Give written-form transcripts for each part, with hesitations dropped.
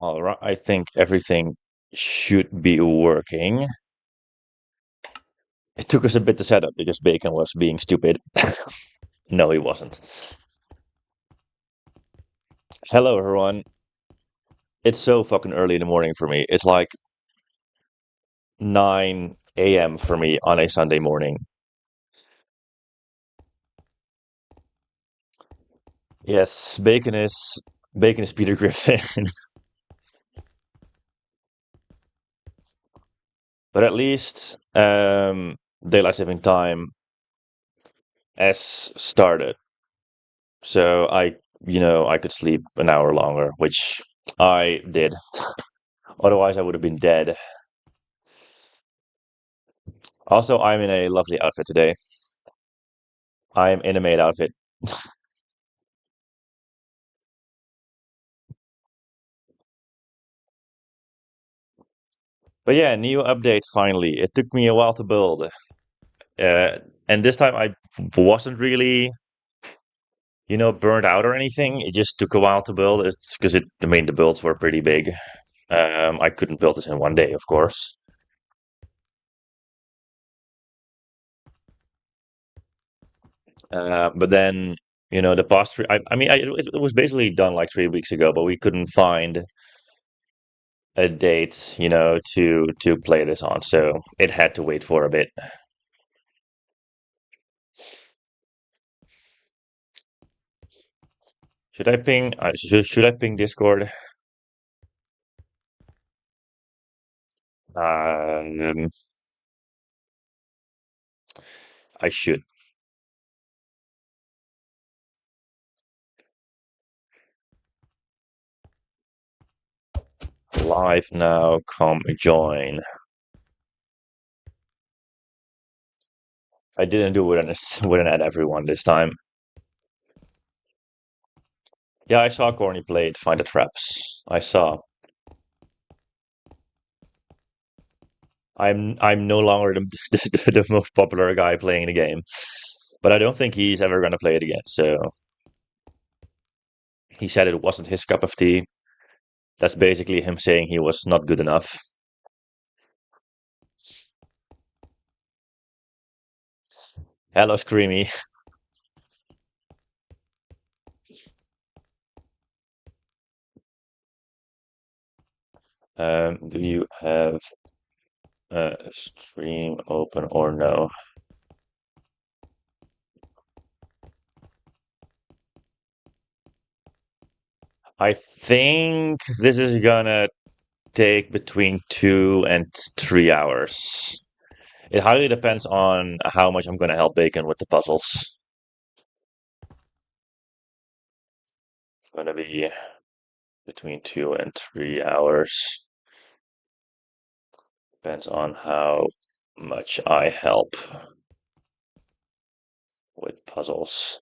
All right, I think everything should be working. It took us a bit to set up because Bacon was being stupid. No, he wasn't. Hello, everyone. It's so fucking early in the morning for me. It's like 9 a.m. for me on a Sunday morning. Yes, Bacon is Peter Griffin. But at least daylight saving time has started. So I could sleep an hour longer, which I did. Otherwise, I would have been dead. Also, I'm in a lovely outfit today. I'm in a maid outfit. But yeah, new update finally. It took me a while to build. And this time I wasn't really, burned out or anything. It just took a while to build. It's because the builds were pretty big. I couldn't build this in one day, of course. But then, the past three, it was basically done like 3 weeks ago, but we couldn't find a date, to play this on. So it had to wait for a bit. Should I ping? Should I ping Discord? Um, I should. Live now. Come join. I didn't do it with an add everyone this time. Yeah, I saw Corny played Find the Traps. I saw. I'm no longer the most popular guy playing the game, but I don't think he's ever gonna play it again. So he said it wasn't his cup of tea. That's basically him saying he was not good enough. Hello, Screamy. Do you have a stream open or no? I think this is gonna take between 2 and 3 hours. It highly depends on how much I'm gonna help Bacon with the puzzles. It's gonna be between 2 and 3 hours. Depends on how much I help with puzzles.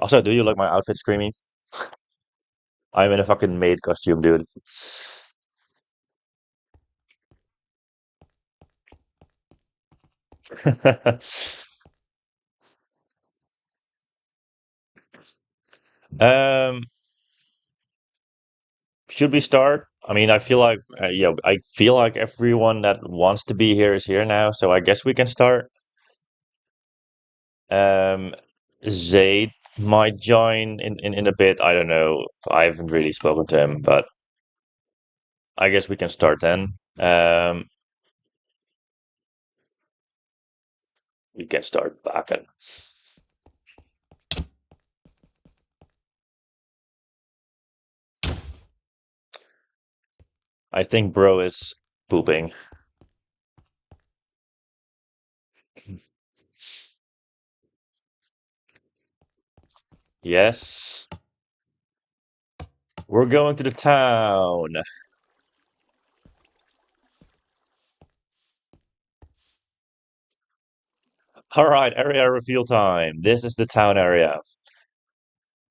Also, do you like my outfit, Screamy? I'm in a fucking maid costume, dude. um, should we start? I mean, I feel like I feel like everyone that wants to be here is here now, so I guess we can start. Um, Zaid might join in a bit. I don't know. I haven't really spoken to him, but I guess we can start then. We can start back. I think bro is pooping. Yes. We're going to the town. All right, area reveal time. This is the town area.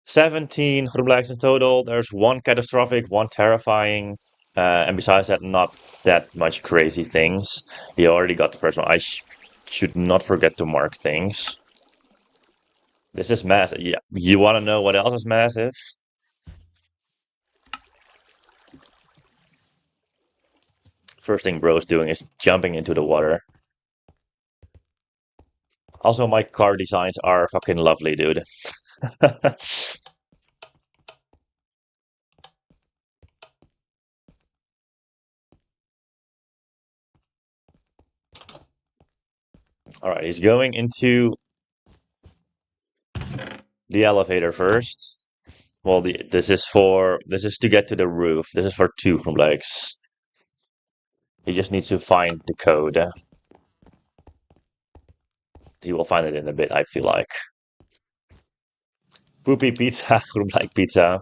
17 groenblijks in total. There's one catastrophic, one terrifying, and besides that, not that much crazy things. You already got the first one. Should not forget to mark things. This is massive. Yeah, you want to know what else is massive? First thing bro's doing is jumping into the water. Also, my car designs are fucking lovely, dude. All right, he's going into the elevator first. Well, this is to get to the roof. This is for two groenblijks. He just needs to find the code. He will find it in a bit, I feel like. Poopy pizza, groenblijk pizza.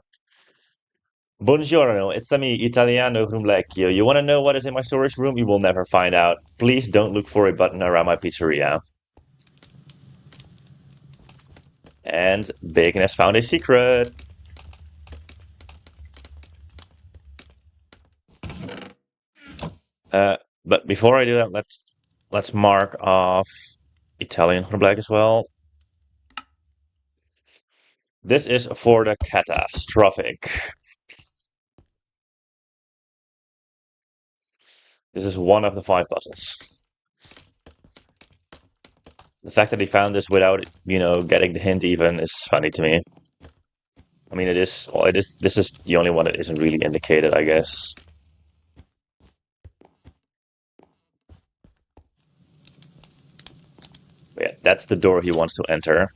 Buongiorno, it's me, Italiano groenblijkje. You want to know what is in my storage room? You will never find out. Please don't look for a button around my pizzeria. And Bacon has found a secret. But before I do that, let's mark off Italian groenblijk as well. This is for the catastrophic. This is one of the 5 puzzles. The fact that he found this without, getting the hint even is funny to me. I mean, it is. Well, it is. This is the only one that isn't really indicated, I guess. But yeah, that's the door he wants to enter.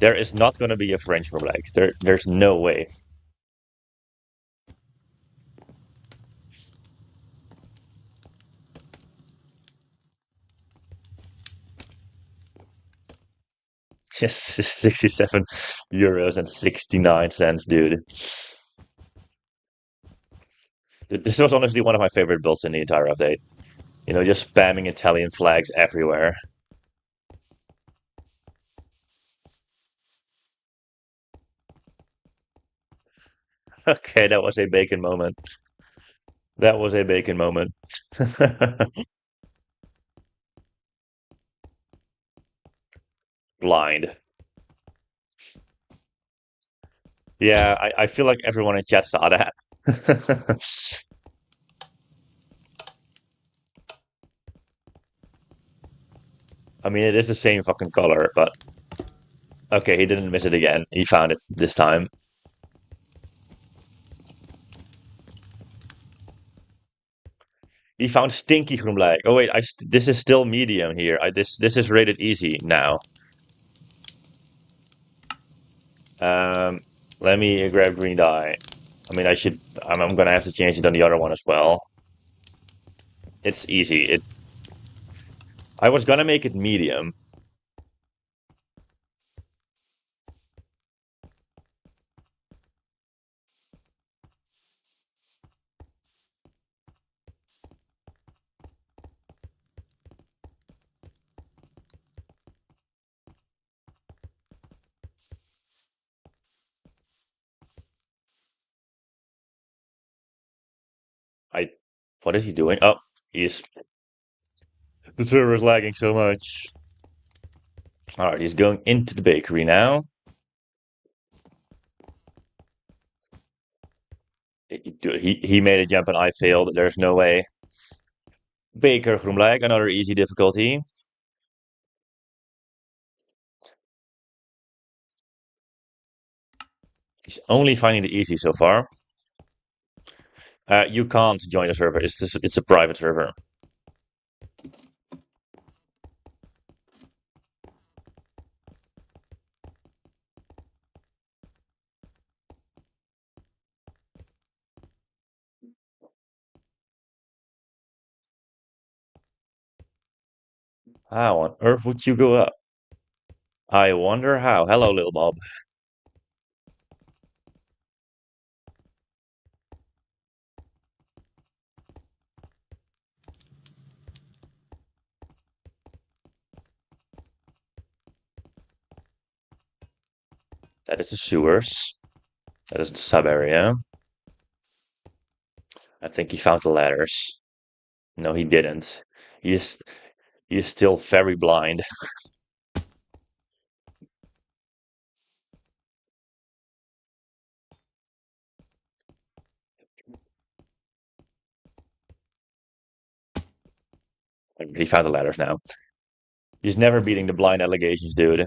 There is not going to be a French room like there's no way. Yes, 67 euros and 69 cents, dude. This was honestly one of my favorite builds in the entire update. Just spamming Italian flags everywhere. Okay, that was a bacon moment. That was a bacon moment. Blind. Yeah, I feel like everyone in chat saw that. I mean, it is the same fucking color, but okay, he didn't miss it again. He found it this time. He found stinky groenblij. Oh wait, this is still medium here. This is rated easy now. Um, Let me grab green dye. I mean, I'm gonna have to change it on the other one as well. It's easy. I was gonna make it medium. I, what is he doing? Oh, he's the server is lagging so much. All right, he's going into the bakery now. He made a jump and I failed. There's no way. Baker groenblij, another easy difficulty. He's only finding the easy so far. You can't join the server. It's a private server. How on earth would you go up? I wonder how. Hello, little Bob. That is the sewers. That is the sub area. I think he found the ladders. No, he didn't. He is He is still very blind. He found the ladders now. He's never beating the blind allegations, dude.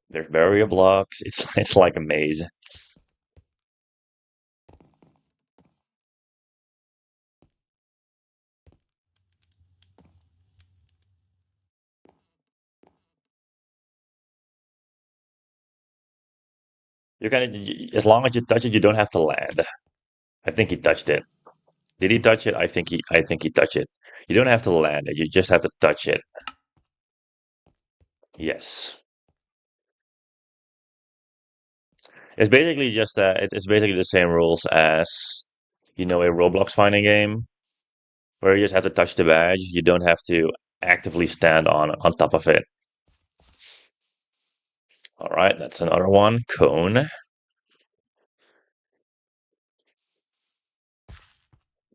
There's barrier blocks. It's like a maze. You can, as long as you touch it, you don't have to land. I think he touched it. Did he touch it? I think he touched it. You don't have to land it. You just have to touch it. Yes. It's basically the same rules as a Roblox finding game where you just have to touch the badge. You don't have to actively stand on top of it. All right, that's another one. Cone.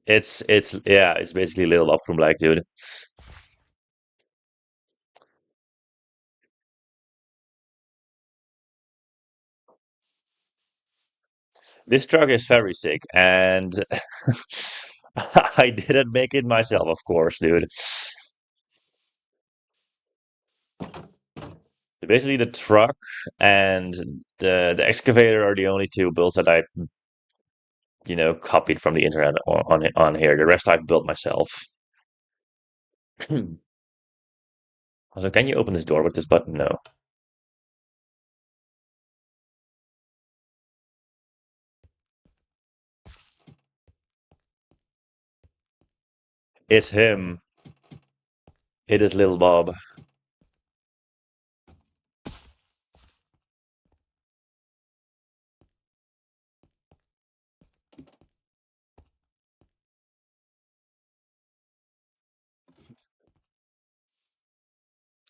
It's basically a little up from Black Dude. This truck is very sick, and I didn't make it myself, of course, dude. Basically, the truck and the excavator are the only two builds that I copied from the internet on here. The rest I've built myself. Also, can you open this door with this button? No. It's him. It is little Bob.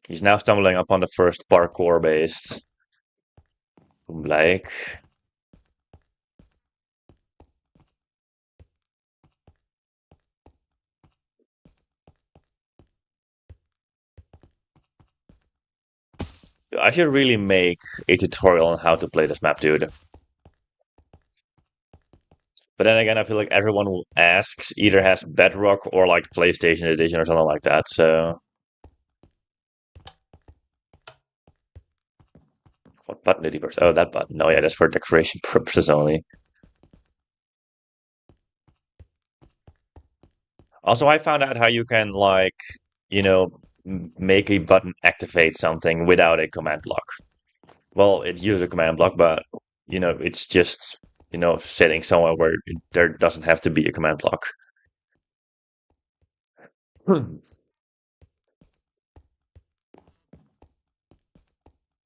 He's now stumbling upon the first parkour-based like. I should really make a tutorial on how to play this map, dude. But then again, I feel like everyone who asks either has Bedrock or like PlayStation Edition or something like that. So, what button did he press? Oh, that button. Oh yeah, that's for decoration purposes only. Also, I found out how you can like, make a button activate something without a command block. Well, it uses a command block, but it's just sitting somewhere where there doesn't have to be a command block.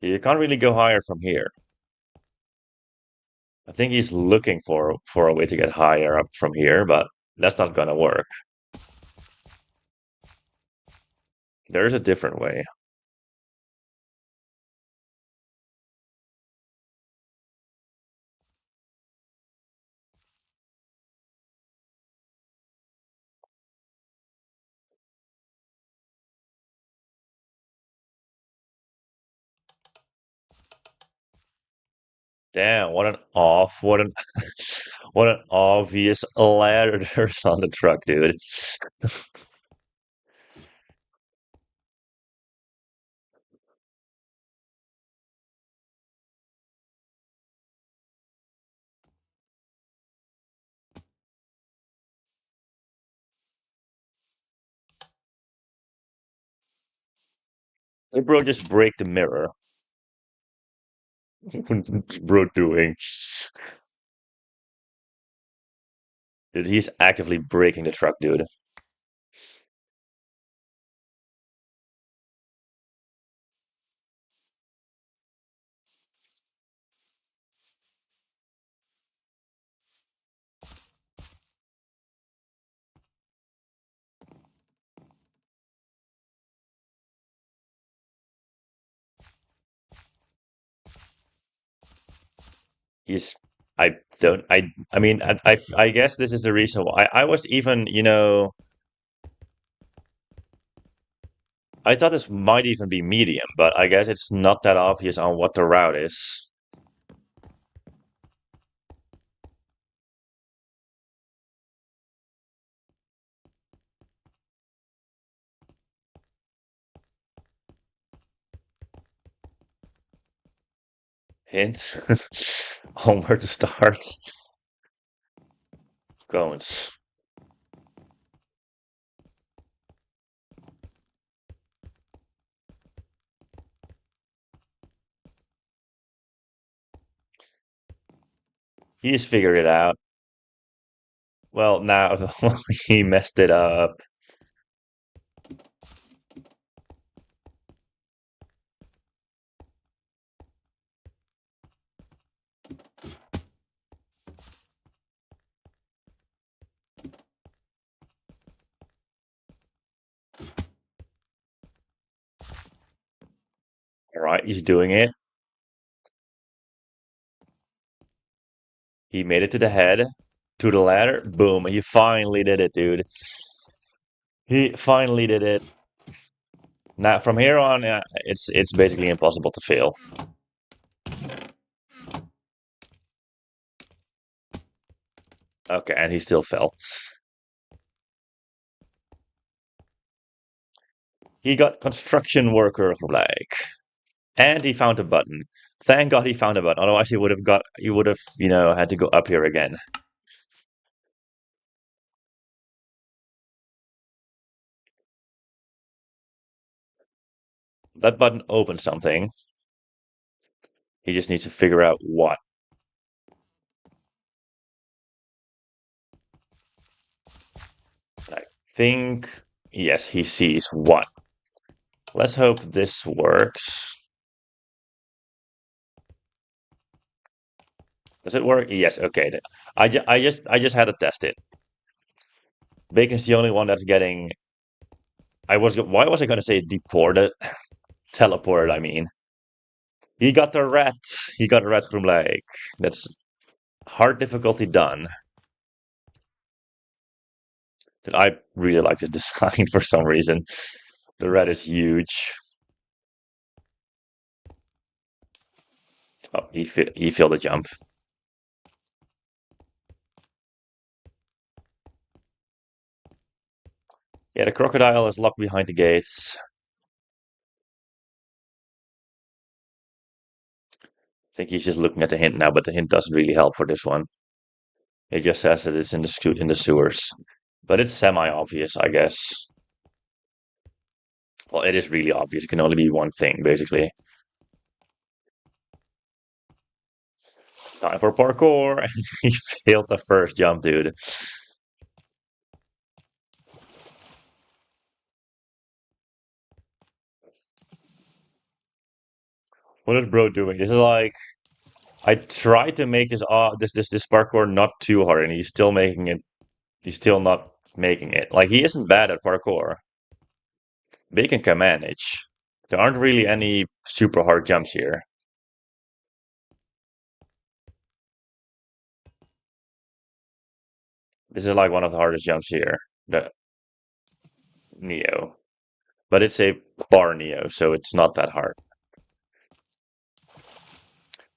You can't really go higher from here. I think he's looking for a way to get higher up from here, but that's not gonna work. There's a different way. Damn, what an what an obvious ladders on the truck, dude. Hey, bro, just break the mirror. What's bro doing? Dude, he's actively breaking the truck, dude. He's I don't I mean I guess this is the reason why I was even I thought this might even be medium, but I guess it's not that obvious on what the route is. Hint on where to start. Cones. He's figured it out. Well, now he messed it up. All right, he's doing it. He made it to the head, to the ladder. Boom! He finally did it, dude. He finally did it. Now, from here on, it's basically impossible to fail. Okay, and he still fell. He got construction worker like, and he found a button. Thank God he found a button. Otherwise, he would have, had to go up here again. That button opened something. He just needs to figure out what. I think, yes, he sees what. Let's hope this works. Does it work? Yes. Okay. I just had to test it. Bacon's the only one that's getting. Why was I going to say deported? Teleported, I mean. He got the rat. He got a rat groenblijk. That's hard difficulty done. That I really like the design for some reason. The rat is huge. Oh, he failed the jump. Yeah, the crocodile is locked behind the gates. I think he's just looking at the hint now, but the hint doesn't really help for this one. It just says that it's in the sewers, but it's semi-obvious, I guess. Well, it is really obvious. It can only be one thing, basically. Time for parkour, and he failed the first jump, dude. What is bro doing? This is like I tried to make this parkour not too hard, and he's still making it. He's still not making it. Like he isn't bad at parkour. Bacon can manage. There aren't really any super hard jumps here. This is like one of the hardest jumps here. The Neo, but it's a bar Neo, so it's not that hard.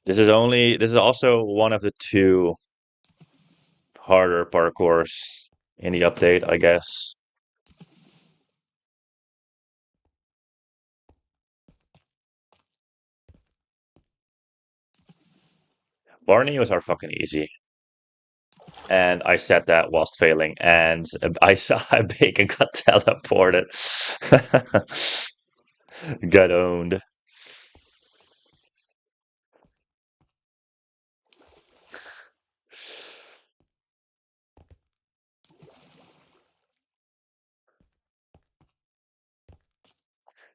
This is also one of the two harder parkours in the update, I guess. Bar Neos are fucking easy. And I said that whilst failing, and I saw Bacon got teleported. Got owned.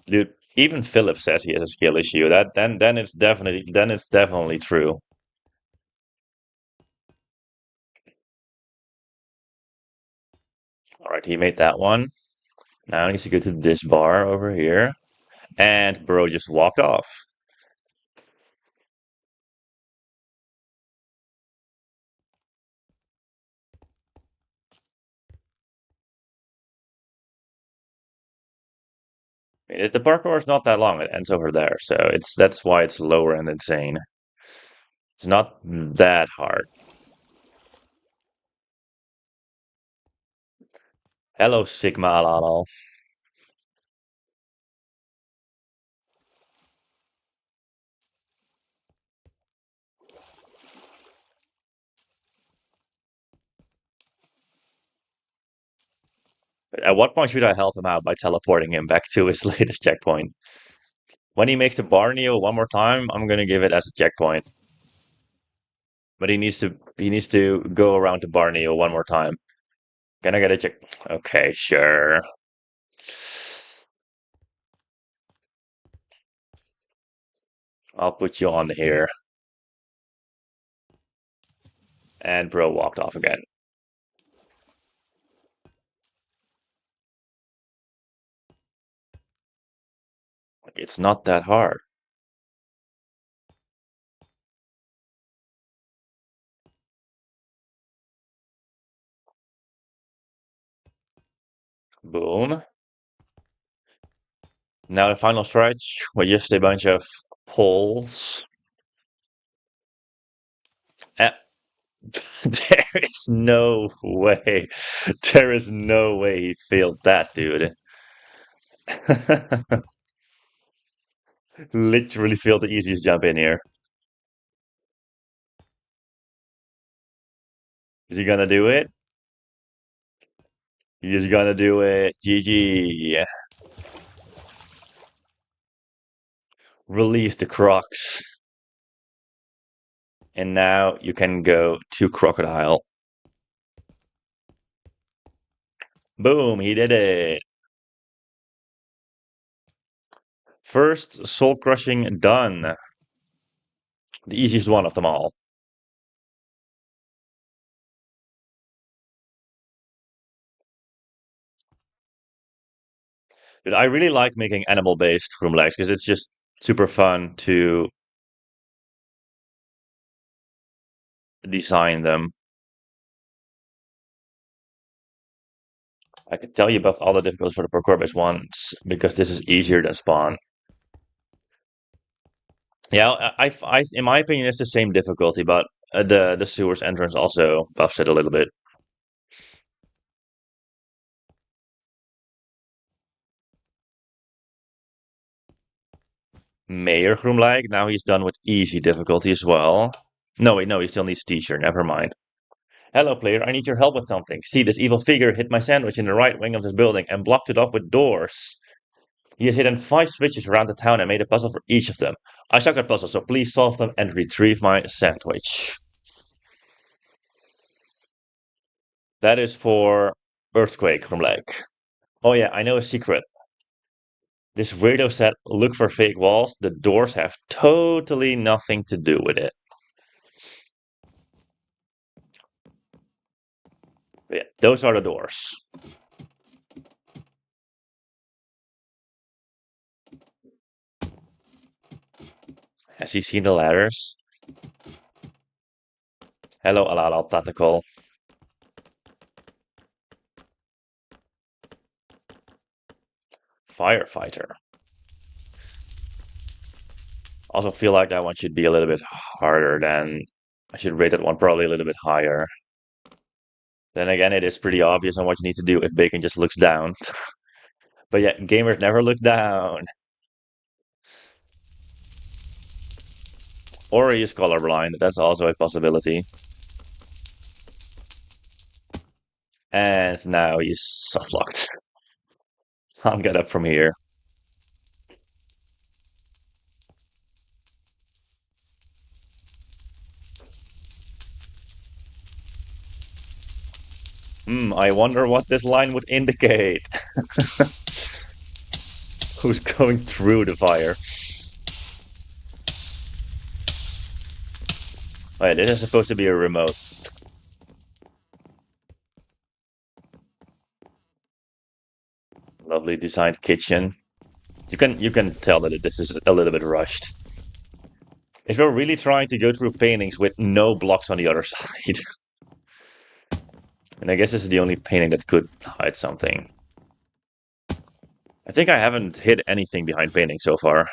Dude, even Philip says he has a skill issue. That then it's definitely true. All right, he made that one. Now he needs to go to this bar over here, and bro just walked off. The parkour is not that long. It ends over there, so that's why it's lower and insane. It's not that hard. Hello, Sigma Alalo. At what point should I help him out by teleporting him back to his latest checkpoint? When he makes the bar Neo one more time, I'm gonna give it as a checkpoint. But he needs to go around to bar Neo one more time. Can I get a check? Okay, sure. I'll put you on here. And bro walked off again. Like, it's not that hard. Boom. Now the final stretch with just a bunch of pulls. Eh, there is no way. There is no way he failed that, dude. Literally failed the easiest jump in here. Is he gonna do it? He's gonna do it. GG. Release the crocs. And now you can go to Crocodile. Boom, he did it. First soul crushing done. The easiest one of them all. Dude, I really like making animal-based groenblijks because it's just super fun to design them. I could tell you about all the difficulties for the parkour based ones because this is easier than Spawn. Yeah, in my opinion, it's the same difficulty, but the sewers entrance also buffs it a little bit. Mayor Groenblijk, now he's done with easy difficulty as well. No, wait, no, he still needs T-shirt. Never mind. Hello, player. I need your help with something. See, this evil figure hit my sandwich in the right wing of this building and blocked it off with doors. He has hidden 5 switches around the town and made a puzzle for each of them. I suck at puzzles, so please solve them and retrieve my sandwich. That is for Earthquake from Lake. Oh yeah, I know a secret. This weirdo said, look for fake walls. The doors have totally nothing to do with it. But yeah, those are the doors. Has he seen the ladders? Hello, Alala Tactical. Firefighter. Also feel like that one should be a little bit harder than... I should rate that one probably a little bit higher. Then again, it is pretty obvious on what you need to do if Bacon just looks down. But yeah, gamers never look down. Or he is colorblind. That's also a possibility. And now he's soft locked. Can't get up from here. I wonder what this line would indicate. Who's going through the fire? Oh yeah, this is supposed to be a remote. Lovely designed kitchen. You can tell that this is a little bit rushed. If you're really trying to go through paintings with no blocks on the other side. And I guess this is the only painting that could hide something. I think I haven't hit anything behind painting so far.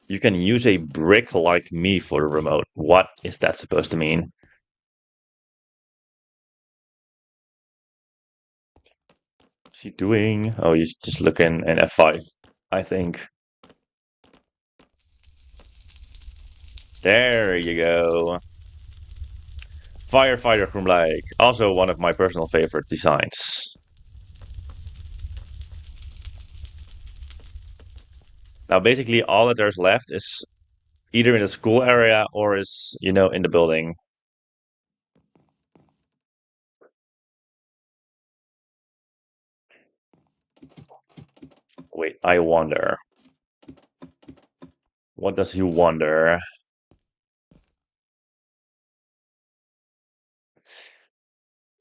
You can use a brick like me for the remote. What is that supposed to mean? What's he doing? Oh, he's just looking in F5, I think. There you go. Firefighter groenblijk. Also one of my personal favorite designs. Now, basically, all that there's left is either in the school area or is, in the building. Wait, I wonder. What does he wonder?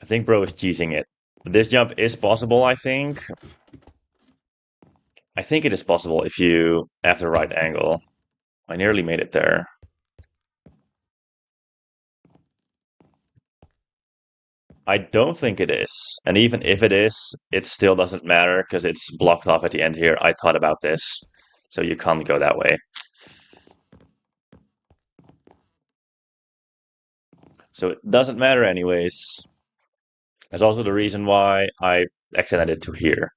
I think bro is cheesing it. This jump is possible, I think. I think it is possible if you have the right angle. I nearly made it there. I don't think it is. And even if it is, it still doesn't matter because it's blocked off at the end here. I thought about this. So you can't go that way. So it doesn't matter anyways. That's also the reason why I extended it to here.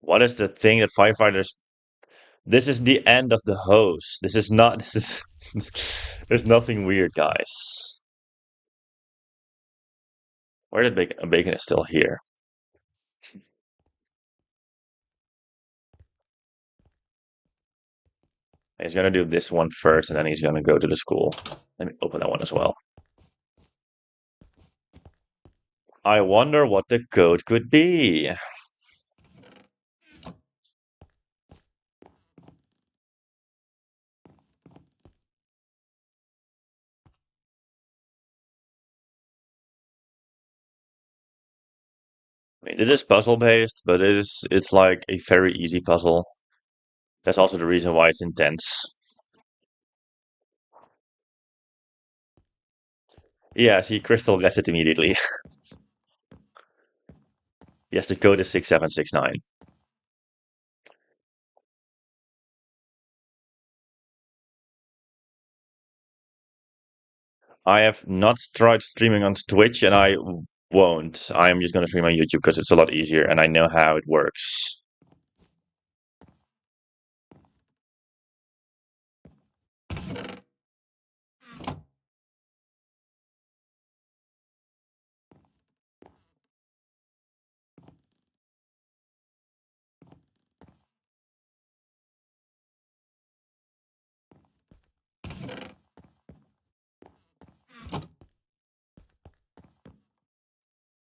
What is the thing that firefighters... This is the end of the hose. This is not... This is... There's nothing weird, guys. Where did bacon... Bacon is still here. He's gonna do this one first, and then he's gonna go to the school. Let me open that one as well. I wonder what the code could be. I mean, this is puzzle based, but it's like a very easy puzzle. That's also the reason why it's intense. Yeah, see, Crystal gets it immediately. Yes, the code is 6769. I have not tried streaming on Twitch, and I won't. I'm just gonna stream on YouTube because it's a lot easier, and I know how it works.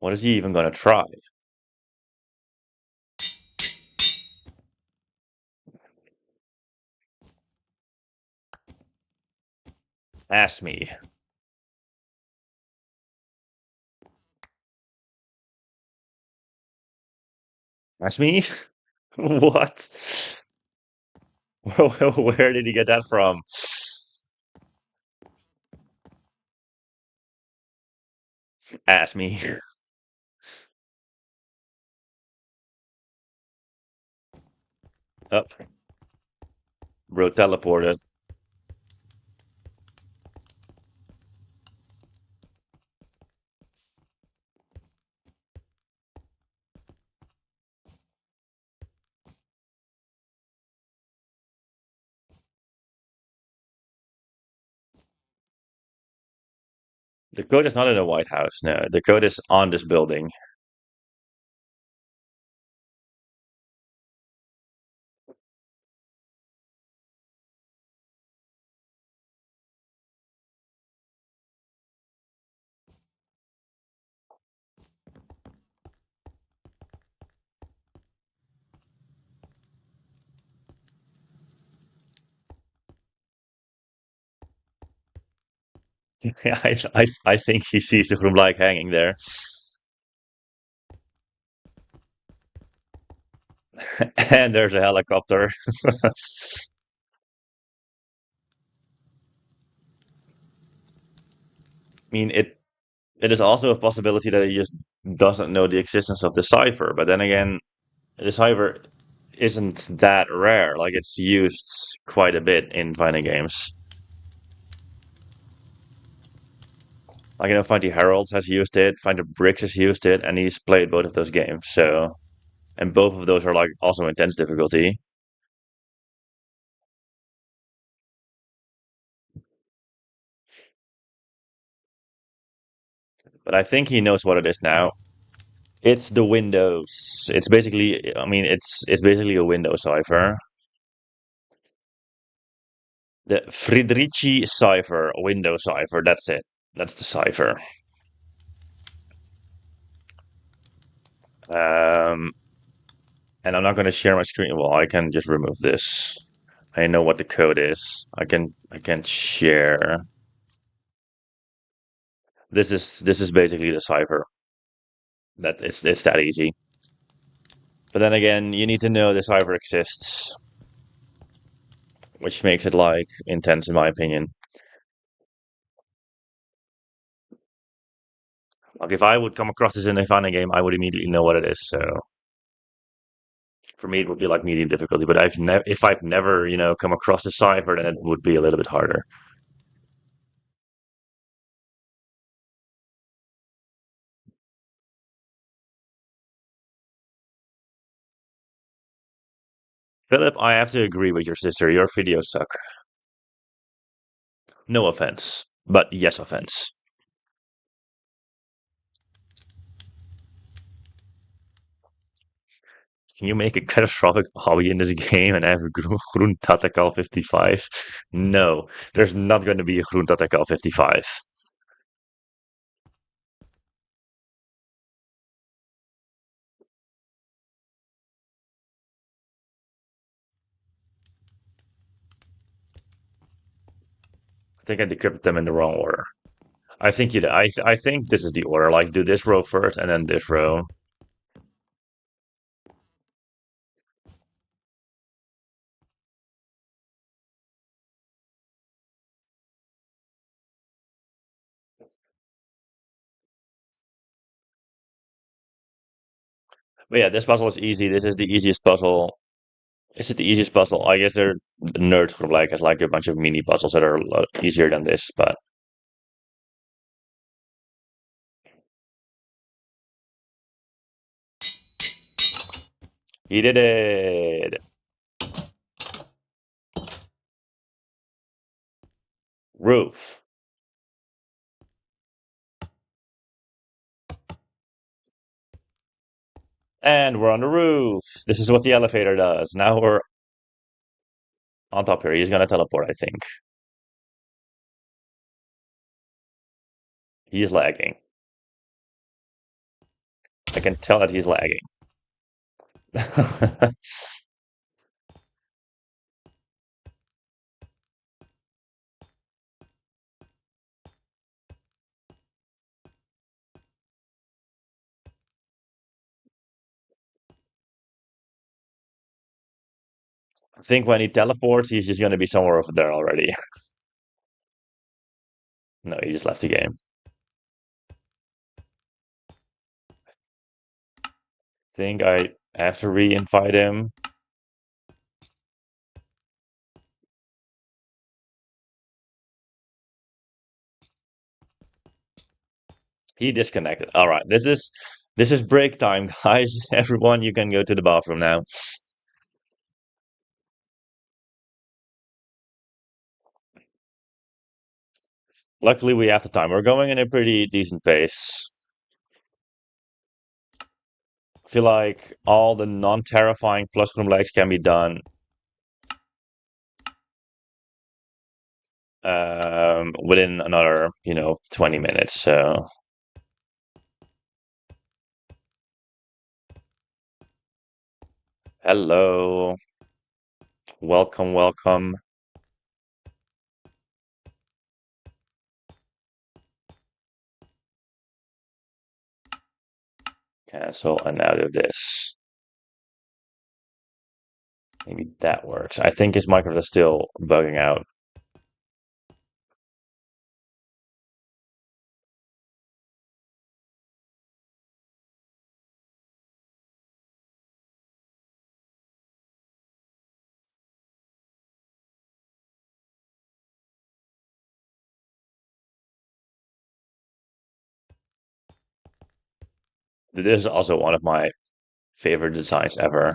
What is he even gonna try? Ask me. Ask me? What? Where did he get that from? Ask me. Up. Bro teleported. The code is not in the White House. No, the code is on this building. Yeah, I think he sees the groenblijk hanging there. And there's a helicopter. I mean, it is also a possibility that he just doesn't know the existence of the cipher. But then again, the cipher isn't that rare. Like it's used quite a bit in fighting games. Like I know Fighting Heralds has used it, Fighting Bricks has used it, and he's played both of those games. So, and both of those are like also intense difficulty. But I think he knows what it is now. It's the Windows. It's basically, I mean, it's basically a Windows cipher. The Friedrichi cipher, Windows cipher. That's it. That's the cipher. Um, and I'm not going to share my screen. Well, I can just remove this. I know what the code is. I can share. This is basically the cipher. That it's that easy. But then again, you need to know the cipher exists, which makes it like intense in my opinion. Like if I would come across this in a fighting game, I would immediately know what it is. So for me, it would be like medium difficulty. But if I've never come across a cipher, then it would be a little bit harder. Philip, I have to agree with your sister. Your videos suck. No offense, but yes offense. Can you make a catastrophic hobby in this game and have a Groen Tactical 55? No, there's not going to be a Groen Tactical 55. I think I decrypted them in the wrong order. I think you did. I think this is the order. Like, do this row first and then this row. But yeah, this puzzle is easy. This is the easiest puzzle. Is it the easiest puzzle? I guess they're nerds from like has like a bunch of mini puzzles that are a lot easier than this, but he did it. Roof. And we're on the roof. This is what the elevator does. Now we're on top here. He's gonna teleport, I think. He's lagging. I can tell that he's lagging. I think when he teleports, he's just gonna be somewhere over there already. No, he just left the game. Think I have to re-invite him. He disconnected. All right, this is break time, guys. Everyone, you can go to the bathroom now. Luckily, we have the time. We're going in a pretty decent pace. I feel like all the non-terrifying plus groenblijks can be done within another, 20 minutes. So, hello, welcome, welcome. Cancel and out of this. Maybe that works. I think his Minecraft is still bugging out. This is also one of my favorite designs ever.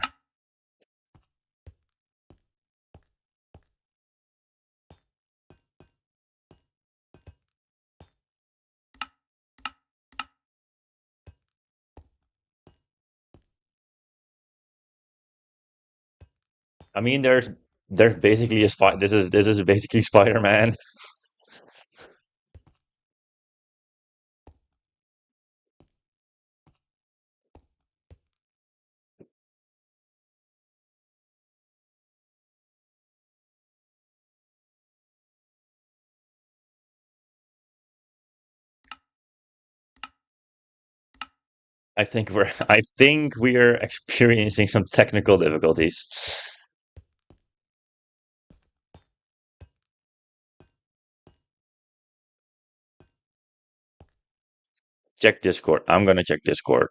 I mean, there's basically a spy. This is basically Spider-Man. I think we're experiencing some technical difficulties. Check Discord. I'm gonna check Discord.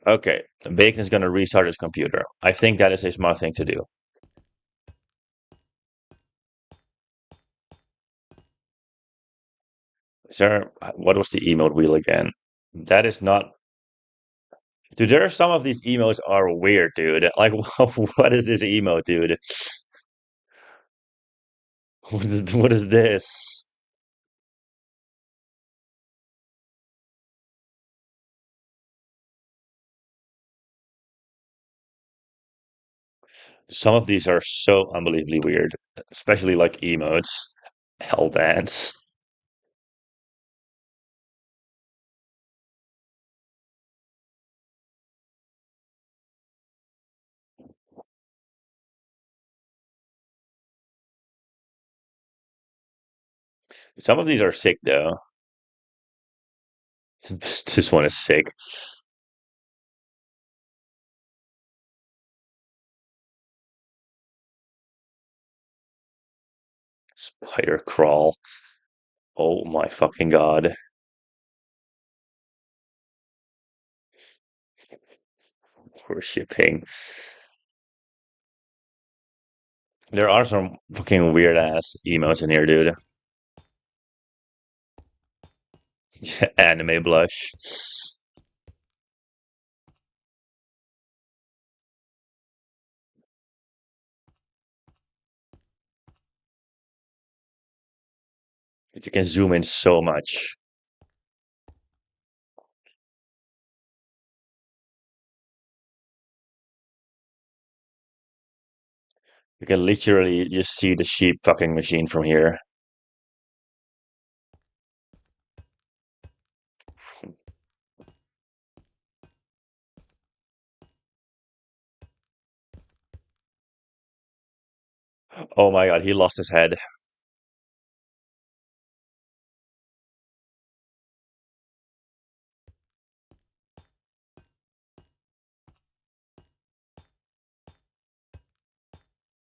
Okay, Bacon is gonna restart his computer. I think that is a smart thing to do. Sir, what was the emote wheel again? That is not. Dude, there are some of these emotes are weird, dude. Like, what is this emote, dude? What is this? Some of these are so unbelievably weird, especially like emotes. Hell dance. Some of these are sick though. This one is sick. Spider crawl. Oh my fucking god. Worshipping. There are some fucking weird ass emotes in here, dude. Anime blush. You can zoom in so much. You can literally just see the sheep fucking machine from here. Oh my god, he lost his head.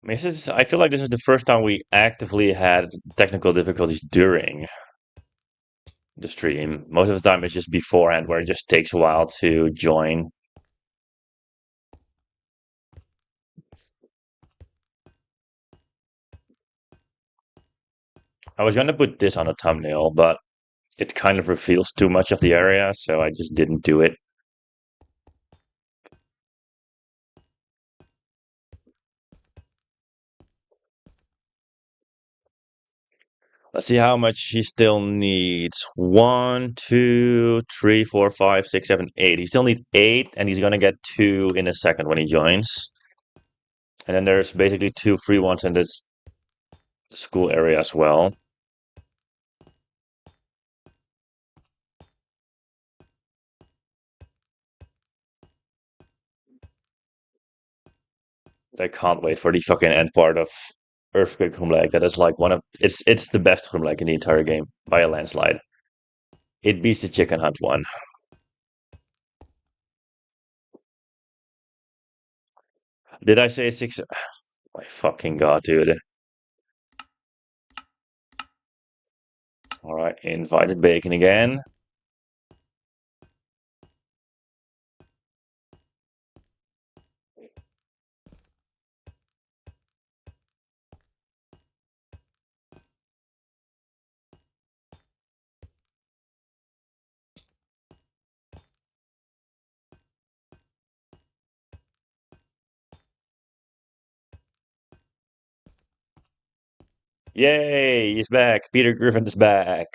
I mean, I feel like this is the first time we actively had technical difficulties during the stream. Most of the time it's just beforehand where it just takes a while to join. I was gonna put this on a thumbnail, but it kind of reveals too much of the area, so I just didn't do it. Let's see how much he still needs. One, two, three, four, five, six, seven, eight. He still needs eight, and he's gonna get two in a second when he joins. And then there's basically two free ones in this school area as well. I can't wait for the fucking end part of Earthquake Groenblijk. That is like one of it's the best Groenblijk in the entire game by a landslide. It beats the Chicken Hunt one. Did I say six? My fucking god, dude. All right, invited bacon again. Yay, he's back. Peter Griffin is back.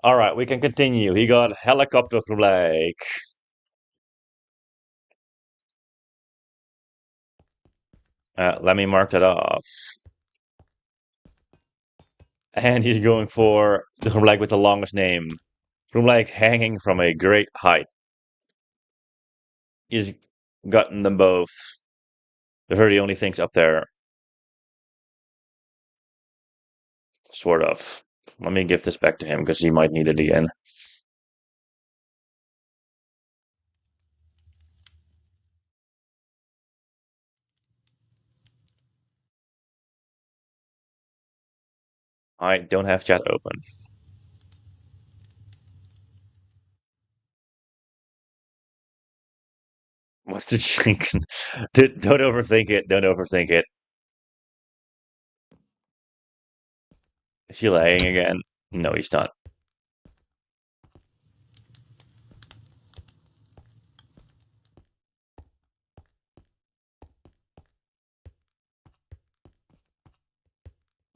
All right, we can continue. He got helicopter from Lake. Let me mark that off. And he's going for the Groenblijk with the longest name. Groenblijk hanging from a great height. He's gotten them both. They're the only things up there. Sort of. Let me give this back to him because he might need it again. I don't have chat open. What's the drink? Don't overthink it. Don't overthink it. Is he laying again? No, he's not.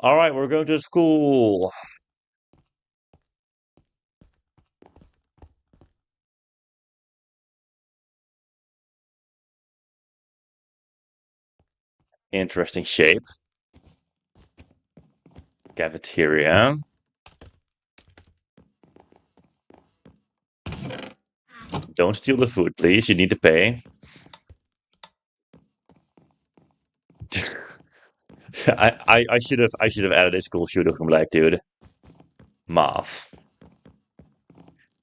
All right, we're going to school. Interesting shape. Cafeteria. Don't steal the food, please. You need to pay. I should have added a school shooter from Black dude. Math.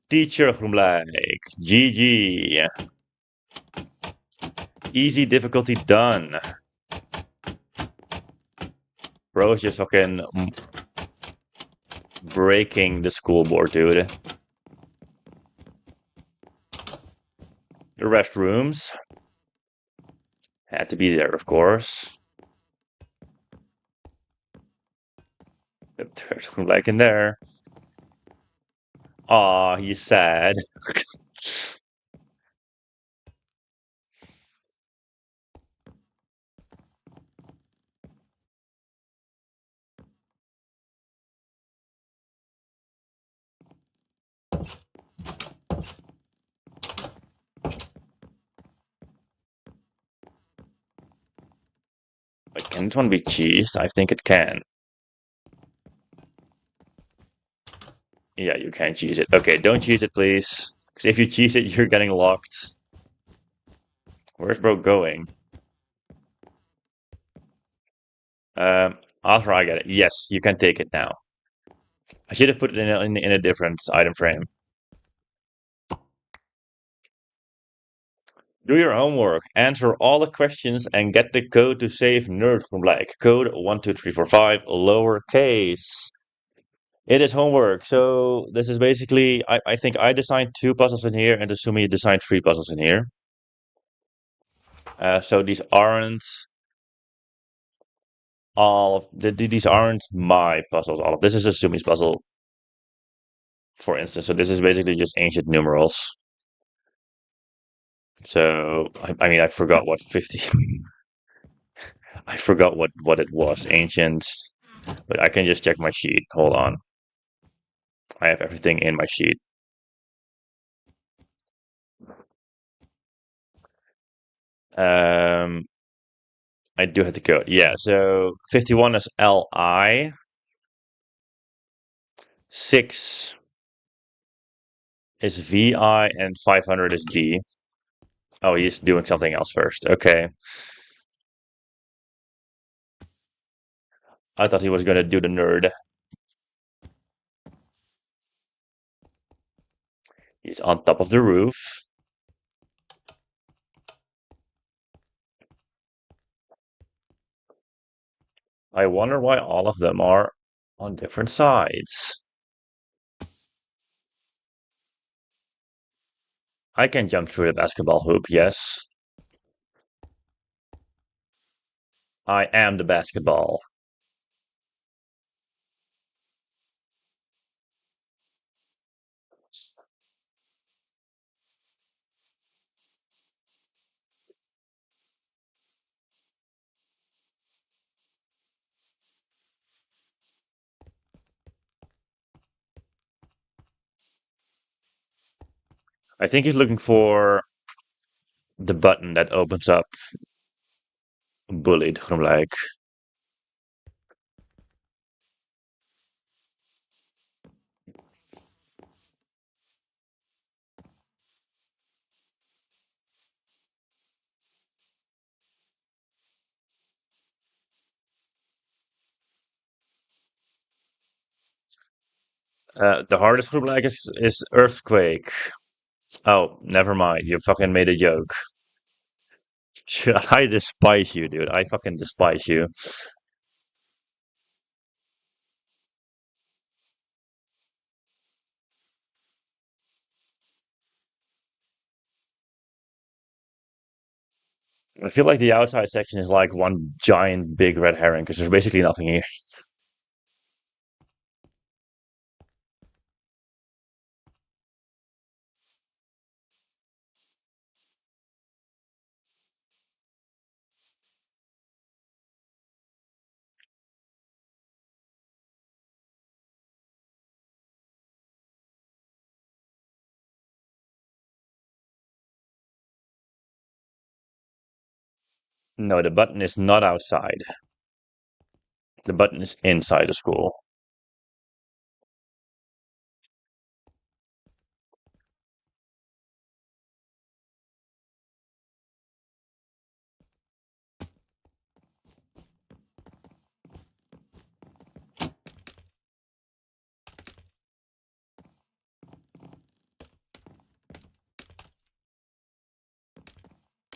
Teacher from Black. GG. Easy difficulty done. Bro is just fucking breaking the school board, dude. The restrooms. Had to be there, of course. There's like in there. Aw, he's sad. Like, can this one be cheesed? I think it can. Yeah, you can cheese it. Okay, don't cheese it, please. Because if you cheese it, you're getting locked. Where's bro going? After I get it. Yes, you can take it now. I should have put it in a different item frame. Do your homework, answer all the questions, and get the code to save nerd from like code 12345 lowercase. It is homework. So this is basically, I think I designed 2 puzzles in here, and Asumi designed 3 puzzles in here. So these aren't these aren't my puzzles. All of this is Asumi's puzzle, for instance. So this is basically just ancient numerals. So I mean, I forgot what 50. I forgot what it was. Ancient, but I can just check my sheet. Hold on. I have everything in my sheet. Um, I do have the code. Yeah, so 51 is LI. 6 is VI, and 500 is G. Oh, he's doing something else first. Okay. I thought he was gonna do the nerd. He's on top of the roof. I wonder why all of them are on different sides. I can jump through the basketball hoop, yes. I am the basketball. I think he's looking for the button that opens up bullied groenblijk. The hardest groenblijk is earthquake. Oh, never mind. You fucking made a joke. I despise you, dude. I fucking despise you. I feel like the outside section is like one giant big red herring because there's basically nothing here. No, the button is not outside. The button is inside the school.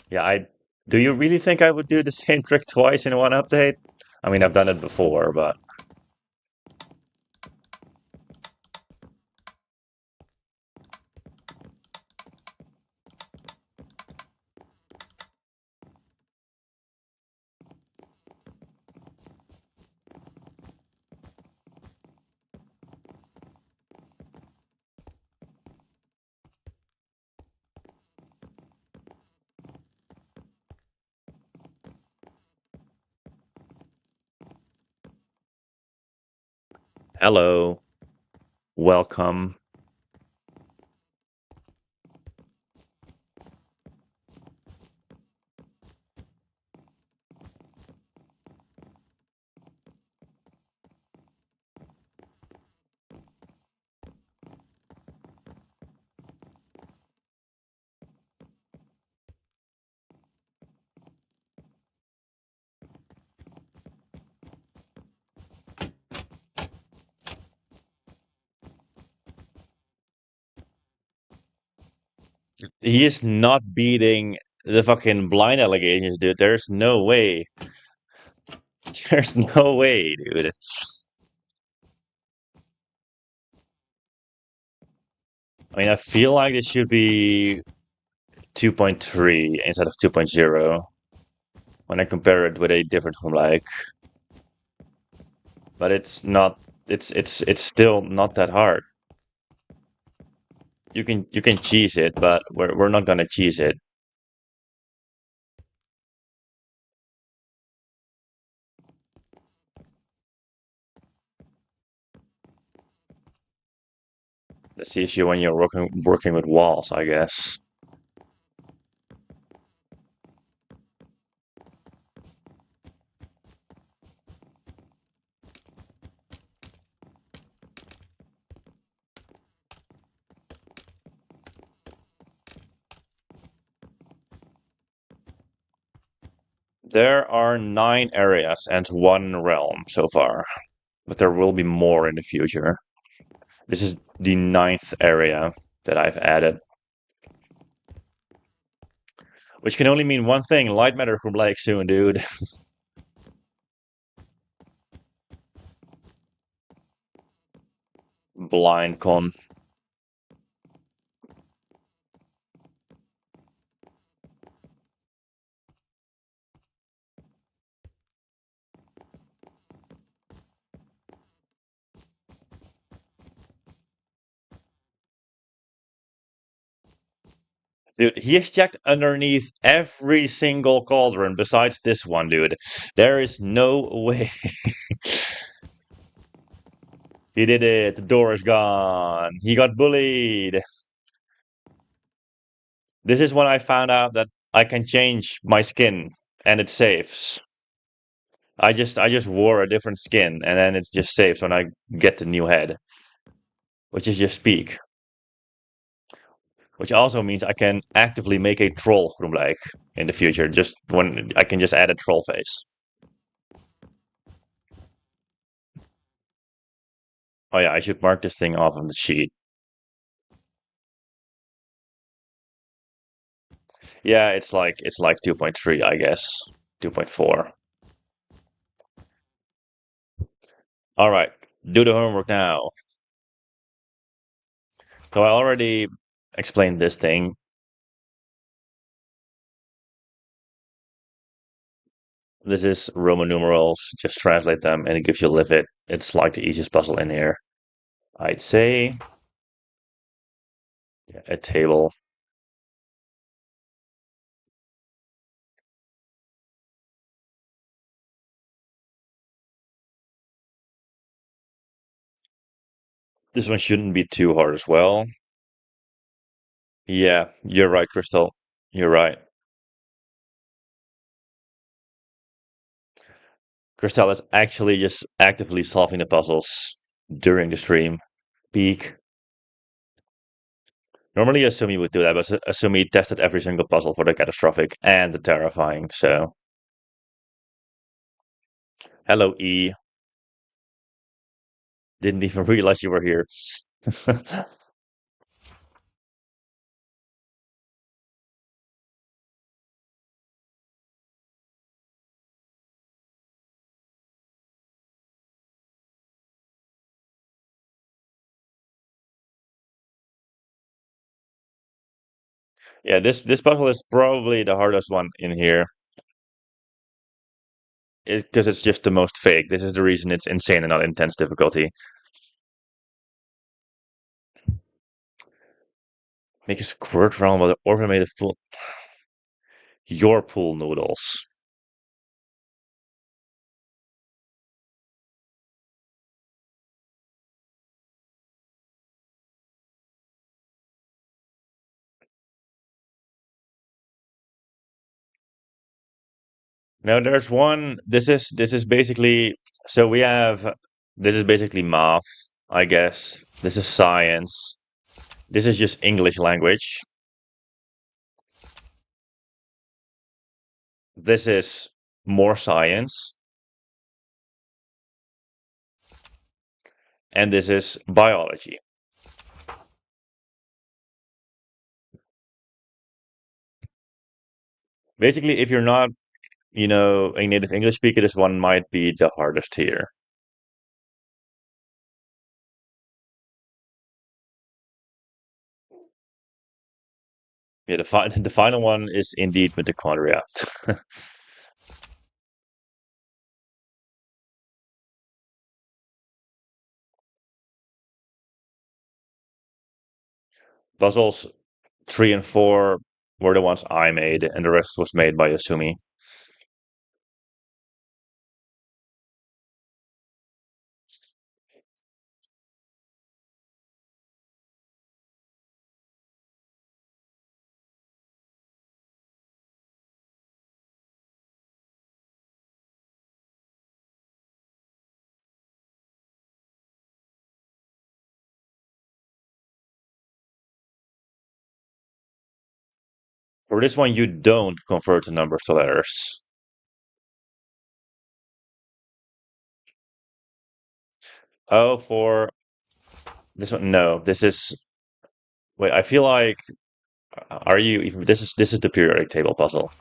Yeah, I do you really think I would do the same trick twice in one update? I mean, I've done it before, but hello, welcome. He is not beating the fucking blind allegations, dude. There's no way. There's no way, dude. I mean, I feel like it should be 2.3 instead of 2.0 when I compare it with a different from like, but it's not. It's still not that hard. You can cheese it, but we're not gonna cheese it. That's the issue when you're working with walls, I guess. There are 9 areas and 1 realm so far, but there will be more in the future. This is the 9th area that I've added, which can only mean one thing: light matter from Blake soon, dude. Blind con. Dude, he has checked underneath every single cauldron besides this one, dude. There is no way. He did it. The door is gone. He got bullied. This is when I found out that I can change my skin and it saves. I just wore a different skin and then it just saves when I get the new head, which is just peak. Which also means I can actively make a troll groenblijk in the future. Just when I can just add a troll face. Oh yeah, I should mark this thing off on the sheet. Yeah, it's like 2.3, I guess. 2.4. All right, do the homework now. So I already explained this thing. This is Roman numerals. Just translate them, and it gives you a live. It's like the easiest puzzle in here. I'd say a table. This one shouldn't be too hard as well. Yeah, you're right, Crystal. You're right. Crystal is actually just actively solving the puzzles during the stream. Peak. Normally, Asumi would do that, but Asumi tested every single puzzle for the catastrophic and the terrifying. So, hello, E. Didn't even realize you were here. Yeah, this puzzle is probably the hardest one in here because it's just the most fake. This is the reason it's insane and not intense difficulty. Make a squirt round with an automated pool. Your pool noodles. Now there's one. This is basically so we have this is basically math, I guess. This is science. This is just English language. This is more science, and this is biology. Basically, if you're not, a native English speaker, this one might be the hardest here. Yeah, the final one is indeed mitochondria. Puzzles 3 and 4 were the ones I made, and the rest was made by Asumi. For this one, you don't convert the numbers to letters. Oh, for this one? No, this is. Wait, I feel like. Are you even? This is the periodic table puzzle.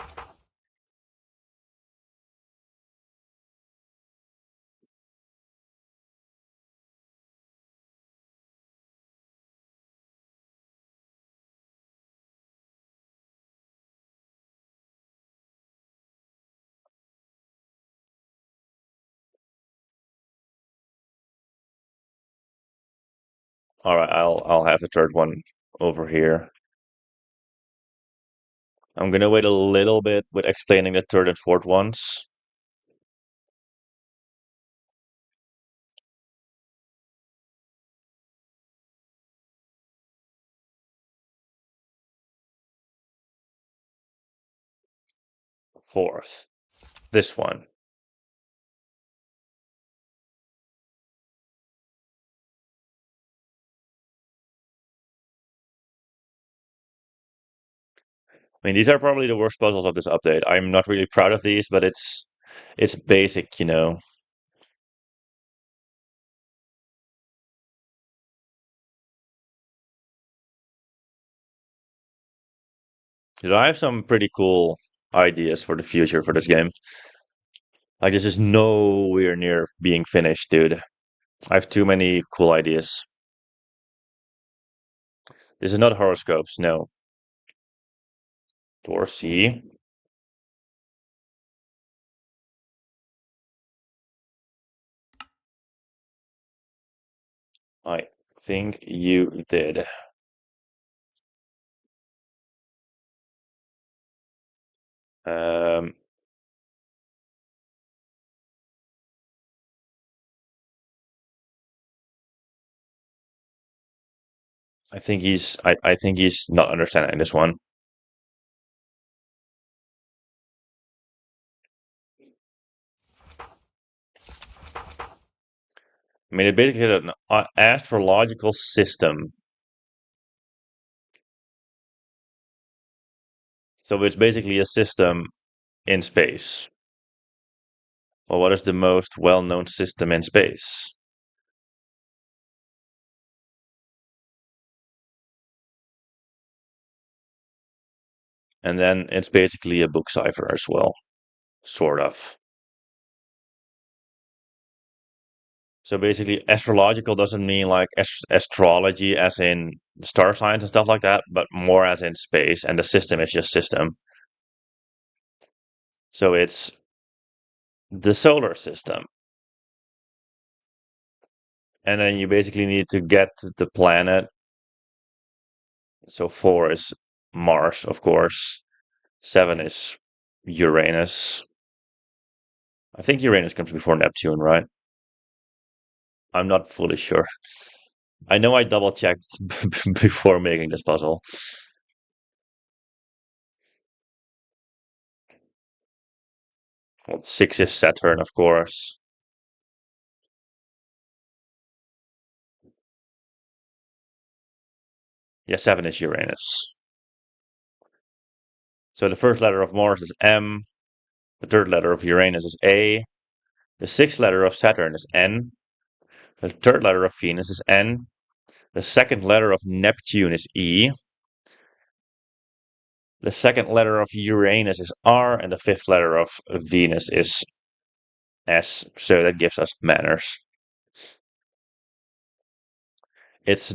All right, I'll have the third one over here. I'm gonna wait a little bit with explaining the third and fourth ones. Fourth, this one. I mean, these are probably the worst puzzles of this update. I'm not really proud of these, but it's basic, you know. You know, I have some pretty cool ideas for the future for this game. Like, this is nowhere near being finished, dude. I have too many cool ideas. This is not horoscopes, no. Door C. I think you did. Um, I think he's not understanding this one. I mean, it basically is an astrological system. So it's basically a system in space. Well, what is the most well-known system in space? And then it's basically a book cipher as well, sort of. So basically, astrological doesn't mean like astrology as in star signs and stuff like that, but more as in space, and the system is just system. So it's the solar system. And then you basically need to get the planet. So four is Mars, of course. Seven is Uranus. I think Uranus comes before Neptune, right? I'm not fully sure. I know I double checked before making this puzzle. Well, six is Saturn, of course. Yeah, seven is Uranus. So the first letter of Mars is M. The third letter of Uranus is A. The sixth letter of Saturn is N. The third letter of Venus is N. The second letter of Neptune is E. The second letter of Uranus is R. And the fifth letter of Venus is S. So that gives us manners. It's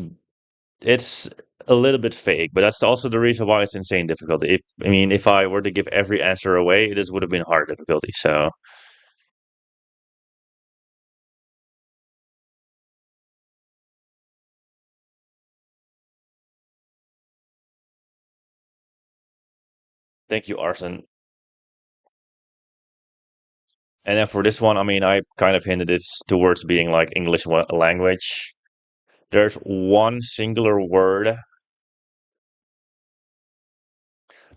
it's a little bit fake, but that's also the reason why it's insane difficulty. If I were to give every answer away, this would have been hard difficulty. So thank you, Arson. And then for this one, I kind of hinted it towards being like English language. There's one singular word.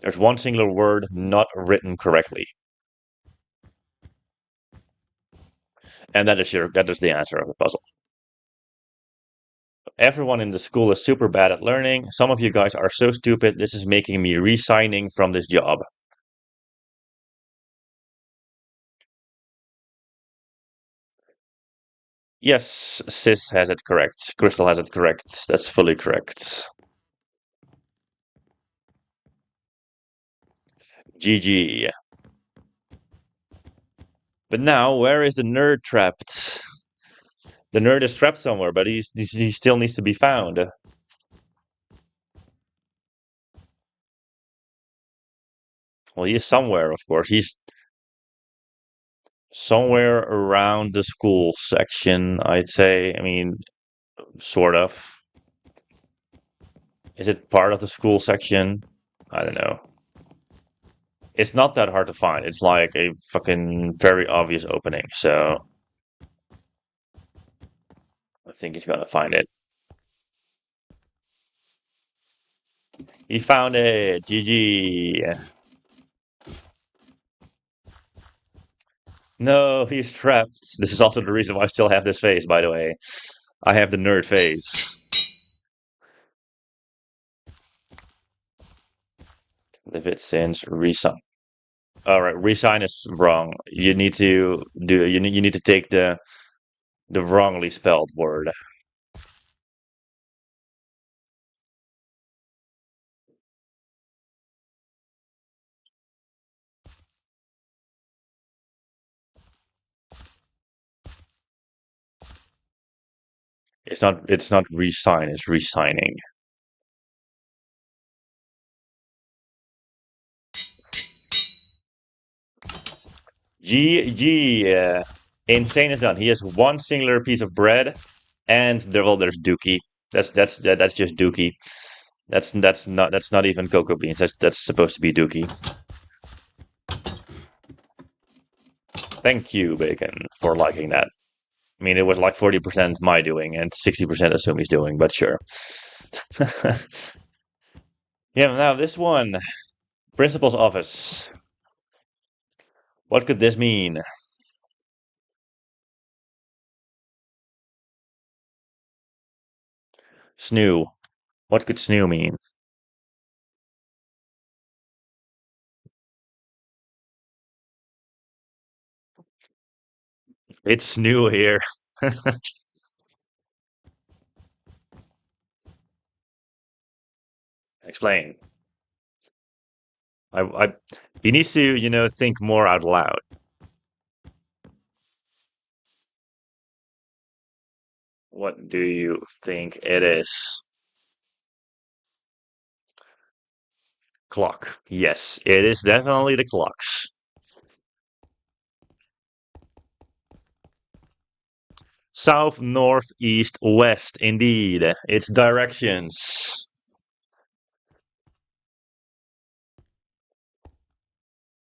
There's one singular word not written correctly, and that is the answer of the puzzle. Everyone in the school is super bad at learning. Some of you guys are so stupid. This is making me resigning from this job. Yes, Sis has it correct. Crystal has it correct. That's fully correct. GG. But now, where is the nerd trapped? The nerd is trapped somewhere, but he still needs to be found. Well, he is somewhere, of course. He's somewhere around the school section, I'd say. I mean, sort of. Is it part of the school section? I don't know. It's not that hard to find. It's like a fucking very obvious opening, so I think he's gonna find it. He found it! GG! No, he's trapped. This is also the reason why I still have this face, by the way. I have the nerd face. Live it since resign. All right, resign is wrong. You need to do. You need to take the wrongly spelled word. It's not. It's not resign. It's resigning. GG. Insane is done. He has one singular piece of bread, and there's Dookie. That's just Dookie. That's not even cocoa beans. That's supposed to be Dookie. Thank you, Bacon, for liking that. I mean, it was like 40% my doing and 60% Asumi's doing, but sure. Yeah, now this one. Principal's office. What could this mean? Snoo. What could snoo mean? It's snoo here. Explain. I he needs to, think more out loud. What do you think it is? Clock. Yes, it is definitely the clocks. South, north, east, west. Indeed, it's directions.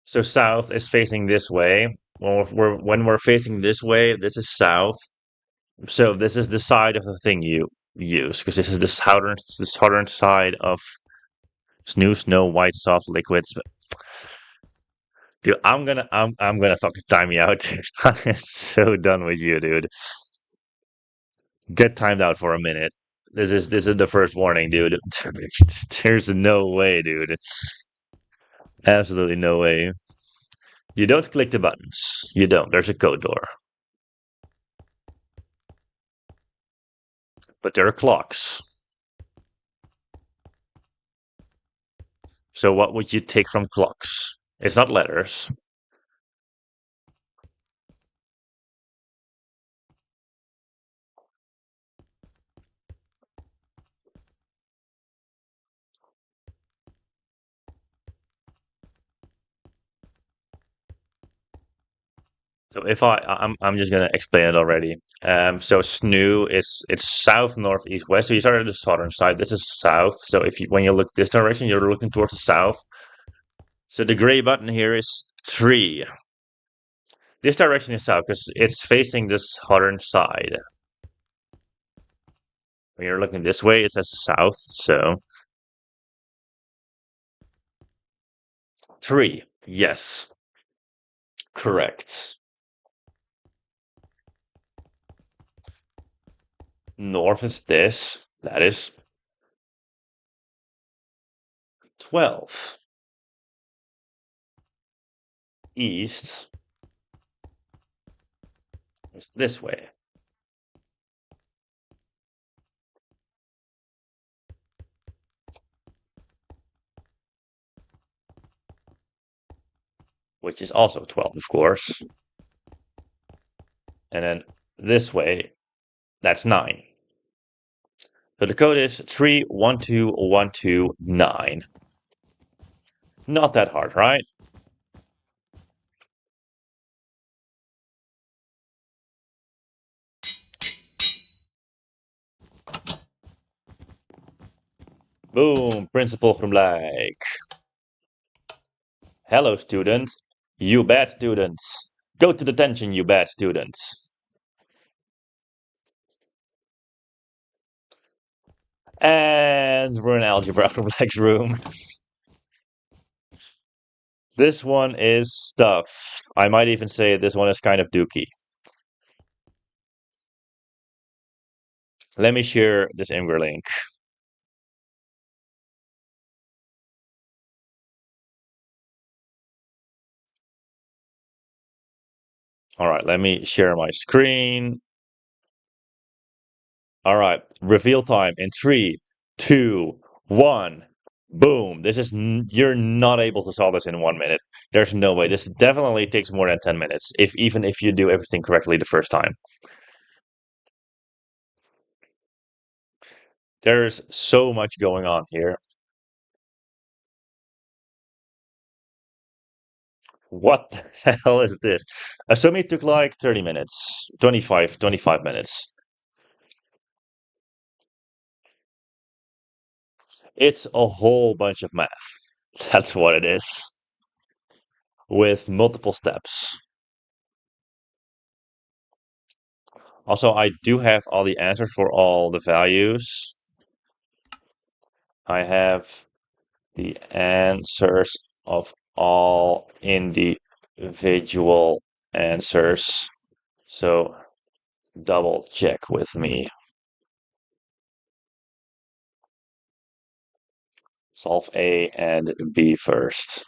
So south is facing this way. When we're facing this way, this is south. So this is the side of the thing you use because this is the southern side of snoo, snow, white, soft liquids. Dude, I'm gonna fucking time you out. I'm so done with you, dude. Get timed out for a minute. This is the first warning, dude. There's no way, dude. Absolutely no way. You don't click the buttons. You don't. There's a code door. But there are clocks. So what would you take from clocks? It's not letters. So if I'm just gonna explain it already. So snoo is it's south, north, east, west. So you start at the southern side. This is south. So when you look this direction, you're looking towards the south. So the gray button here is 3. This direction is south because it's facing the southern side. When you're looking this way, it says south. So 3. Yes, correct. North is this. That is 12. East is this way. which is also 12, of course. And then this way, that's 9. So the code is 312129. Not that hard, right? Boom, Principal groenblijks. Hello, student. You bad students. Go to detention, you bad students. And we're in algebra groenblijks room. This one is stuff. I might even say this one is kind of dookie. Let me share this Imgur link. All right, let me share my screen. All right, reveal time in 3, 2, 1. Boom. This is you're not able to solve this in 1 minute. There's no way. This definitely takes more than 10 minutes, even if you do everything correctly the first time. There's so much going on here. What the hell is this? Assuming it took like 30 minutes, 25 minutes. It's a whole bunch of math. That's what it is. With multiple steps. Also, I do have all the answers for all the values. I have the answers of all individual answers. So double check with me. Solve A and B first.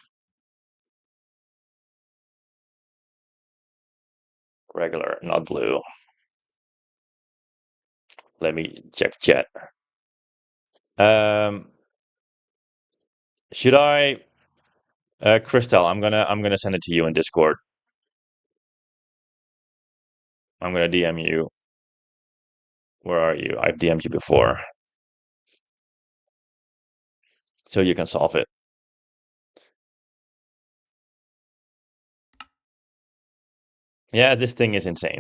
Regular, not blue. Let me check chat. Um, should I, Christel? I'm gonna send it to you in Discord. I'm gonna DM you. Where are you? I've DM'd you before, so you can solve it. Yeah, this thing is insane.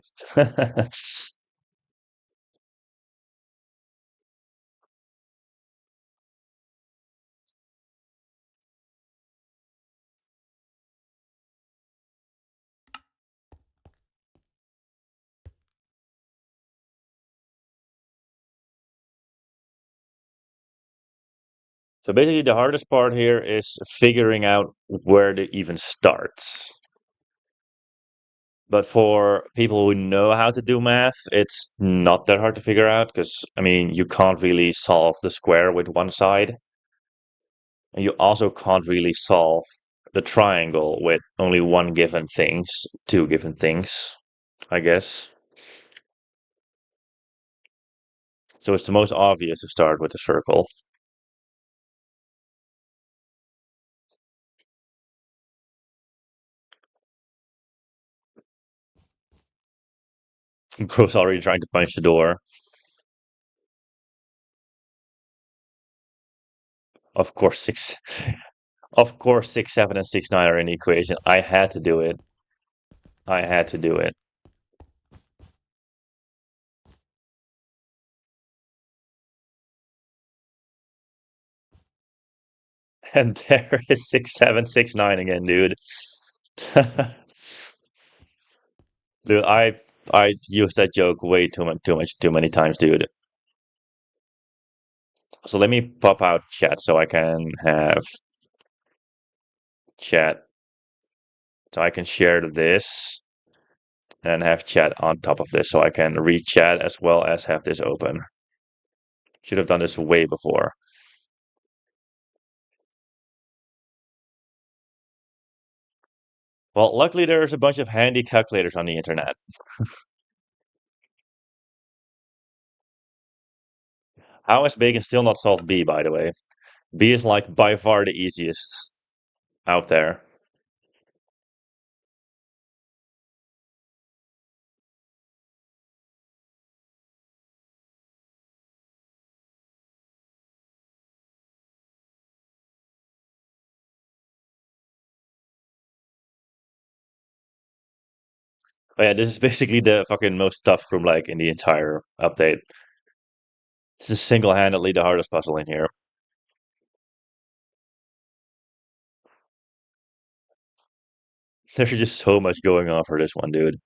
So basically, the hardest part here is figuring out where to even start. But for people who know how to do math, it's not that hard to figure out because, I mean, you can't really solve the square with one side. And you also can't really solve the triangle with only one given things, two given things, I guess. So it's the most obvious to start with the circle. Bro's already trying to punch the door. Of course, of course, 6, 7, and 6, 9 are in the equation. I had to do it. I had to do it. And there is 6, 7, 6, 9 again, dude. Dude, I used that joke way too many times, dude. So let me pop out chat so I can have chat. So I can share this and have chat on top of this so I can read chat as well as have this open. Should have done this way before. Well, luckily there's a bunch of handy calculators on the internet. How is bacon still not solved B, by the way? B is like by far the easiest out there. Oh yeah, this is basically the fucking most tough groenblyk in the entire update. This is single-handedly the hardest puzzle in here. There's just so much going on for this one, dude.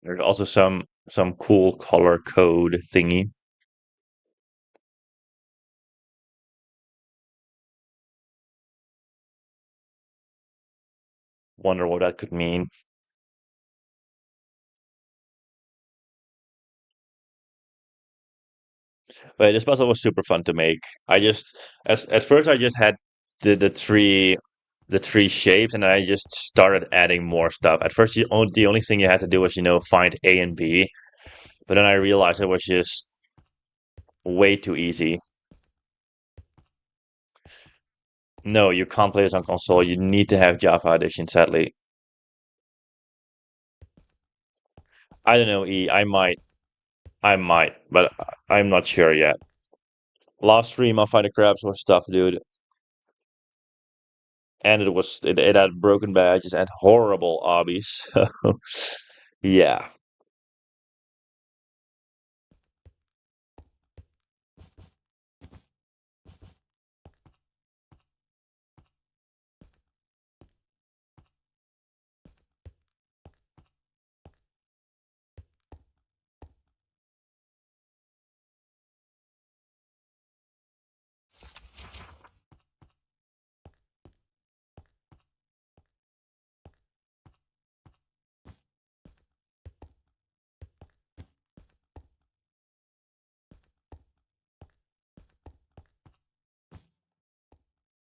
There's also some cool color code thingy. Wonder what that could mean. But this puzzle was super fun to make. I just as at first I just had the three shapes, and I just started adding more stuff. At first, the only thing you had to do was find A and B, but then I realized it was just way too easy. No, you can't play this on console. You need to have Java Edition, sadly. I don't know, E. I might, but I'm not sure yet. Last stream on Fighter Crabs was tough, dude. And it had broken badges and horrible obbies. So yeah.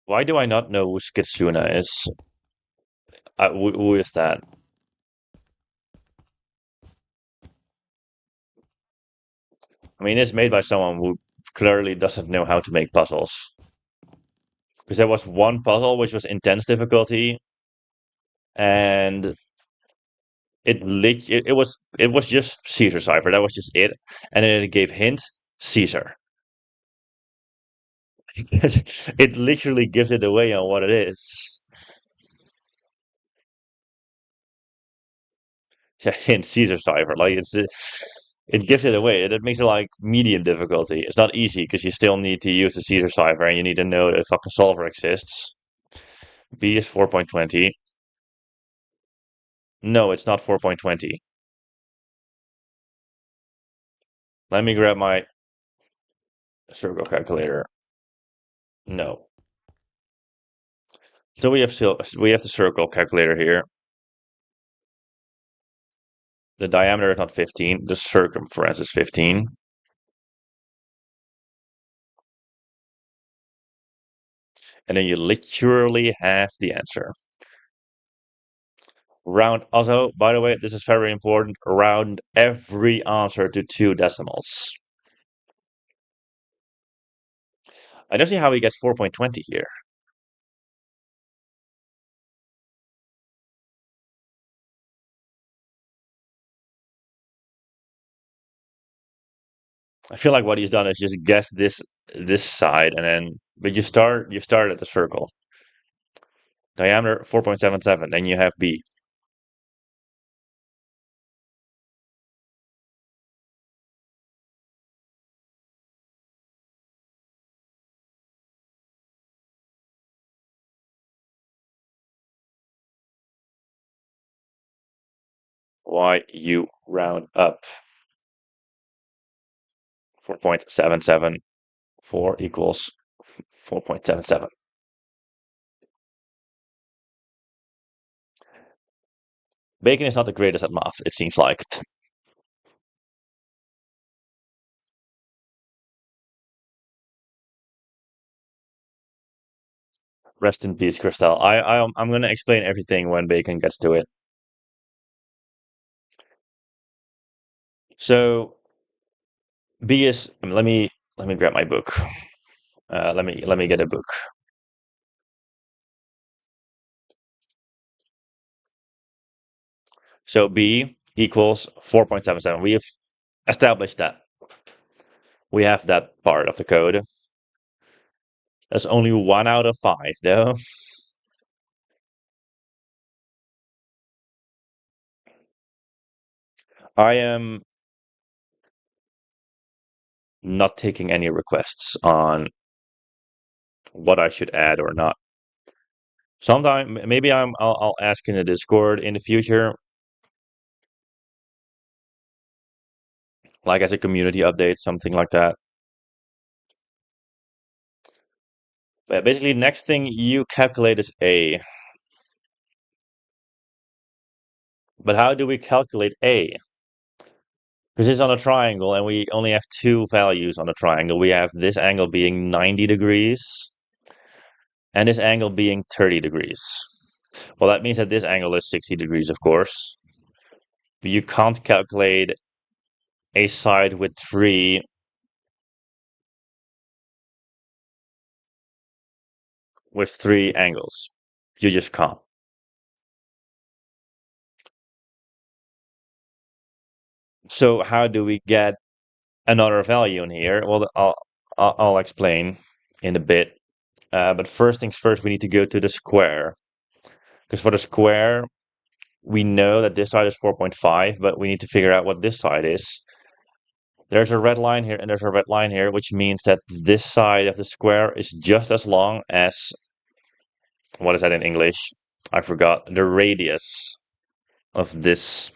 Why do I not know who Skitsuna is? Who is that? I mean, it's made by someone who clearly doesn't know how to make puzzles. Because there was one puzzle which was intense difficulty, and it was just Caesar cipher. That was just it, and then it gave hint Caesar. It literally gives it away on what it is. Yeah, hint Caesar cipher. Like it gives it away. It makes it like medium difficulty. It's not easy because you still need to use the Caesar cipher, and you need to know that a fucking solver exists. B is 4.20. No, it's not 4.20. Let me grab my circle calculator. No. So we have the circle calculator here. The diameter is not 15. The circumference is 15. And then you literally have the answer. Round also, by the way, this is very important. Round every answer to 2 decimals. I don't see how he gets 4.20 here. I feel like what he's done is just guess this side, and then but you start at the circle. Diameter 4.77. Then you have B. Why you round up 4.774 equals 4.77. Bacon is not the greatest at math, it seems like. Rest in peace, Crystal. I'm gonna explain everything when Bacon gets to it. So B is let me grab my book. Let me get a book. So B equals 4.77. We have established that. We have that part of the code. That's only 1 out of 5, though. I am not taking any requests on what I should add or not. Sometime maybe I'll ask in the Discord in the future, like as a community update, something like that. But basically, next thing you calculate is A. But how do we calculate A? Because it's on a triangle and we only have two values on the triangle. We have this angle being 90 degrees and this angle being 30 degrees. Well, that means that this angle is 60 degrees, of course. But you can't calculate a side with three angles. You just can't. So how do we get another value in here? Well, I'll explain in a bit. But first things first, we need to go to the square. Because for the square, we know that this side is 4.5, but we need to figure out what this side is. There's a red line here and there's a red line here, which means that this side of the square is just as long as, what is that in English? I forgot, the radius of this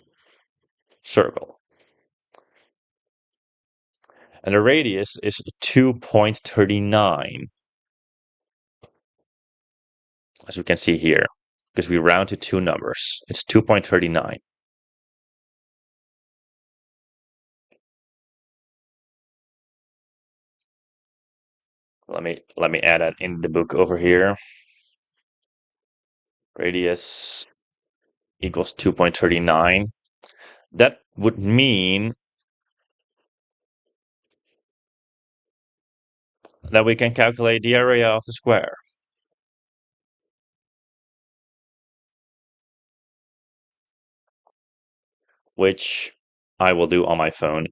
circle. And the radius is 2.39, as we can see here, because we round to two numbers. It's 2.39. Let me add that in the book over here. Radius equals 2.39. That would mean that we can calculate the area of the square. Which I will do on my phone.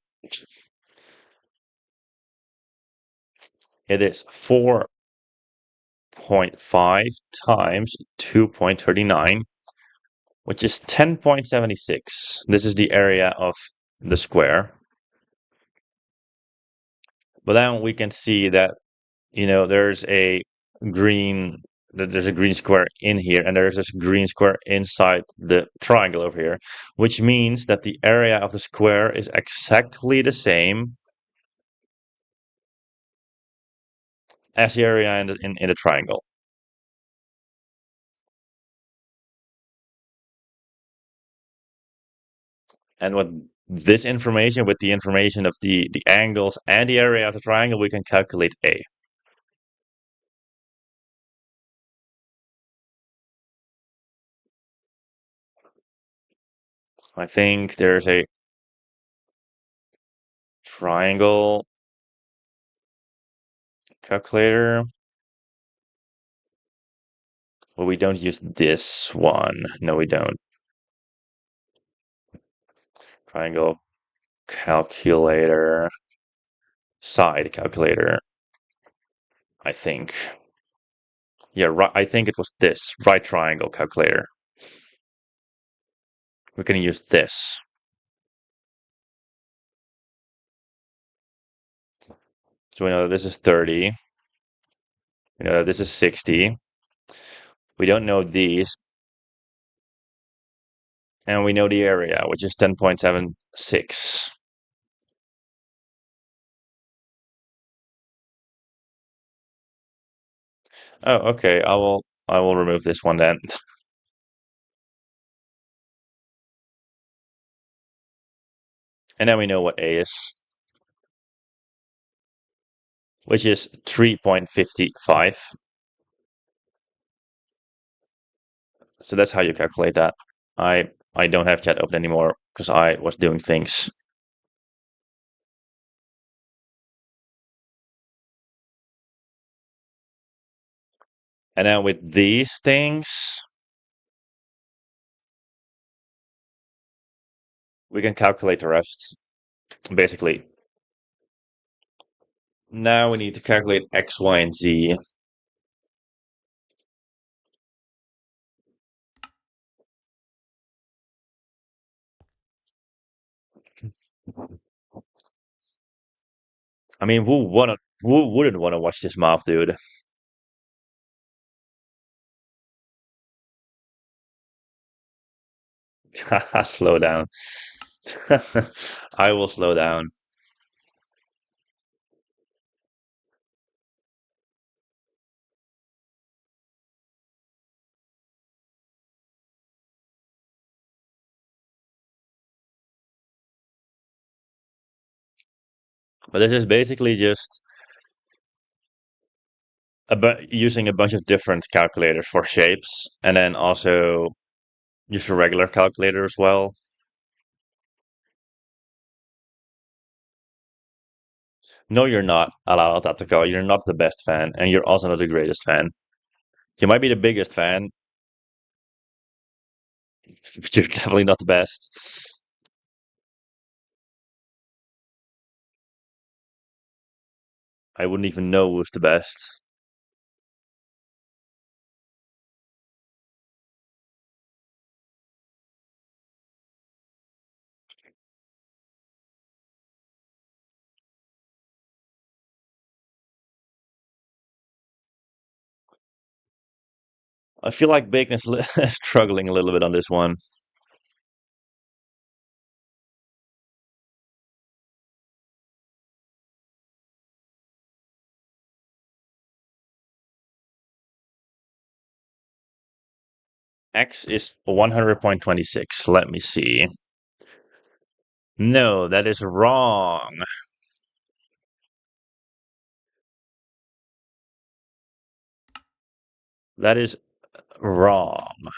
It is 4.5 times 2.39, which is 10.76. This is the area of the square. But then we can see that, there's a green square in here and there's this green square inside the triangle over here, which means that the area of the square is exactly the same as the area in the triangle. And with this information, with the information of the angles and the area of the triangle, we can calculate A. I think there's a triangle calculator. Well, we don't use this one. No, we don't. Triangle calculator. Side calculator. I think. Yeah, right. I think it was this right triangle calculator. We're going to use this. So we know that this is 30. We know that this is 60. We don't know these. And we know the area, which is 10.76. Oh, okay. I will remove this one then. And then we know what A is, which is 3.55. So that's how you calculate that. I don't have chat open anymore because I was doing things. And then with these things, we can calculate the rest. Basically, now we need to calculate x, y, and z. I mean, who wouldn't want to watch this math, dude? Slow down. I will slow down. But this is basically just using a bunch of different calculators for shapes, and then also use a regular calculator as well. No, you're not allowed that to go. You're not the best fan, and you're also not the greatest fan. You might be the biggest fan, but you're definitely not the best. I wouldn't even know who's the best. I feel like Bacon is struggling a little bit on this one. X is 100.26. Let me see. No, that is wrong. That is wrong.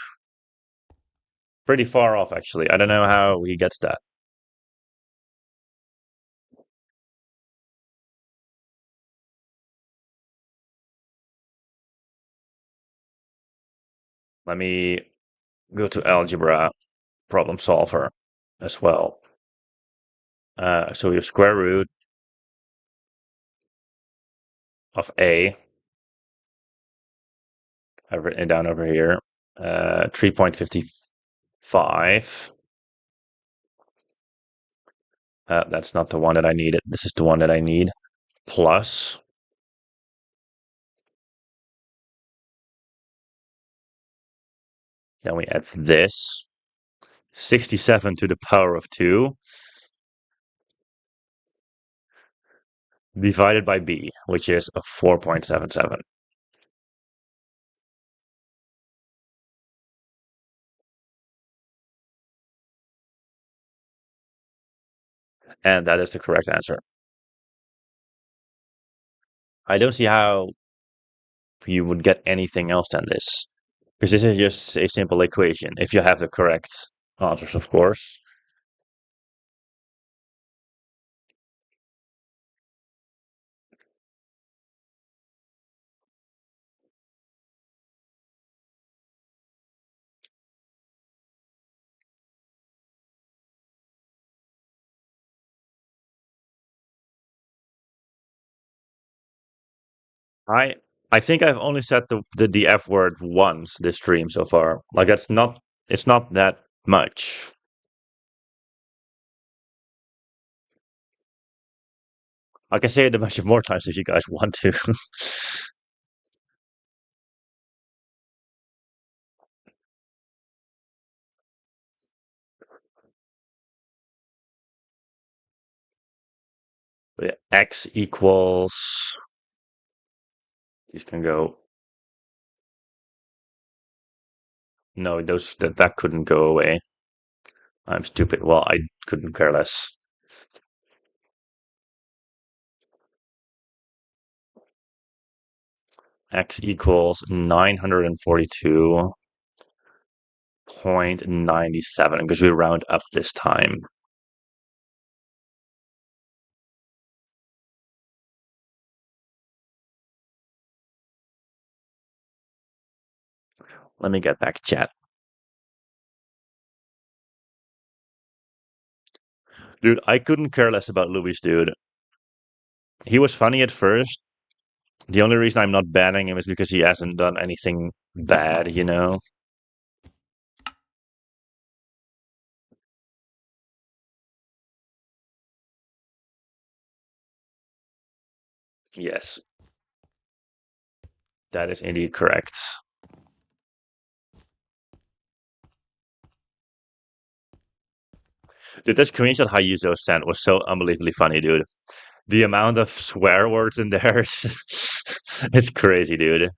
Pretty far off, actually. I don't know how he gets that. Let me go to algebra problem solver as well. So your square root of a, I've written it down over here, 3.55. That's not the one that I needed. This is the one that I need. Plus, then we add this, 67 to the power of 2, divided by b, which is a 4.77. And that is the correct answer. I don't see how you would get anything else than this. Because this is just a simple equation, if you have the correct answers, of course. I I think I've only said the F word once this stream so far. Like it's not that much. I can say it a bunch of more times if you guys want to. But X equals, these can go, no, that couldn't go away. I'm stupid. Well, I couldn't care less. X equals 942 0.97 because we round up this time. Let me get back chat. Dude, I couldn't care less about Louis, dude. He was funny at first. The only reason I'm not banning him is because he hasn't done anything bad, you know? Yes, that is indeed correct. Dude, that screenshot Hayuzo sent was so unbelievably funny, dude. The amount of swear words in there is it's crazy, dude.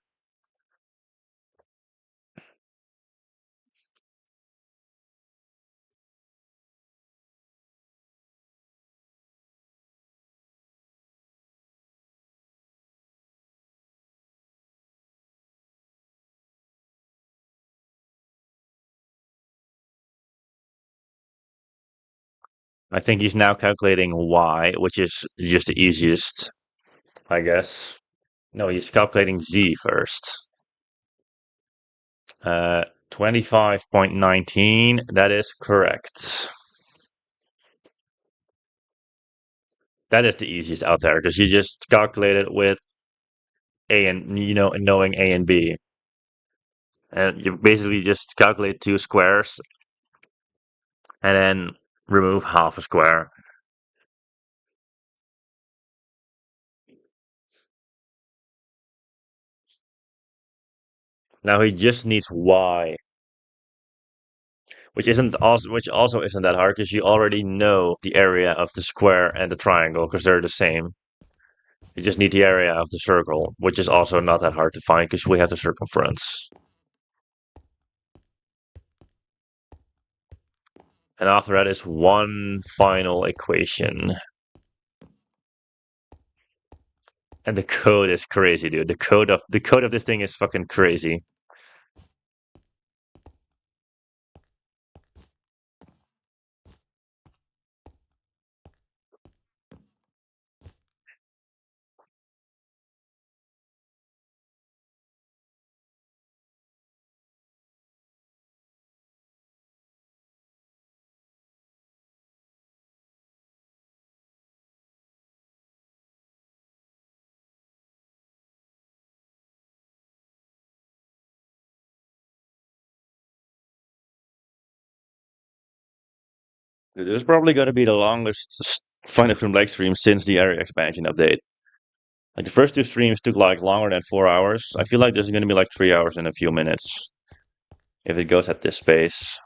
I think he's now calculating Y, which is just the easiest, I guess. No, he's calculating Z first. 25.19, that is correct. That is the easiest out there because you just calculate it with A and, knowing A and B. And you basically just calculate two squares and then remove half a square. Now he just needs Y, which also isn't that hard because you already know the area of the square and the triangle because they're the same. You just need the area of the circle, which is also not that hard to find because we have the circumference. And after that is one final equation. And the code is crazy, dude. The code of this thing is fucking crazy. This is probably going to be the longest Final groenblijks stream since the area expansion update. Like the first two streams took like longer than 4 hours. I feel like this is going to be like 3 hours in a few minutes if it goes at this pace.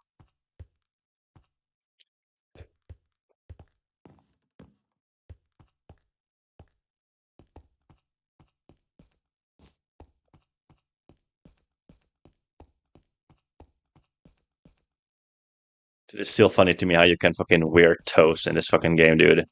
It's still funny to me how you can fucking wear toes in this fucking game, dude.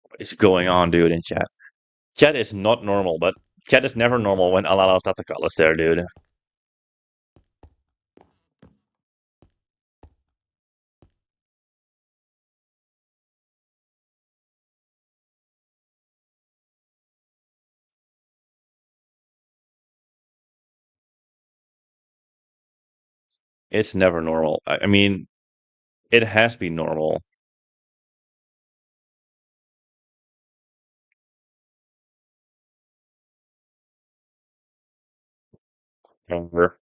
What is going on, dude, in chat? Chat is not normal, but chat is never normal when Alala Tatakal is there, dude. It's never normal. I mean, it has been normal. Ever.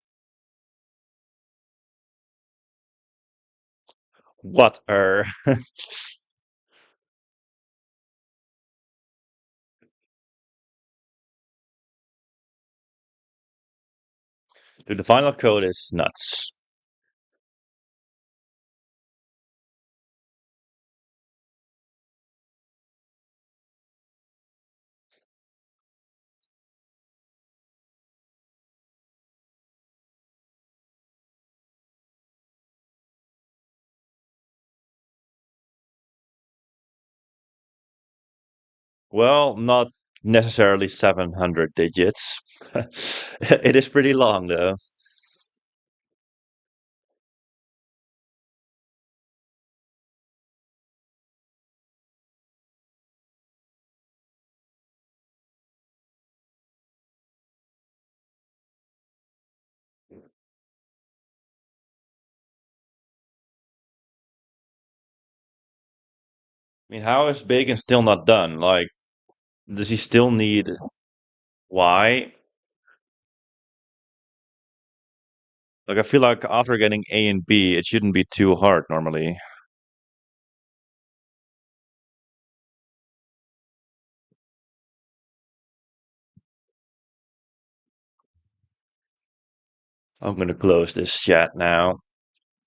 What er? Dude, the final code is nuts. Well, not necessarily 700 digits. It is pretty long, though. I mean, how is bacon still not done? Like, does he still need why? Like, I feel like after getting A and B, it shouldn't be too hard normally. I'm gonna close this chat now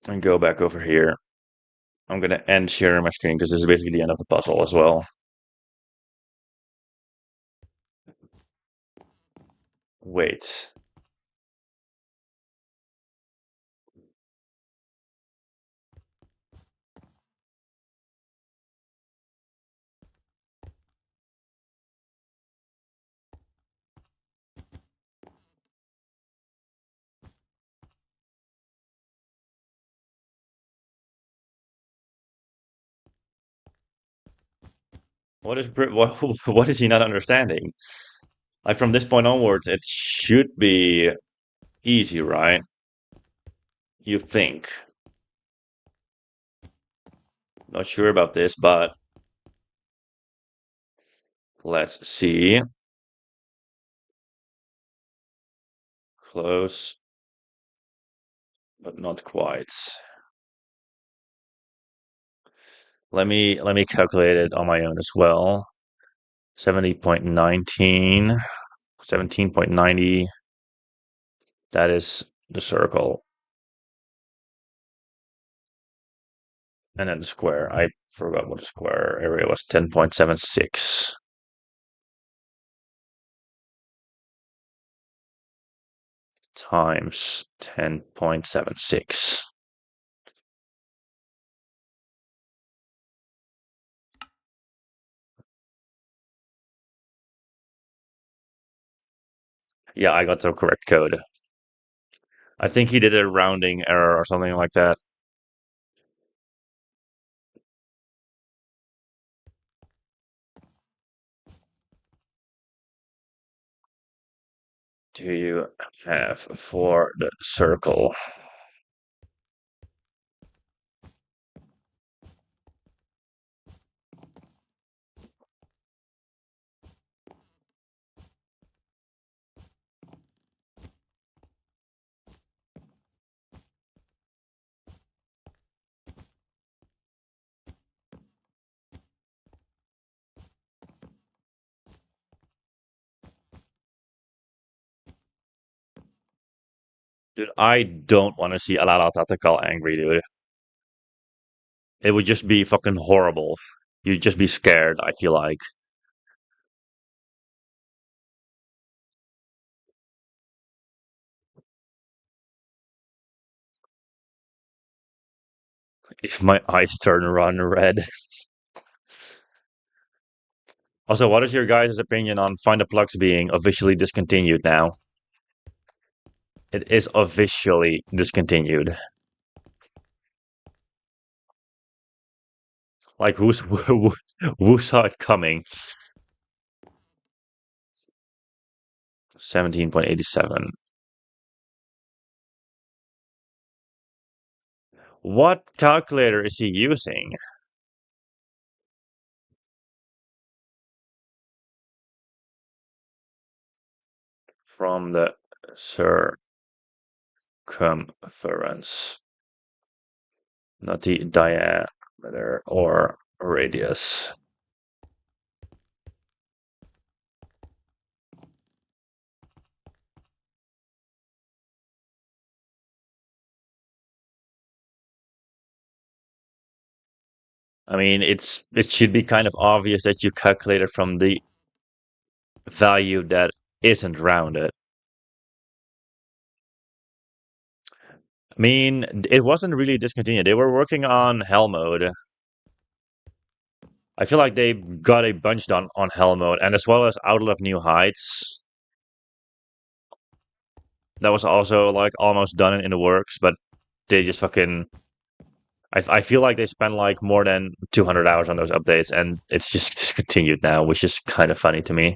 and go back over here. I'm gonna end sharing my screen because this is basically the end of the puzzle as well. Wait, what is he not understanding? Like from this point onwards, it should be easy, right? You think. Not sure about this, but let's see. Close, but not quite. Let me calculate it on my own as well. 70.19, 17.90. That is the circle. And then the square. I forgot what the square area was. 10.76 times 10.76. Yeah, I got the correct code. I think he did a rounding error or something like that. Do you have for the circle? Dude, I don't want to see Alala Tatagal angry, dude. It would just be fucking horrible. You'd just be scared, I feel like. If my eyes turn run red. Also, what is your guys' opinion on Find the Plugs being officially discontinued now? It is officially discontinued. Like, who saw it coming? 17.87. What calculator is he using? From the circumference, not the diameter or radius. I mean, it should be kind of obvious that you calculate it from the value that isn't rounded. I mean, it wasn't really discontinued. They were working on hell mode. I feel like they got a bunch done on Hell mode, and as well as Outlet of New Heights. That was also like almost done in the works, but they just fucking. I feel like they spent like more than 200 hours on those updates, and it's just discontinued now, which is kind of funny to me.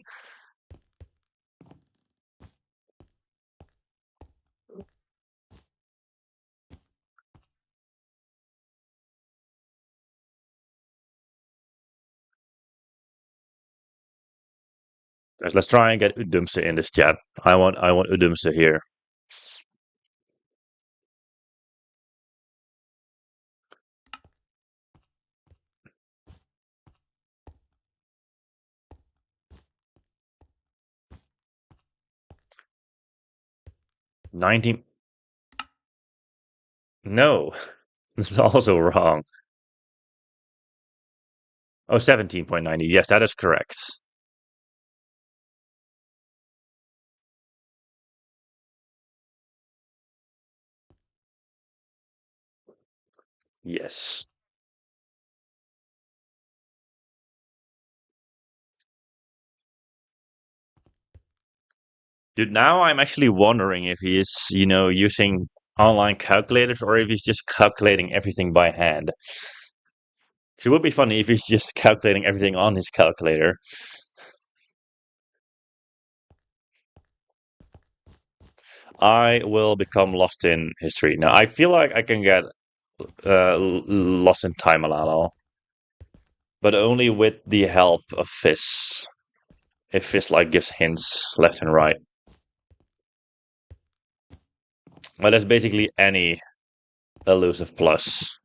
Guys, let's try and get Udumse in this chat. I want Udumse here. 19. No, that's also wrong. Oh, 17.90. Yes, that is correct. Yes. Dude, now I'm actually wondering if he is, using online calculators or if he's just calculating everything by hand. It would be funny if he's just calculating everything on his calculator. I will become lost in history. Now, I feel like I can get lost in time a lot, but only with the help of Fizz. If Fizz like gives hints left and right. Well, that's basically any elusive plus.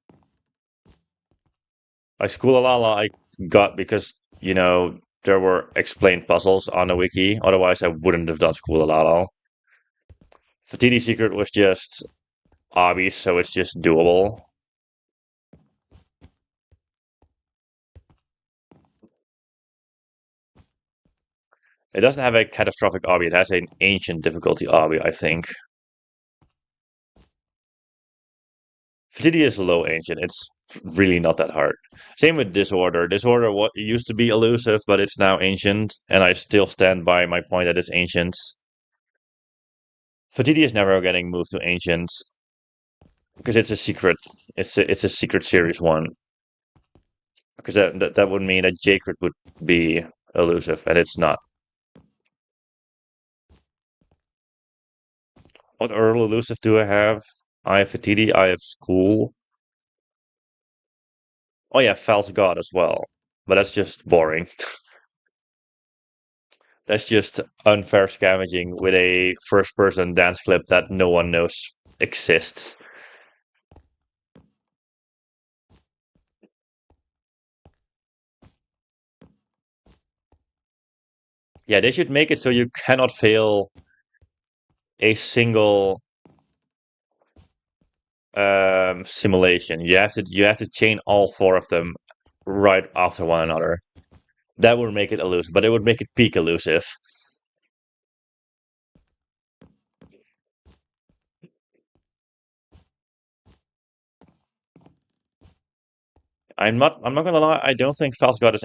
Like Skulalala I got because, there were explained puzzles on the wiki. Otherwise, I wouldn't have done Skulalala. Fatidi Secret was just obvious, so it's just doable. It doesn't have a catastrophic obby. It has an ancient difficulty obby, I think. Fatidi is low ancient. It's really not that hard. Same with Disorder. Disorder what used to be elusive, but it's now ancient, and I still stand by my point that it's ancient. Fatidi is never getting moved to ancient because it's a secret. It's a secret series one. Because that would mean that Jacred would be elusive, and it's not. What Earl elusive do I have? I have Fatidi, I have School. Oh yeah, False God as well. But that's just boring. That's just unfair scavenging with a first-person dance clip that no one knows exists. Yeah, they should make it so you cannot fail a single simulation. You have to chain all four of them right after one another. That would make it elusive, but it would make it peak elusive. I'm not gonna lie, I don't think False God is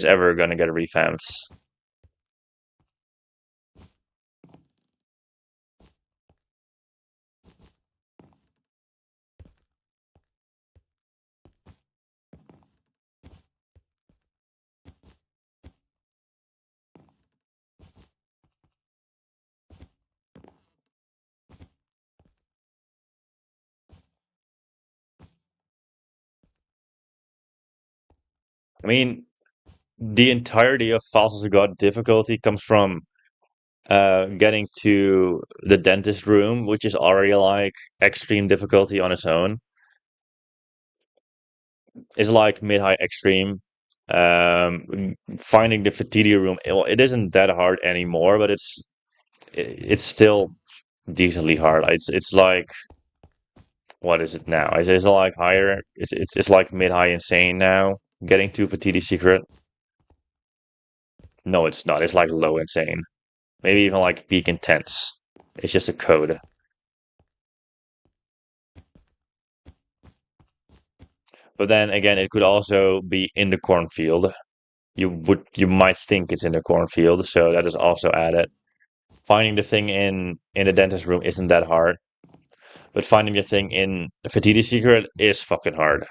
ever gonna get revamped. I mean, the entirety of False God difficulty comes from getting to the dentist room, which is already like extreme difficulty on its own. It's like mid-high extreme. Finding the Fatidi room, it isn't that hard anymore, but it's still decently hard. It's like what is it now? Is it like higher? It's like mid-high insane now. Getting to Fatidi secret. No, it's not. It's like low insane. Maybe even like peak intense. It's just a code. But then again, it could also be in the cornfield. You might think it's in the cornfield, so that is also added. Finding the thing in the dentist room isn't that hard, but finding the thing in Fatidi Secret is fucking hard.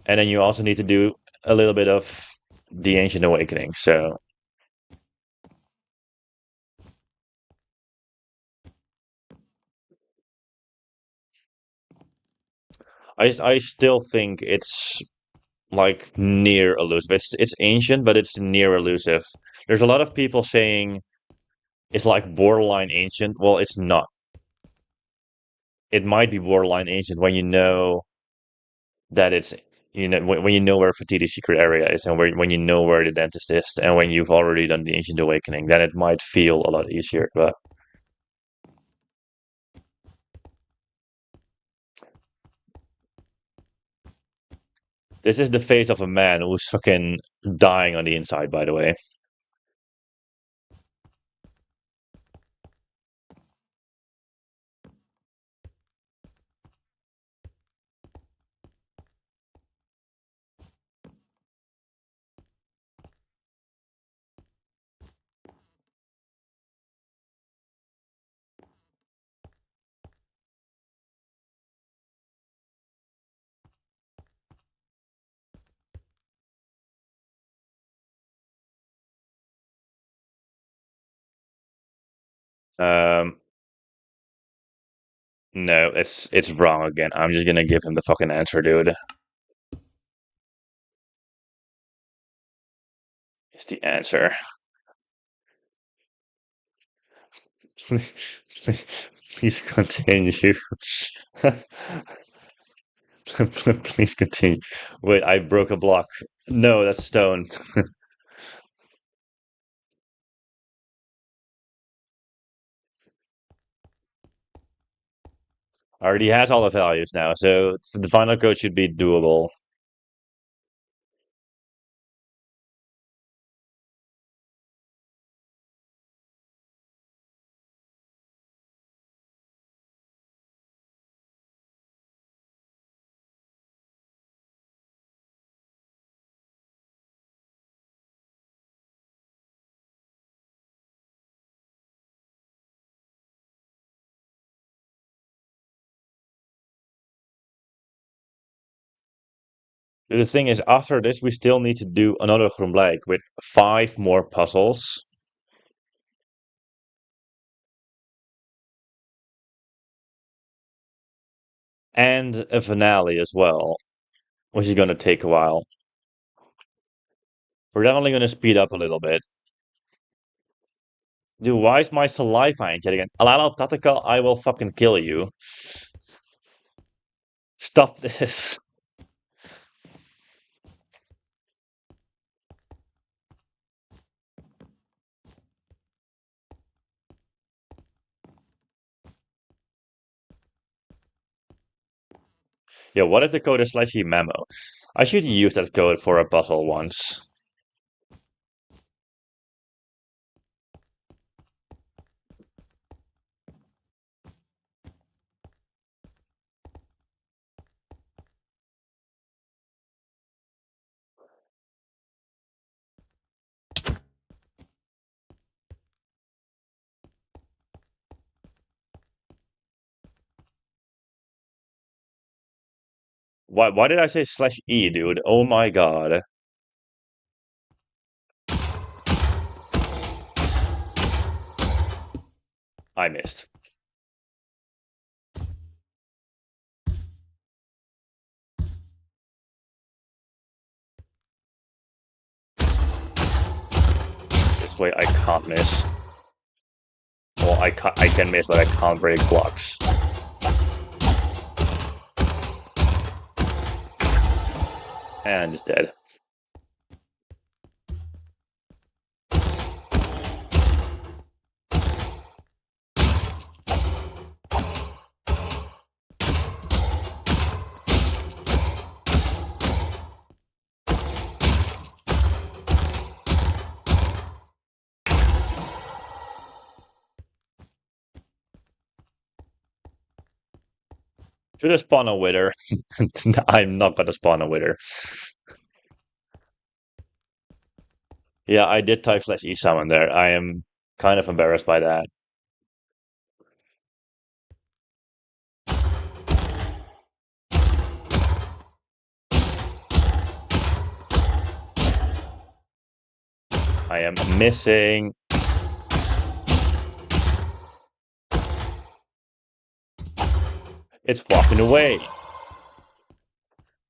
And then you also need to do a little bit of the Ancient Awakening. So I still think it's like near elusive. It's ancient, but it's near elusive. There's a lot of people saying it's like borderline ancient. Well, it's not. It might be borderline ancient when you know that it's when you know where Fatigue's secret area is and when you know where the dentist is and when you've already done the ancient awakening, then it might feel a lot easier. But this is the face of a man who's fucking dying on the inside, by the way. Um, no, it's wrong again. I'm just gonna give him the fucking answer, dude. It's the answer. Please continue. Please continue. Wait, I broke a block. No, that's stone. Already has all the values now, so the final code should be doable. The thing is, after this, we still need to do another groenblijk with 5 more puzzles. And a finale as well, which is going to take a while. We're definitely going to speed up a little bit. Dude, why is my saliva ain't getting it? Alala Tataka, I will fucking kill you. Stop this. Yeah, what if the code is slashy memo? I should use that code for a puzzle once. Why did I say slash E, dude? Oh my god. I missed. This way I can't miss. Well, I can miss, but I can't break blocks. And it's dead. Should I spawn a wither? I'm not gonna spawn a wither. Yeah, I did type slash E summon there. I am kind of embarrassed by that. I am missing. It's walking away.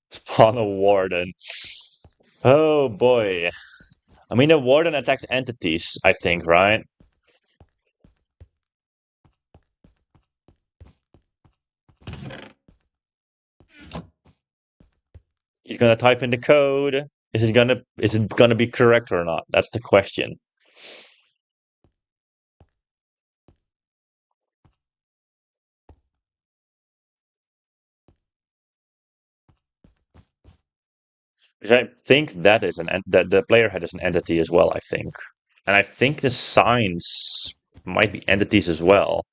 Spawn a warden. Oh boy. I mean, a warden attacks entities, I think, right? He's gonna type in the code. Is it gonna be correct or not? That's the question. Because I think that is that the player head is an entity as well, I think. And I think the signs might be entities as well.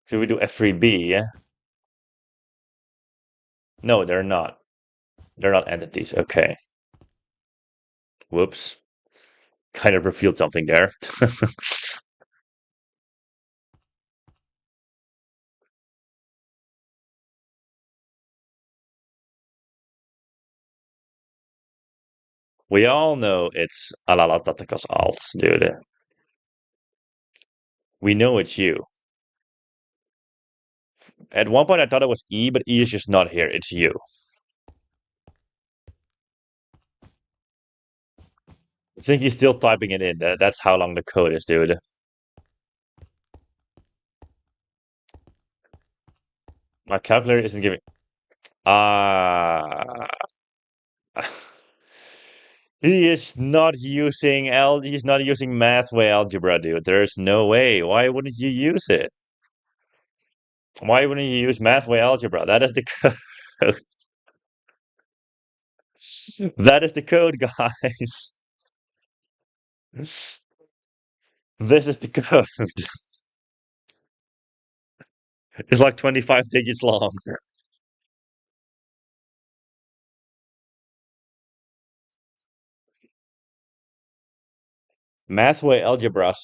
Should we do F3B? Yeah? No, they're not. They're not entities. Okay. Whoops. Kind of revealed something there. We all know it's Alalatataka's alts, dude. We know it's you. At one point I thought it was E, but E is just not here. It's you. I think he's still typing it in. That's how long the code is, dude. My calculator isn't giving. Ah. He is not using he's not using mathway algebra, dude. There's no way. Why wouldn't you use it? Why wouldn't you use mathway algebra? That is the code. That is the code, guys. This is the code. It's like 25 digits long. Mathway algebra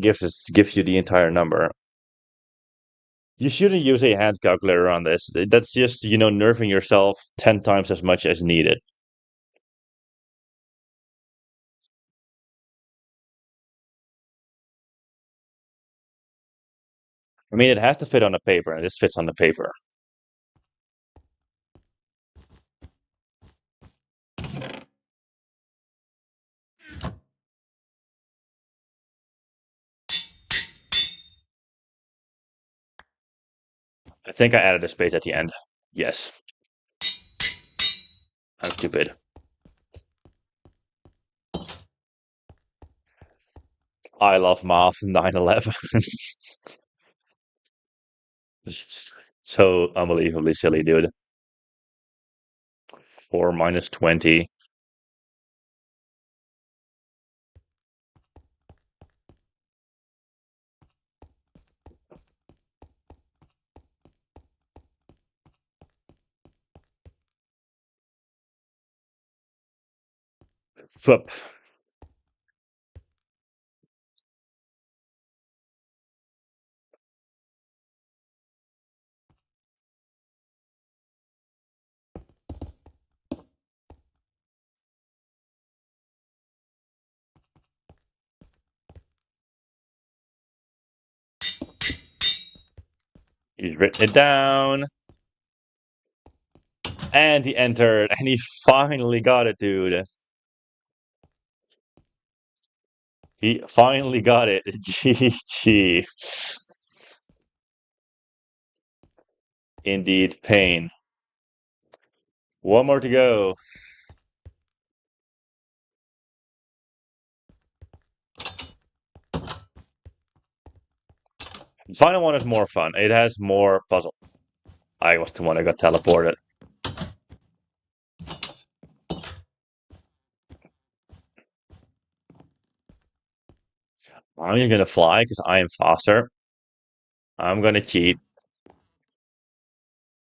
gives you the entire number. You shouldn't use a hand calculator on this. That's just, nerfing yourself 10 times as much as needed. I mean, it has to fit on the paper, and this fits on the paper. I think I added a space at the end. Yes. I'm stupid. I love math 9/11. It's so unbelievably silly, dude. 4 minus 20. Flip. He's written it down. And he entered. And he finally got it, dude. He finally got it. GG. Indeed, pain. One more to go. The final one is more fun. It has more puzzle. I was the one that got teleported. I'm just gonna fly because I am faster. I'm gonna cheat.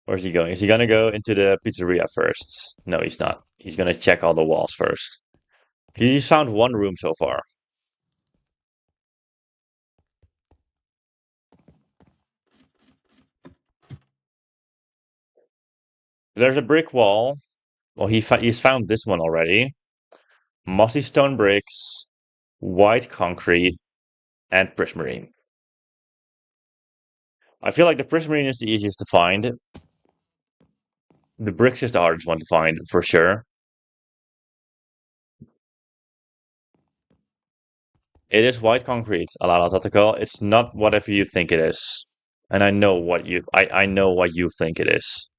Where's he going? Is he gonna go into the pizzeria first? No, he's not. He's gonna check all the walls first. He's found one room so far. There's a brick wall. Well, he's found this one already. Mossy stone bricks, white concrete, and prismarine. I feel like the prismarine is the easiest to find. The bricks is the hardest one to find for sure. It is white concrete, Alala Tactical. It's not whatever you think it is. And I know what you think it is.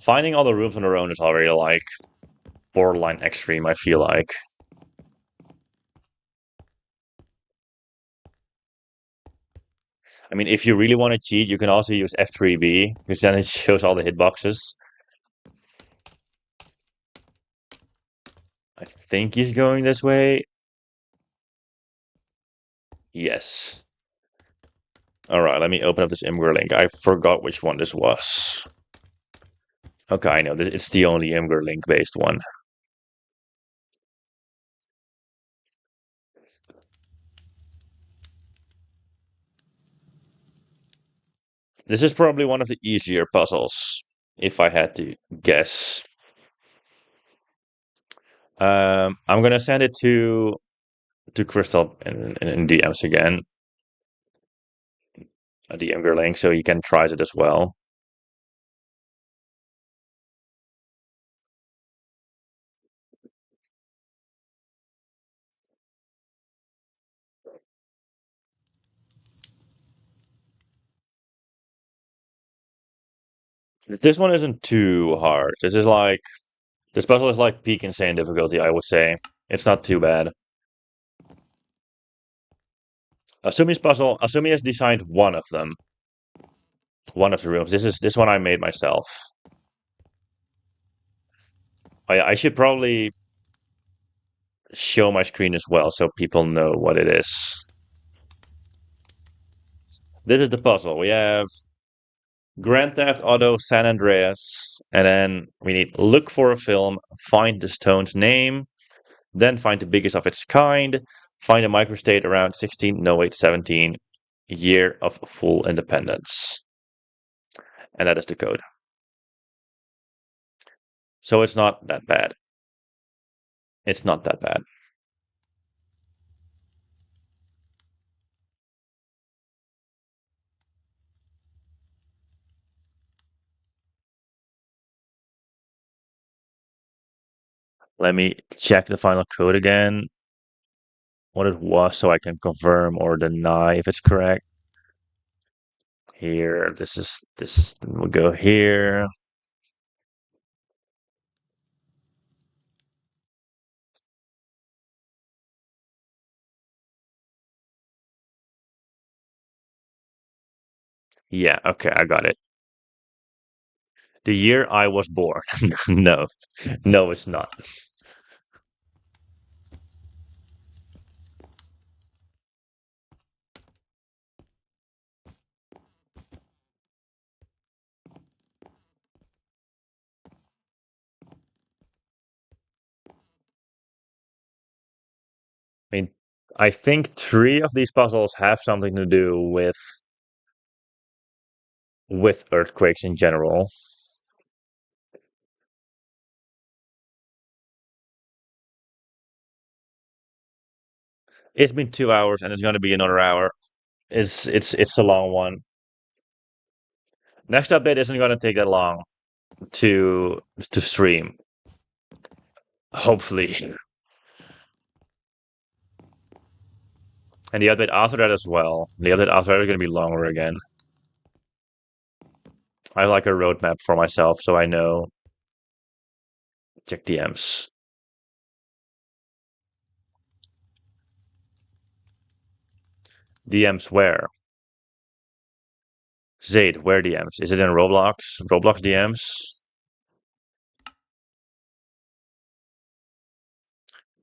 Finding all the rooms on their own is already like borderline extreme, I feel like. I mean, if you really want to cheat, you can also use F3B, because then it shows all the hitboxes. I think he's going this way. Yes. Alright, let me open up this Imgur link. I forgot which one this was. Okay, I know. It's the only Imgur link based one. This is probably one of the easier puzzles, if I had to guess. I'm gonna send it to Crystal in DMs again. A DM girl link, so you can try it as well. This one isn't too hard. This puzzle is like peak insane difficulty, I would say. It's not too bad. Asumi has designed one of them. One of the rooms. This one I made myself. I should probably show my screen as well so people know what it is. This is the puzzle. We have Grand Theft Auto San Andreas, and then we need look for a film, find the stone's name, then find the biggest of its kind, find a microstate around 16, no wait, 17, year of full independence. And that is the code. So it's not that bad. It's not that bad. Let me check the final code again, what it was, so I can confirm or deny if it's correct. Here, this, we'll go here. Yeah, okay, I got it. The year I was born. No, no, it's not. I mean, I think three of these puzzles have something to do with earthquakes in general. It's been 2 hours and it's going to be another hour. It's a long one. Next update isn't going to take that long to stream. Hopefully. And the update after that as well. The update after that is going to be longer again. I have like a roadmap for myself so I know. Check DMs. DMs where? Zaid, where DMs? Is it in Roblox? Roblox DMs?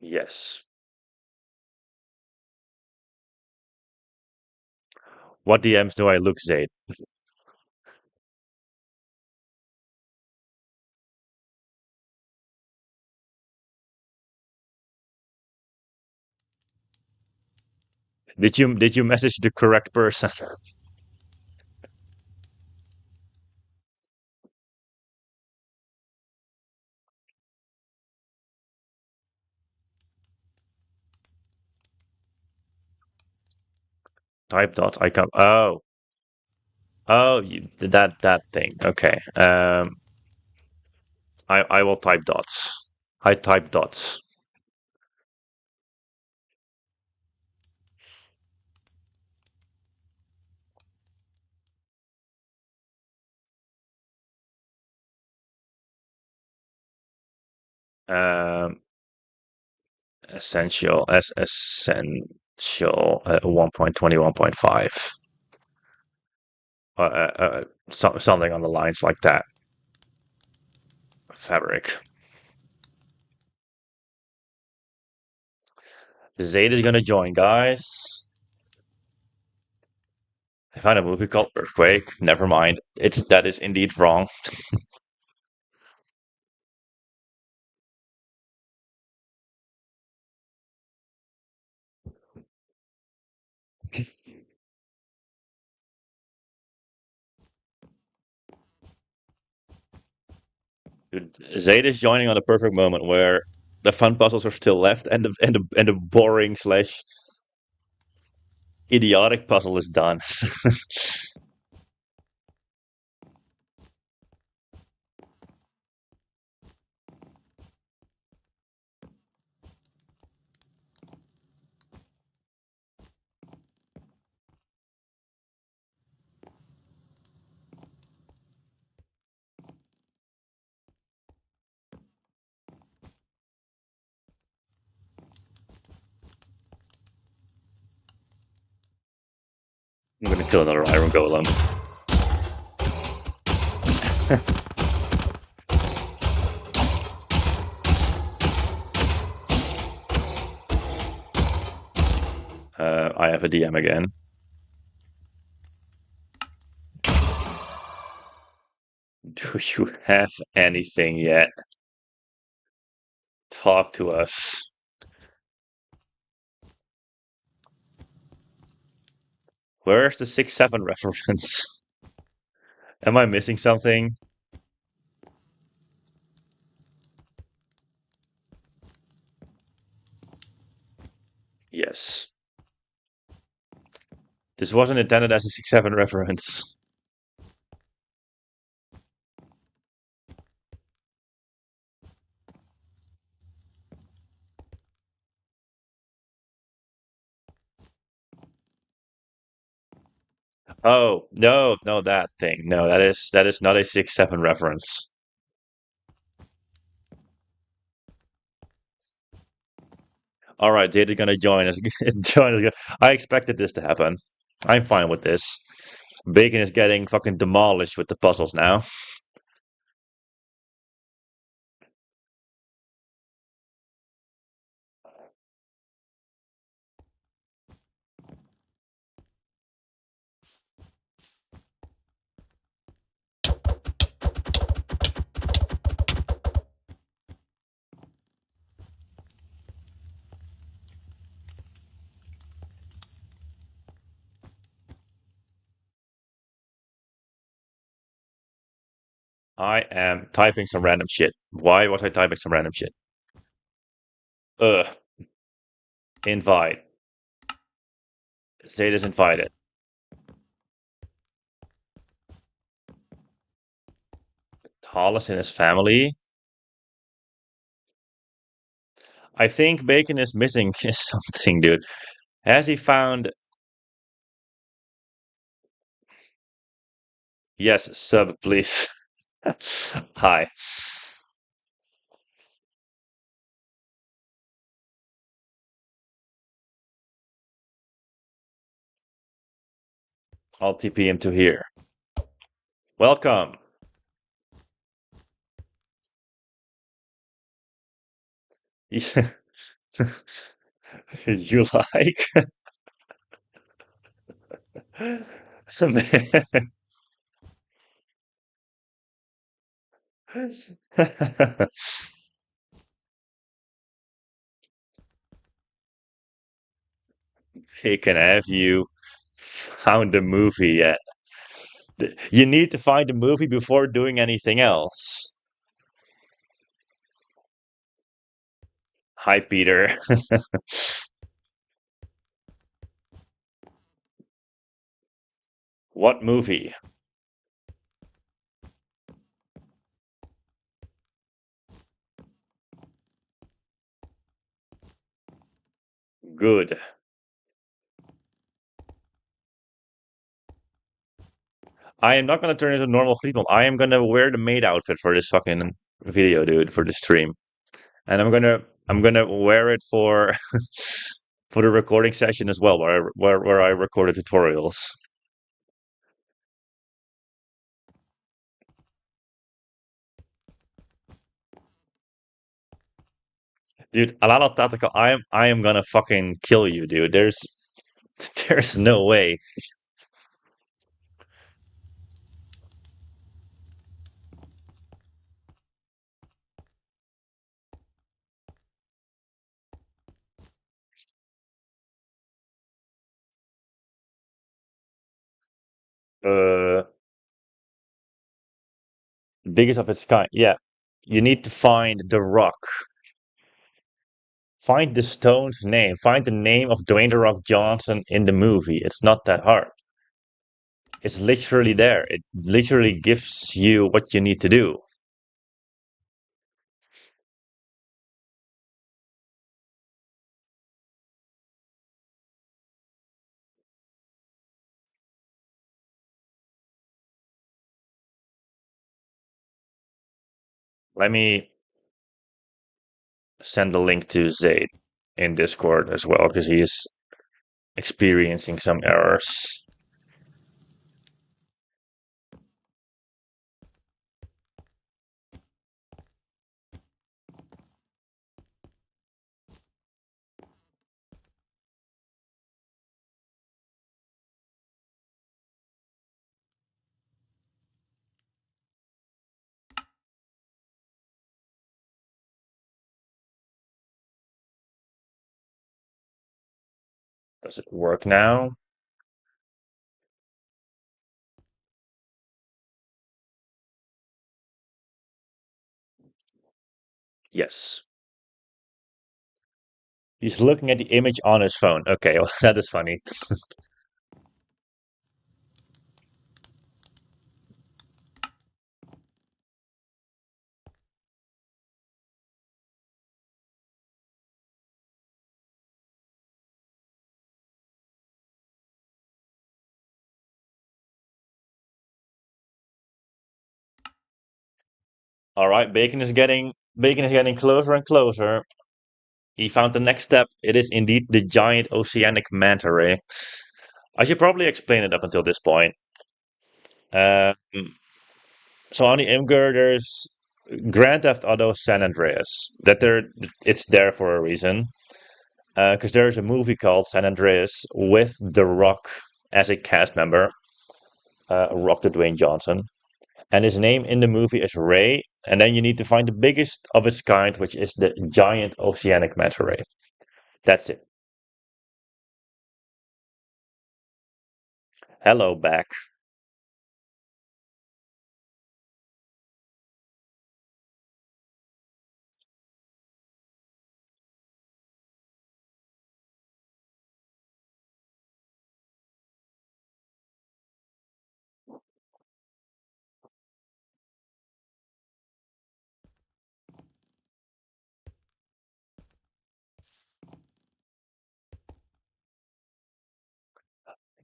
Yes. What DMs do I look, Zaid? Did you message the correct person? Type dots. I come. Oh, that thing. Okay. I will type dots. I type dots. Um, essential as essential 1.21.5. Something on the lines like that. Fabric. Zeta's gonna join, guys. I found a movie called Earthquake. Never mind. That is indeed wrong. Dude, Zeta is joining on the perfect moment where the fun puzzles are still left and the boring slash idiotic puzzle is done. I'm gonna kill another iron golem. I have a DM again. Do you have anything yet? Talk to us. Where's the 6-7 reference? Am I missing something? Yes. This wasn't intended as a 6-7 reference. Oh, no, no, that thing. No, that is not a 6-7 reference. All right, Data gonna join us. Join us. I expected this to happen. I'm fine with this. Bacon is getting fucking demolished with the puzzles now. I am typing some random shit. Why was I typing some random shit? Ugh. Invite. Zeta's invited. Hollis and his family. I think Bacon is missing something, dude. Has he found? Yes, sub, please. Hi. I'll TP him to here. Welcome. You like? He can have you found the movie yet. You need to find the movie before doing anything else. Hi, Peter. What movie? Good. I am not gonna turn into normal people. I am gonna wear the maid outfit for this fucking video, dude, for the stream. And I'm gonna wear it for for the recording session as well, where I recorded tutorials. Dude, Alala Tataka, I am gonna fucking kill you, dude. There's no way. Uh Biggest of its kind. Yeah. You need to find the rock. Find the stone's name. Find the name of Dwayne The Rock Johnson in the movie. It's not that hard. It's literally there. It literally gives you what you need to do. Let me send the link to Zaid in Discord as well, because he is experiencing some errors. Does it work now? Yes. He's looking at the image on his phone. Okay, well, that is funny. All right, Bacon is getting closer and closer. He found the next step. It is indeed the giant oceanic manta ray. I should probably explain it up until this point. Uh, so on the Imgur, there's Grand Theft Auto San Andreas. It's there for a reason. Because there's a movie called San Andreas with The Rock as a cast member, Rock the Dwayne Johnson. And his name in the movie is Ray. And then you need to find the biggest of its kind, which is the giant oceanic manta ray. That's it. Hello, back.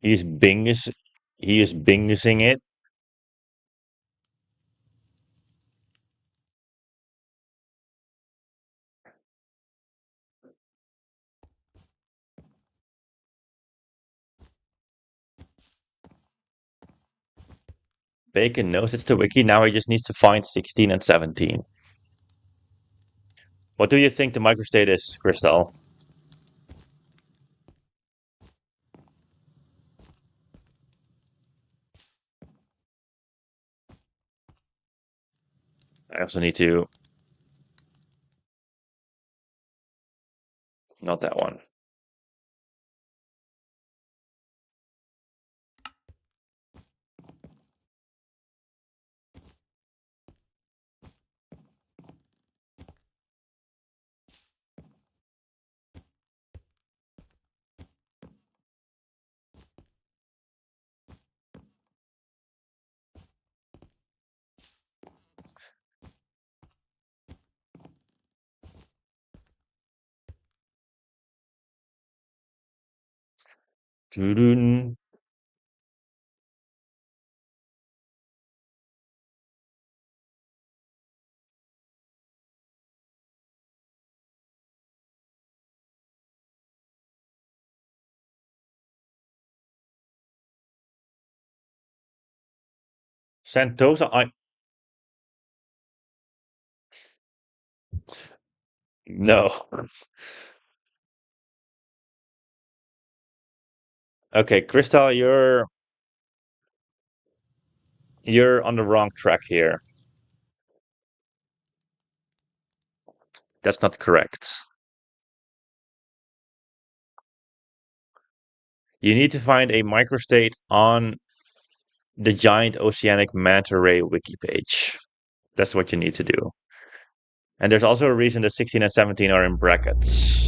He's bingus. He is bingusing it. Bacon knows it's the wiki. Now he just needs to find 16 and 17. What do you think the microstate is, Crystal? I also need to, not that one. Doo-doo. Sentosa, no. Okay, Crystal, you're on the wrong track here. That's not correct. You need to find a microstate on the giant oceanic manta ray wiki page. That's what you need to do. And there's also a reason that 16 and 17 are in brackets.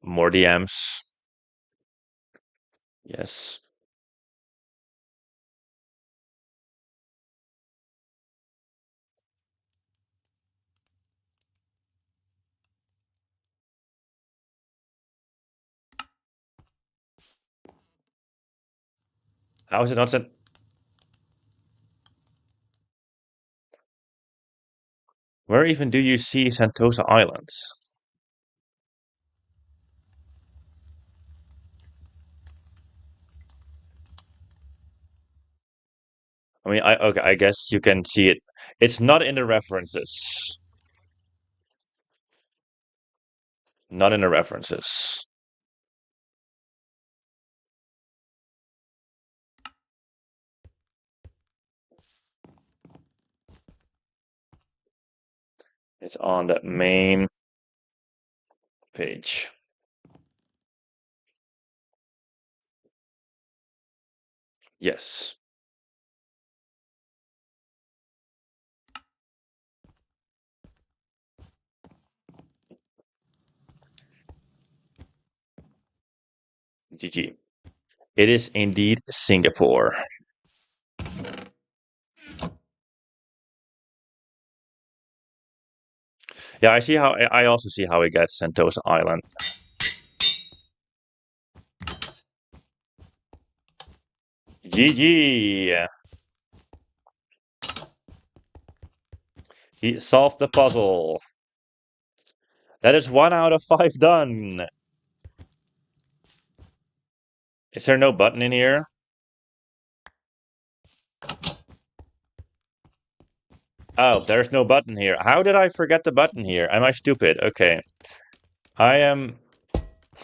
More DMs. Yes. How is it not sent? Where even do you see Sentosa Islands? I mean, okay, I guess you can see it. It's not in the references. Not in the references. It's on the main page. Yes. GG. It is indeed Singapore. Yeah, I see how. I also see how he gets Sentosa Island. GG. He solved the puzzle. That is 1 out of 5 done. Is there no button in here? Oh, there's no button here. How did I forget the button here? Am I stupid? Okay. I am.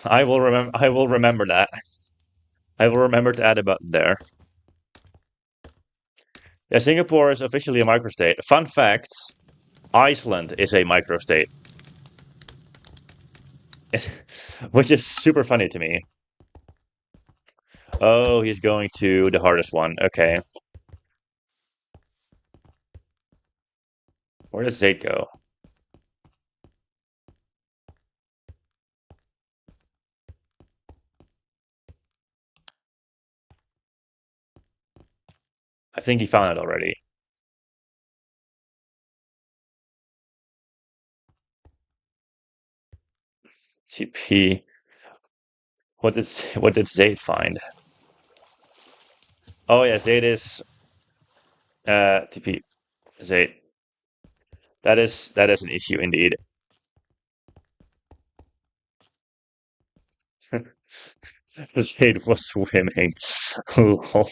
I will remember. I will remember that. I will remember to add a button there. Yeah, Singapore is officially a microstate. Fun fact: Iceland is a microstate, which is super funny to me. Oh, he's going to the hardest one. Okay. Where does Zate go? I think he found it already. TP. What did Zate find? Oh yeah, Zate is TP. Zate. That is an issue indeed. Zade was swimming. Lol.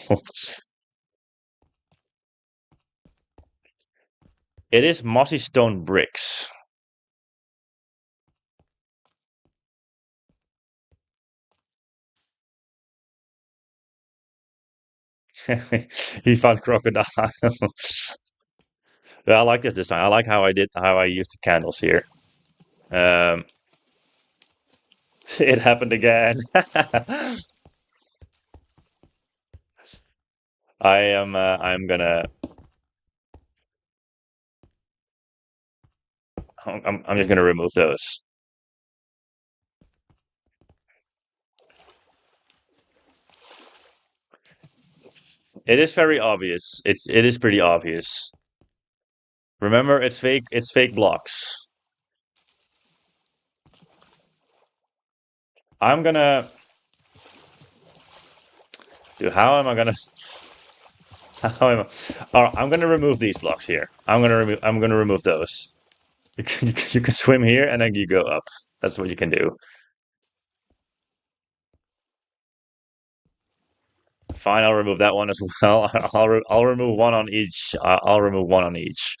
It is mossy stone bricks. He found crocodile. Yeah, I like this design. I like how I used the candles here. Um, it happened again. I'm gonna I'm just gonna remove those. It is very obvious. It is pretty obvious. Remember, it's fake blocks. I'm gonna do how am I gonna how am I all right, I'm gonna remove these blocks here. I'm gonna remove those. You can swim here and then you go up. That's what you can do. Fine, I'll remove that one as well. I'll remove one on each. I'll remove one on each.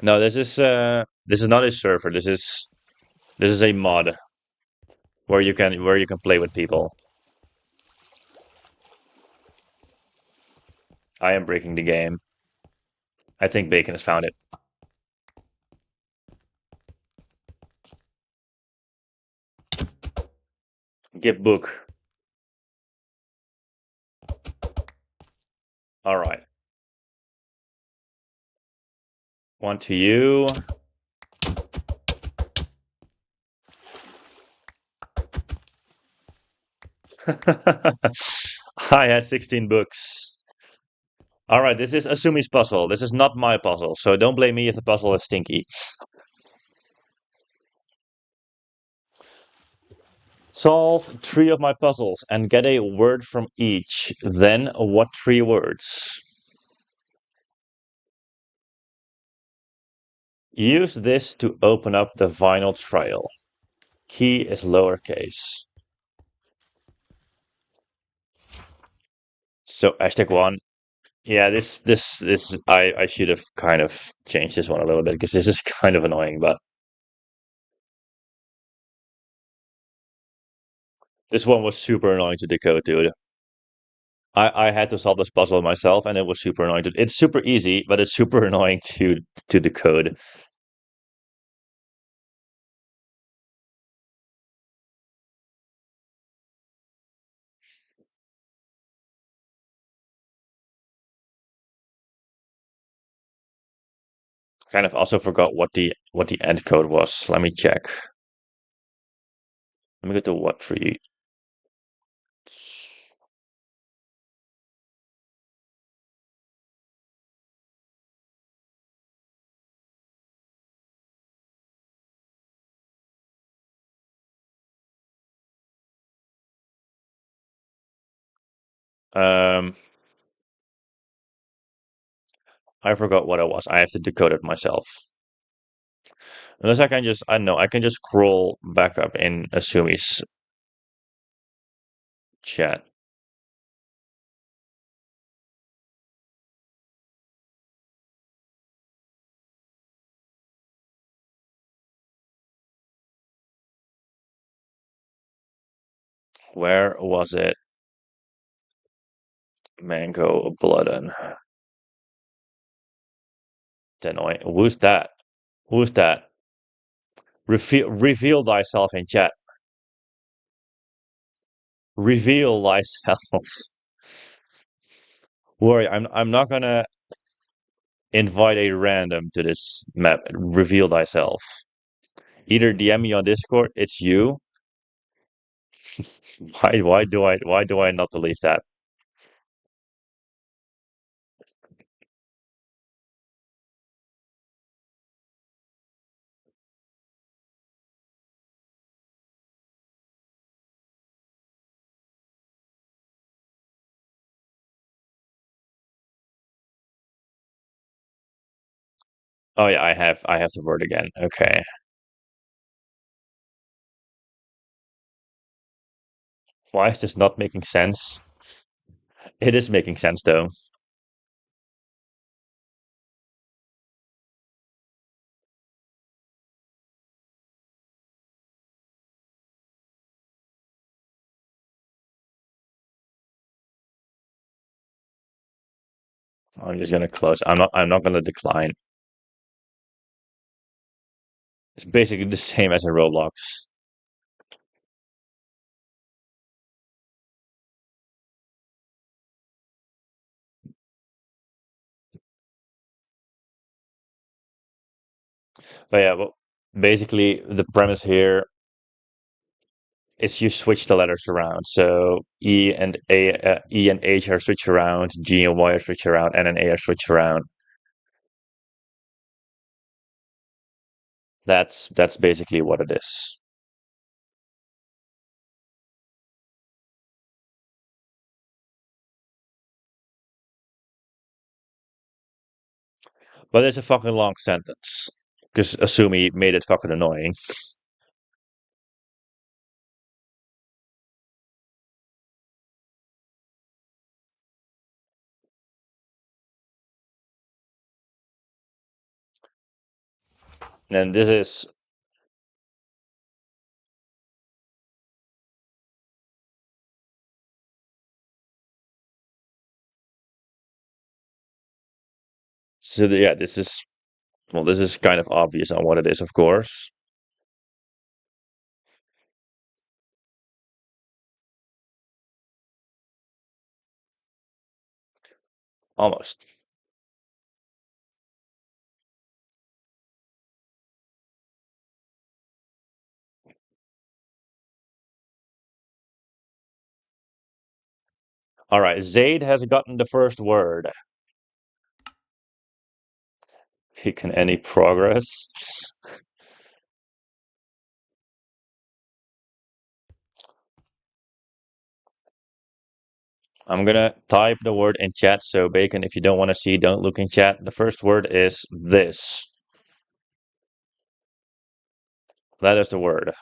No, this is not a server. This is a mod where you can play with people. I am breaking the game. I think Bacon has found it. Get book. All right. One to you. I had 16 books. All right, this is Asumi's puzzle. This is not my puzzle, so don't blame me if the puzzle is stinky. Solve three of my puzzles and get a word from each. Then what three words? Use this to open up the vinyl trail. Key is lowercase. So hashtag one. Yeah, this I should have kind of changed this one a little bit because this is kind of annoying, but this one was super annoying to decode, dude. I had to solve this puzzle myself and it was super annoying. It's super easy, but it's super annoying to decode. Kind of also forgot what the end code was. Let me check. Let me go to what tree. Um, I forgot what it was. I have to decode it myself. Unless I can just, I don't know, I can just scroll back up in Asumi's chat. Where was it? Mango Bloodon. Denoy. Who's that? Who's that? Reveal thyself in chat. Reveal thyself. Worry, I'm not gonna invite a random to this map. Reveal thyself. Either DM me on Discord, it's you. Why do I not believe that? Oh yeah, I have the word again. Okay. Why is this not making sense? It is making sense though. I'm just gonna close. I'm not gonna decline. It's basically the same as in Roblox. But yeah, well, basically the premise here is you switch the letters around. So E and H are switched around, G and Y are switched around, N and A are switched around. That's basically what it is. But it's a fucking long sentence. Because Asumi made it fucking annoying. And this is so yeah, this is well, this is kind of obvious on what it is, of course. Almost. All right, Zaid has gotten the first word. Can any progress? I'm gonna type the word in chat. So Bacon, if you don't want to see, don't look in chat. The first word is this. That is the word.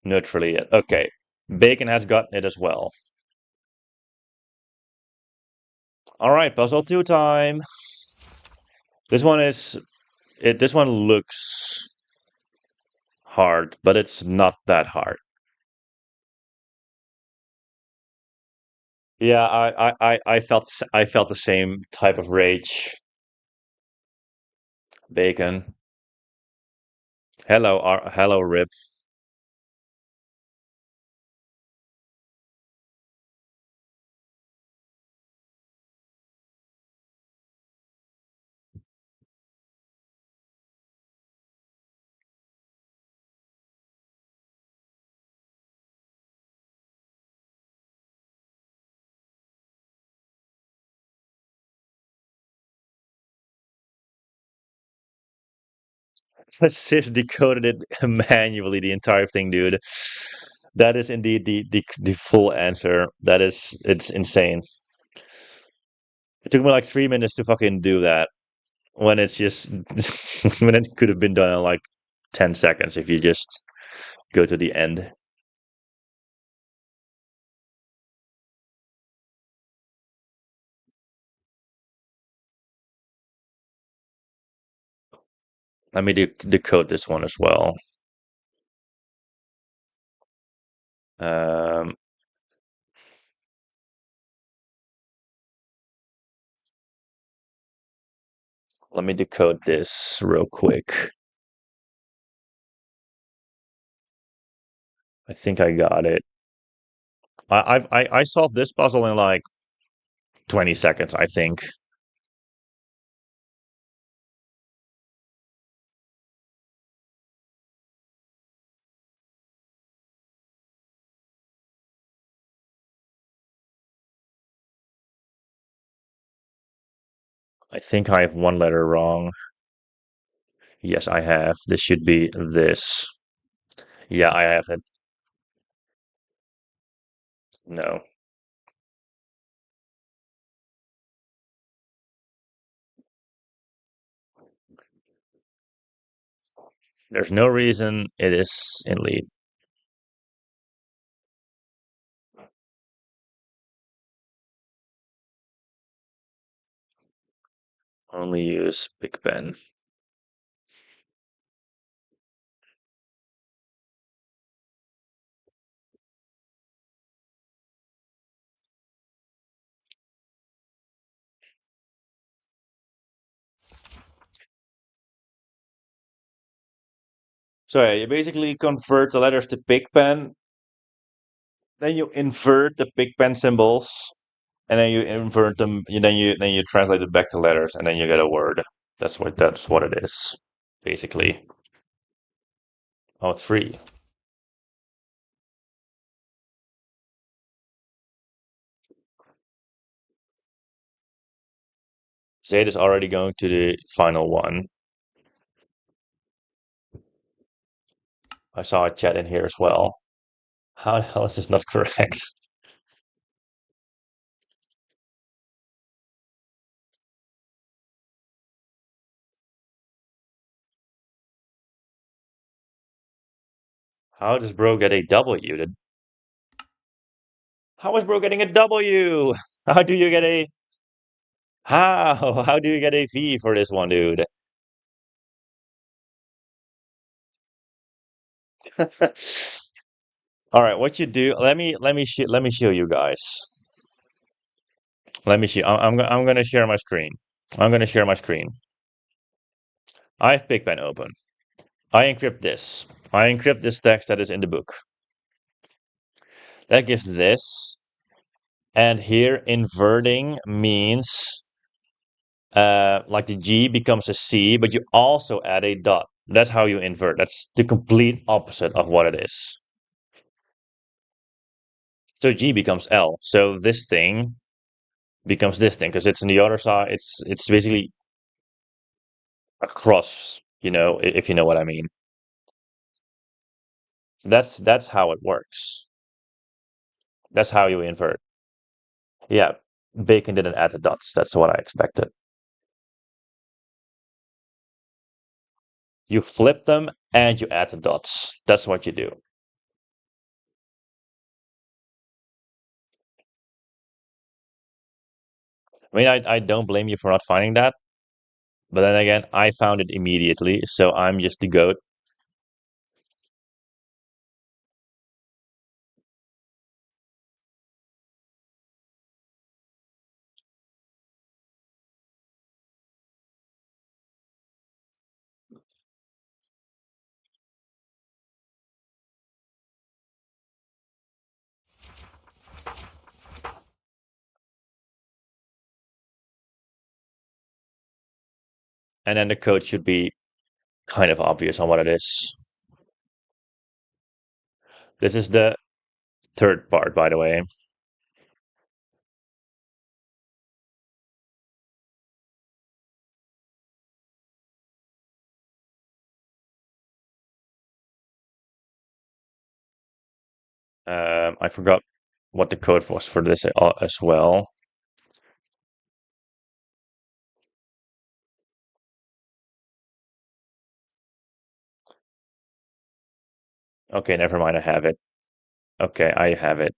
Neutrally. Okay. Bacon has gotten it as well. All right, puzzle two time. This one is it. This one looks hard, but it's not that hard. Yeah, I felt the same type of rage. Bacon. Hello, Rip. Sis decoded it manually, the entire thing, dude. That is indeed the full answer. It's insane. It took me like 3 minutes to fucking do that when it's just when it could have been done in like 10 seconds if you just go to the end. Let me decode this one as well. Um, Let me decode this real quick. I think I got it. I solved this puzzle in like 20 seconds, I think. I think I have one letter wrong. Yes, I have. This should be this. Yeah, I have it. No. There's no reason it is in lead. Only use Big Ben. So yeah, you basically convert the letters to Big Ben, then you invert the Big Ben symbols, and then you invert them. Then you translate it back to letters, and then you get a word. That's what it is, basically. Oh, three. Zayd is already going to the final one. I saw a chat in here as well. How the hell is this not correct? How does bro get a W? How is bro getting a W? How do you get a how? How do you get a V for this one, dude? All right, what you do? Let me show you guys. Let me show. I'm gonna share my screen. I'm gonna share my screen. I have PigPen open. I encrypt this. I encrypt this text that is in the book. That gives this, and here inverting means like the G becomes a C, but you also add a dot. That's how you invert. That's the complete opposite of what it is. So G becomes L. So this thing becomes this thing because it's on the other side. It's basically across. If you know what I mean. That's how it works. That's how you invert. Yeah, Bacon didn't add the dots. That's what I expected. You flip them and you add the dots. That's what you do. I mean, I don't blame you for not finding that. But then again, I found it immediately, so I'm just the goat. And then the code should be kind of obvious on what it is. This is the third part, by the way. I forgot what the code was for this as well. Okay, never mind. I have it. Okay, I have it.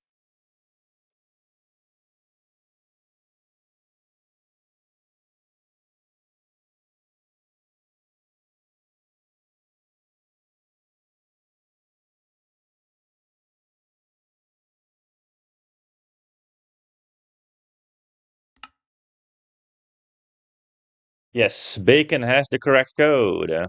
Yes, Bacon has the correct code.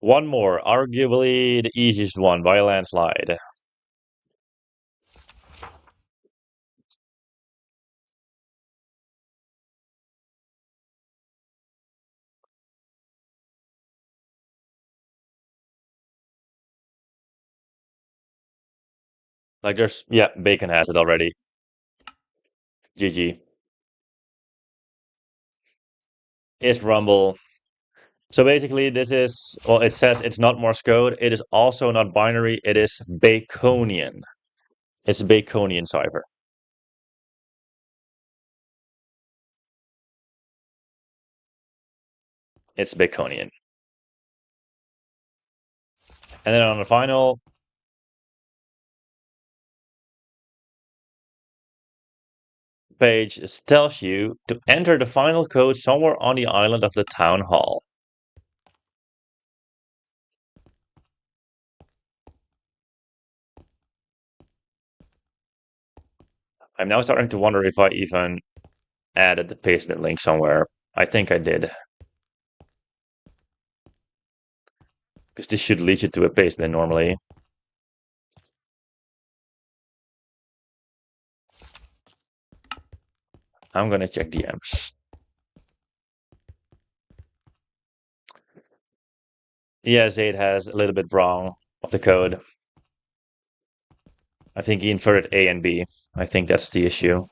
One more, arguably the easiest one by a landslide. Like there's yeah, Bacon has it already. GG. It's Rumble. So basically, this is well, it says it's not Morse code. It is also not binary. It is Baconian. It's a Baconian cipher. It's Baconian. And then on the final page, it tells you to enter the final code somewhere on the island of the town hall. I'm now starting to wonder if I even added the pastebin link somewhere. I think I did. Because this should lead you to a pastebin normally. I'm gonna check DMs. Yeah, Zaid has a little bit wrong of the code. I think he inverted A and B. I think that's the issue.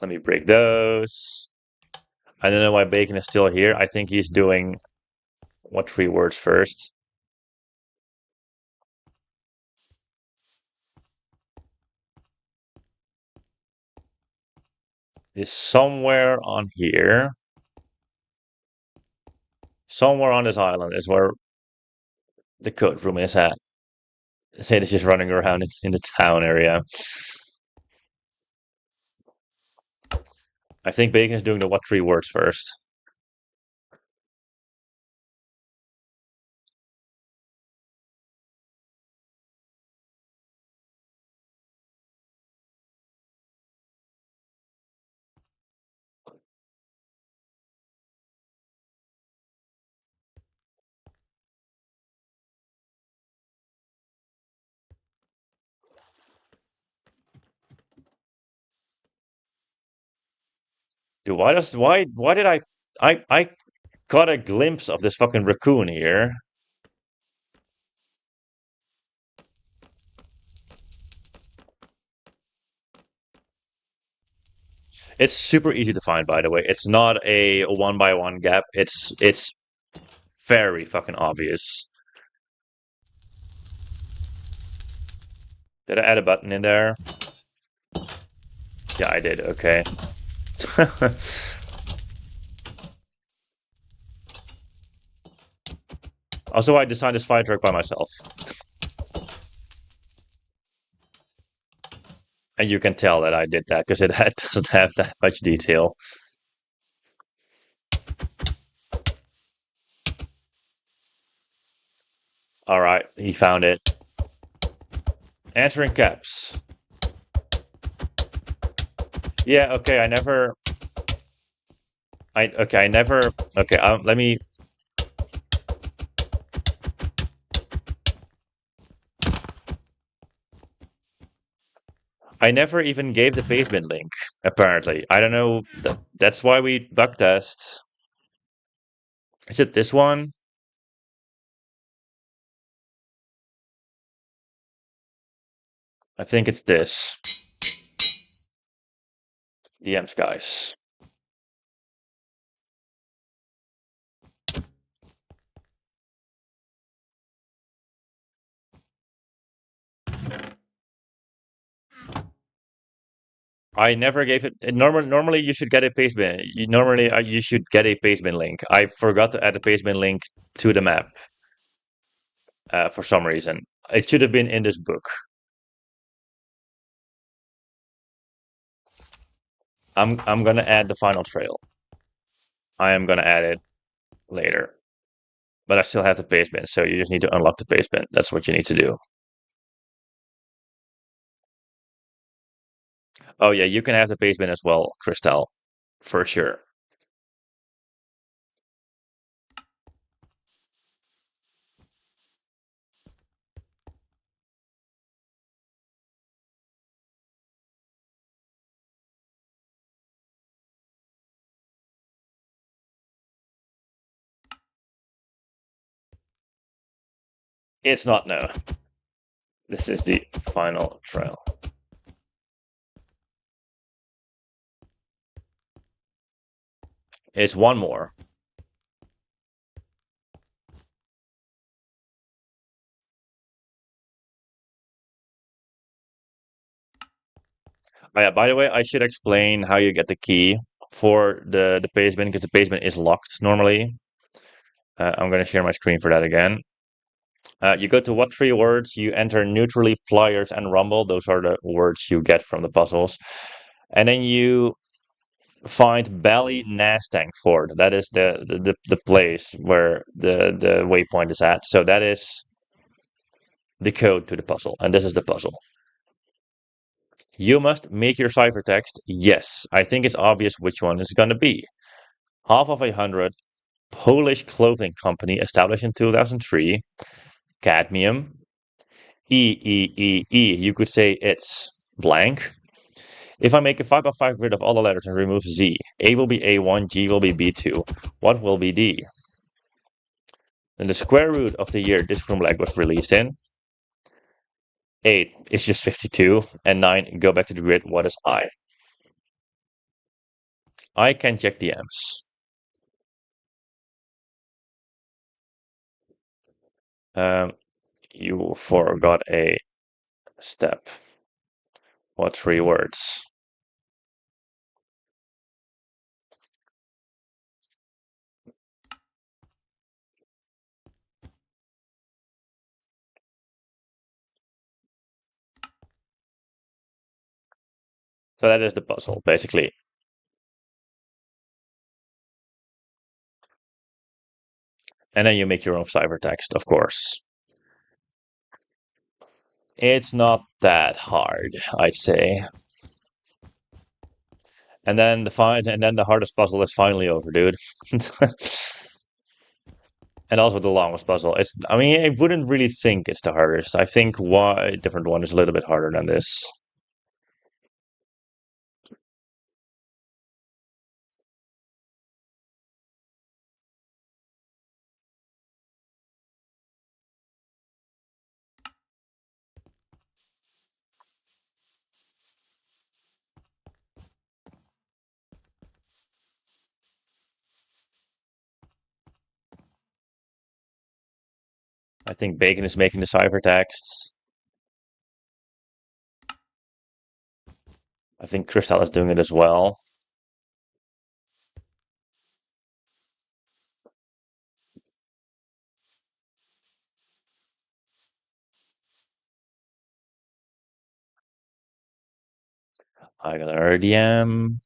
Let me break those. I don't know why Bacon is still here. I think he's doing what 3 words first? Is somewhere on here. Somewhere on this island is where the code room is at. Zaid is just running around in the town area. I think Bacon is doing the what 3 words first. Dude, why did I got a glimpse of this fucking raccoon here. It's super easy to find, by the way. It's not a 1 by 1 gap. It's very fucking obvious. Did I add a button in there? Yeah, I did. Okay. Also, I designed this fire truck by myself. And you can tell that I did that because it doesn't have that much detail. All right, he found it. Answering caps. Yeah, okay, I never. I never. Okay, let me. I never even gave the basement link. Apparently, I don't know. That's why we bug test. Is it this one? I think it's this. DMs, guys. I never gave it. Normally, you should get a pastebin. Normally, you should get a pastebin link. I forgot to add a pastebin link to the map for some reason. It should have been in this book. I'm gonna add the final trail. I am gonna add it later, but I still have the pastebin, so you just need to unlock the pastebin. That's what you need to do. Oh yeah, you can have the pastebin as well, Crystal, for sure. It's not no. This is the final trial. It's one more. Oh, yeah, by the way, I should explain how you get the key for the basement because the basement is locked normally. I'm going to share my screen for that again. You go to what three words? You enter neutrally, pliers, and rumble. Those are the words you get from the puzzles. And then you find Bally Nastangford. That is the place where the waypoint is at. So that is the code to the puzzle. And this is the puzzle. You must make your ciphertext. Yes, I think it's obvious which one it's going to be. Half of 100, Polish clothing company established in 2003, cadmium, E. You could say it's blank. If I make a 5 by 5 grid of all the letters and remove Z, A will be A1, G will be B2. What will be D? And the square root of the year this groenblijk was released in. 8 is just 52. And 9, go back to the grid. What is I? I can check the M's. You forgot a step. What three words? So that is the puzzle, basically. And then you make your own ciphertext, of course. It's not that hard, I'd say. And then the hardest puzzle is finally over, dude. And also the longest puzzle. I mean, I wouldn't really think it's the hardest. I think why different one is a little bit harder than this. I think Bacon is making the ciphertext. I think Crystal is doing it as well. I got an RDM.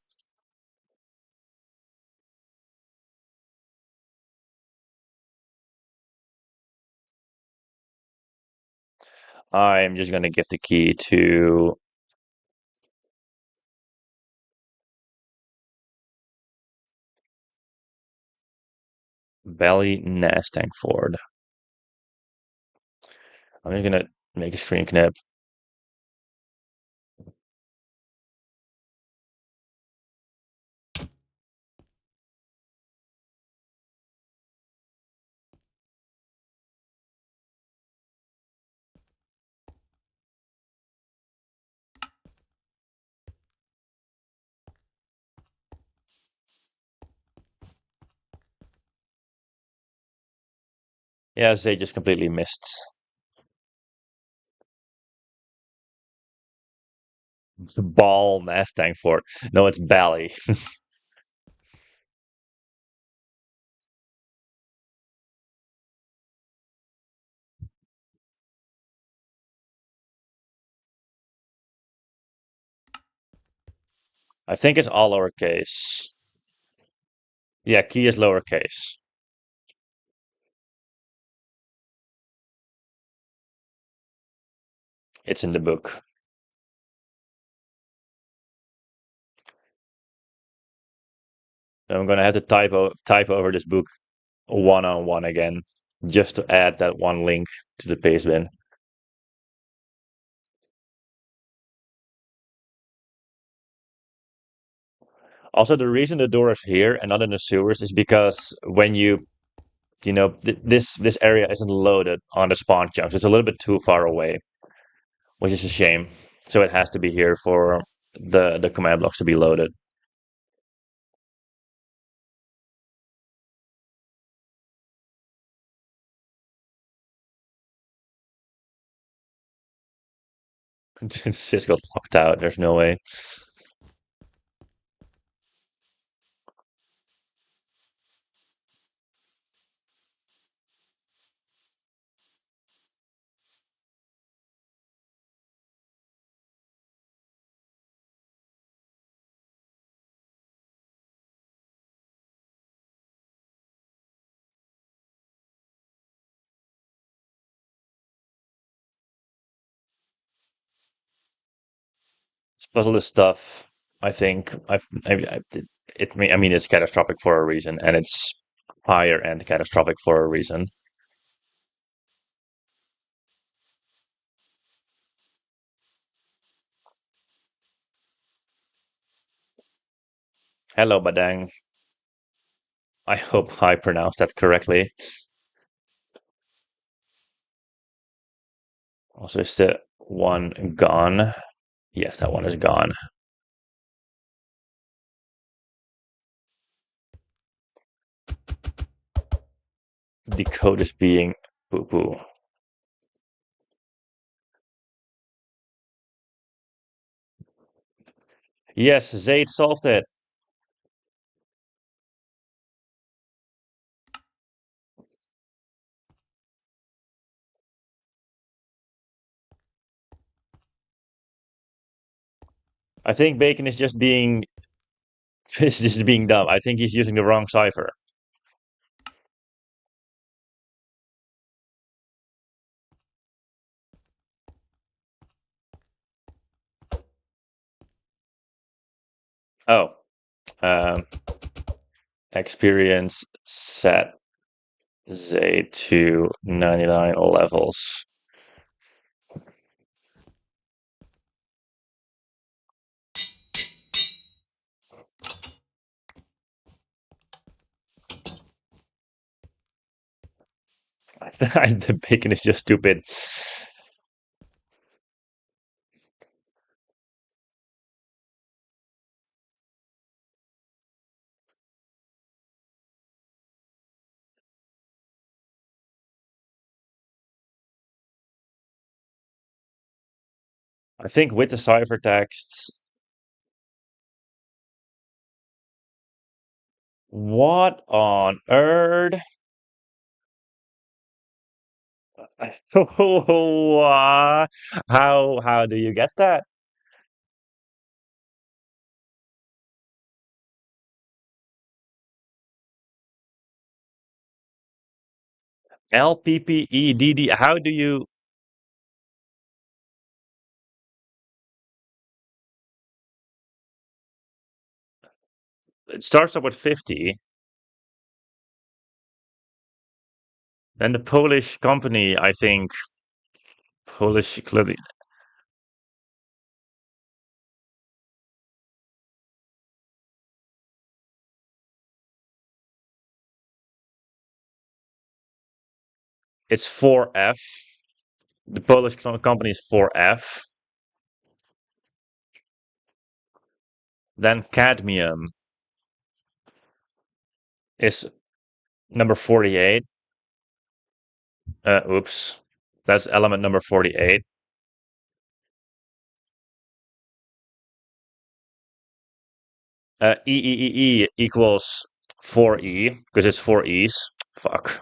I'm just gonna give the key to Belly Nastangford. I'm just gonna make a screen knip. Yeah, they just completely missed. Ball Nastangford. No, it's Bally. I think it's all lowercase. Yeah, key is lowercase. It's in the book. I'm gonna have to type over this book one on one again, just to add that one link to the paste bin. Also, the reason the door is here and not in the sewers is because when you this area isn't loaded on the spawn chunks. It's a little bit too far away, which is a shame. So it has to be here for the command blocks to be loaded. Sis got locked out. There's no way. This puzzle is tough. I think I mean, it's catastrophic for a reason, and it's higher end catastrophic for a reason. Hello, Badang. I hope I pronounced that correctly. Also, is the one gone? Yes, that one is gone. The code is being poo poo. Yes, Zaid solved it. I think Bacon is just being is just being dumb. I think he's using the wrong cipher. Oh, um, experience set Zaid to 99 levels. The Bacon is just stupid. I think with the ciphertexts, what on earth? How do you get that? LPPEDD. How do you? It starts up with 50. Then the Polish company, I think, Polish clothing. It's 4F. The Polish company is 4F. Then cadmium is number 48. Oops. That's element number 48. E equals 4E because it's 4E's. Fuck.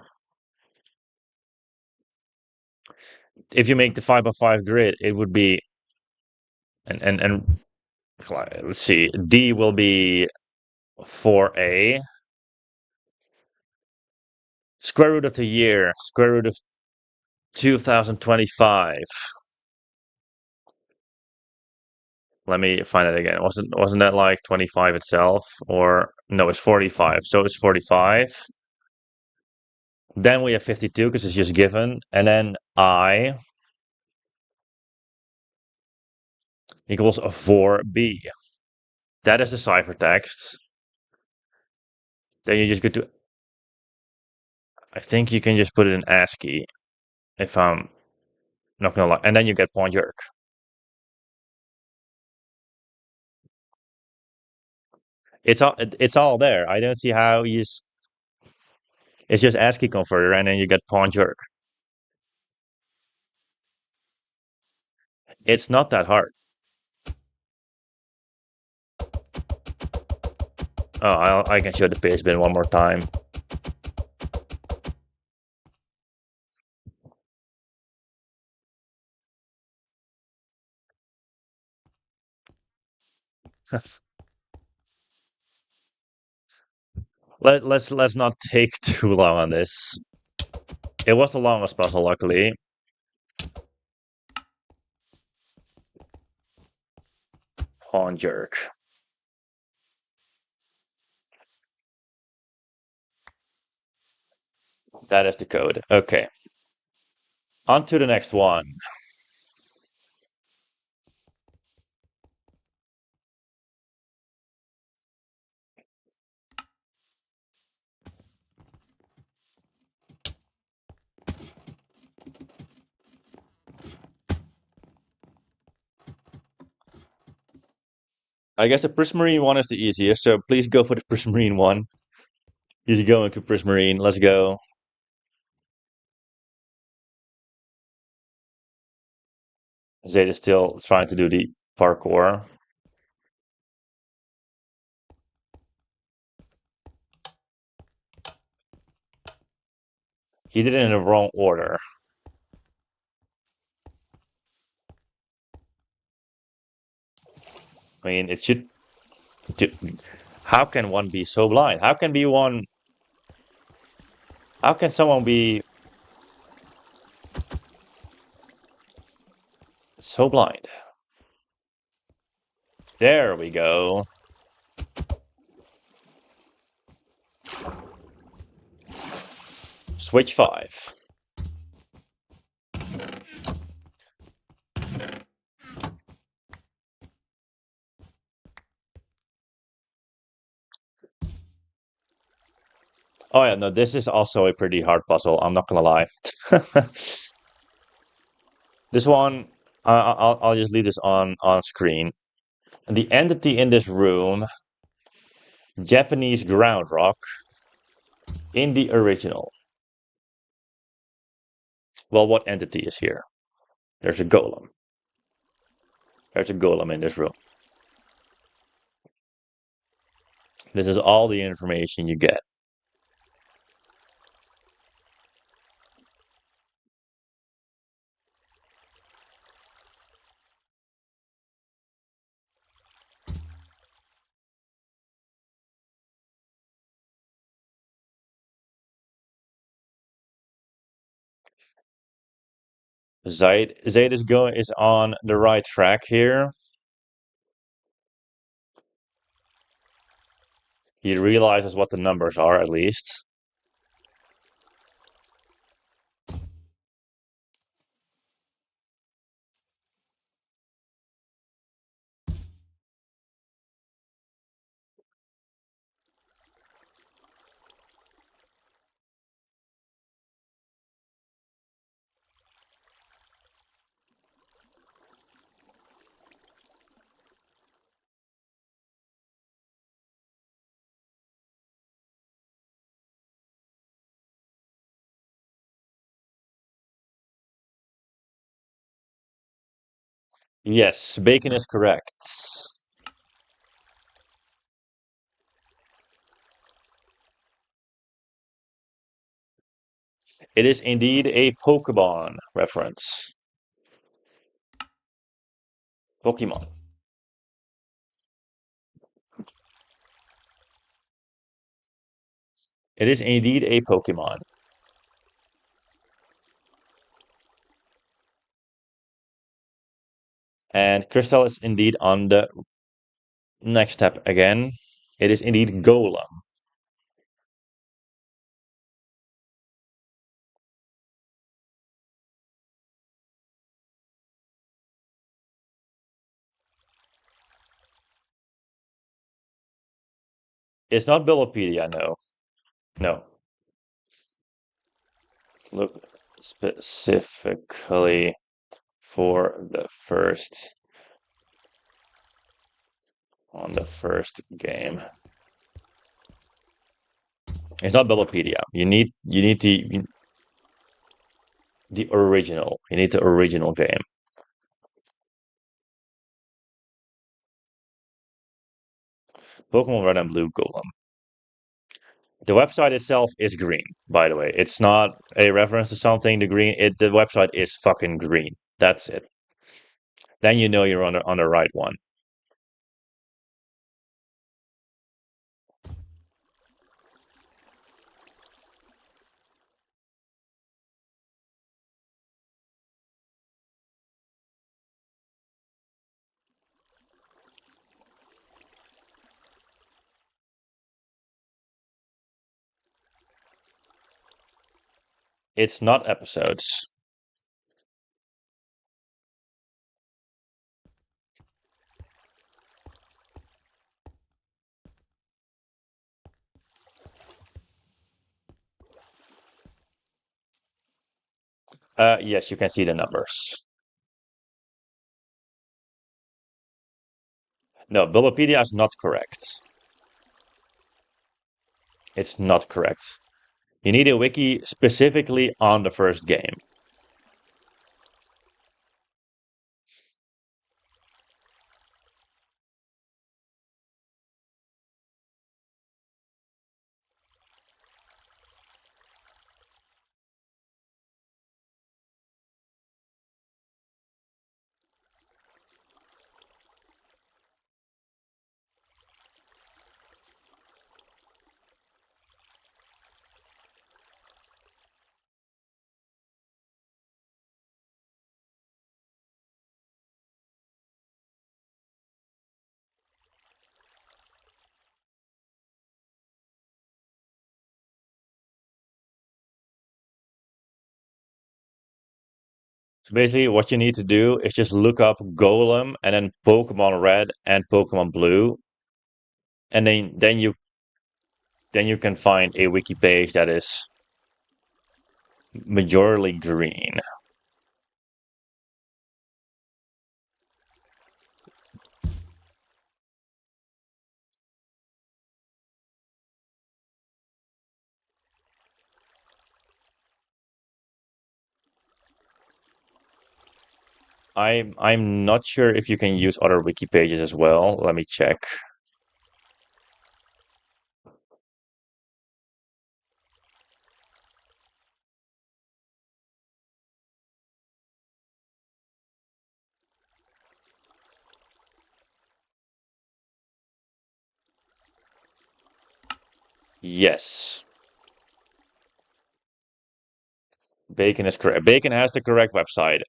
If you make the 5x5 grid, it would be and let's see. D will be 4A. Square root of the year. Square root of 2025. Let me find it again. Wasn't that like 25 itself? Or no, it's 45. So it's 45. Then we have 52 because it's just given. And then I equals a 4B. That is the ciphertext. Then you just go to I think you can just put it in ASCII if I'm not gonna lie, and then you get pawn jerk. It's all there. I don't see how it's just ASCII converter, and then you get pawn jerk. It's not that hard. Oh, I can show the page bin one more time. Let's not take too long on this. It was the longest puzzle, luckily. Pawn jerk. That is the code. Okay. On to the next one. I guess the prismarine one is the easiest, so please go for the prismarine one. He's going to prismarine. Let's go. Zed is still trying to do the parkour. He did it in the wrong order. I mean, it should. How can one be so blind? How can be one? How can someone be so blind? There we go. Switch 5. Oh yeah, no, this is also a pretty hard puzzle. I'm not gonna lie. This one, I'll just leave this on screen. The entity in this room, Japanese ground rock, in the original. Well, what entity is here? There's a golem. There's a golem in this room. This is all the information you get. Zaid is on the right track here. He realizes what the numbers are, at least. Yes, Bacon is correct. It is indeed a Pokemon reference. Pokemon. It is indeed a Pokemon. And Crystal is indeed on the next step again. It is indeed Golem. It's not Billopedia, no. No. Look specifically for the first on the first game. It's not Bulbapedia. You need the original. You need the original game. Pokemon Red and Blue Golem. The website itself is green, by the way. It's not a reference to something. The website is fucking green. That's it. Then you know you're on the right one. It's not episodes. Yes, you can see the numbers. No, Bulbapedia is not correct. It's not correct. You need a wiki specifically on the first game. So basically, what you need to do is just look up Golem and then Pokemon Red and Pokemon Blue, and then you can find a wiki page that is majorly green. I'm not sure if you can use other wiki pages as well. Let me check. Yes, Bacon is correct. Bacon has the correct website.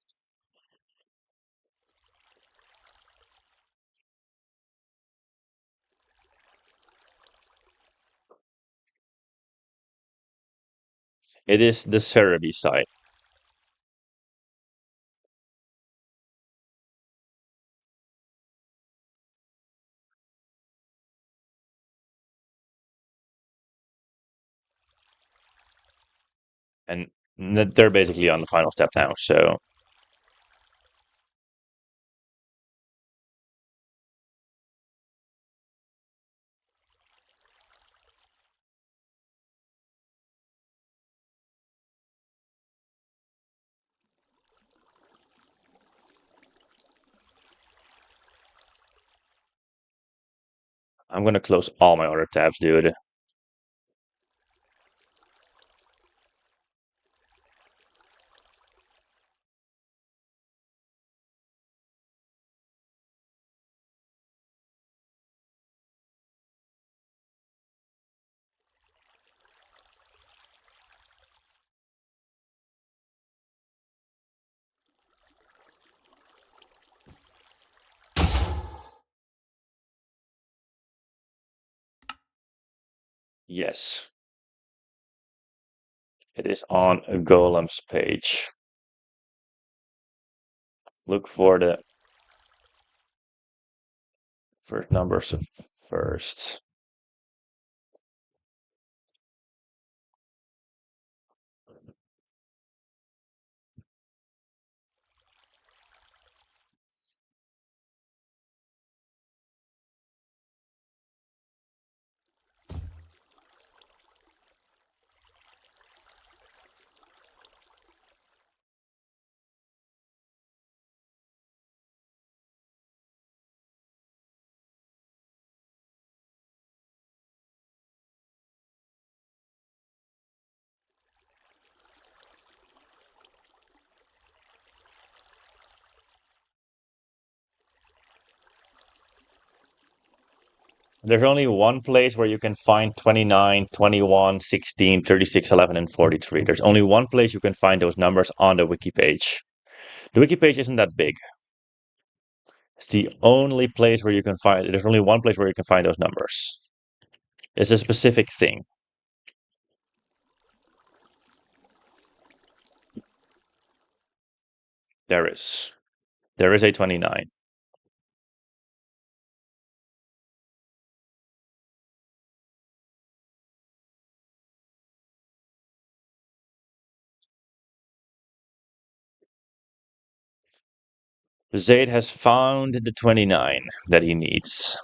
It is the Cerebi site. And they're basically on the final step now. So I'm gonna close all my other tabs, dude. Yes, it is on Golem's page. Look for the first numbers first. There's only one place where you can find 29, 21, 16, 36, 11, and 43. There's only one place you can find those numbers on the wiki page. The wiki page isn't that big. It's the only place where you can find, there's only one place where you can find those numbers. It's a specific thing. There is. There is a 29. Zaid has found the 29 that he needs.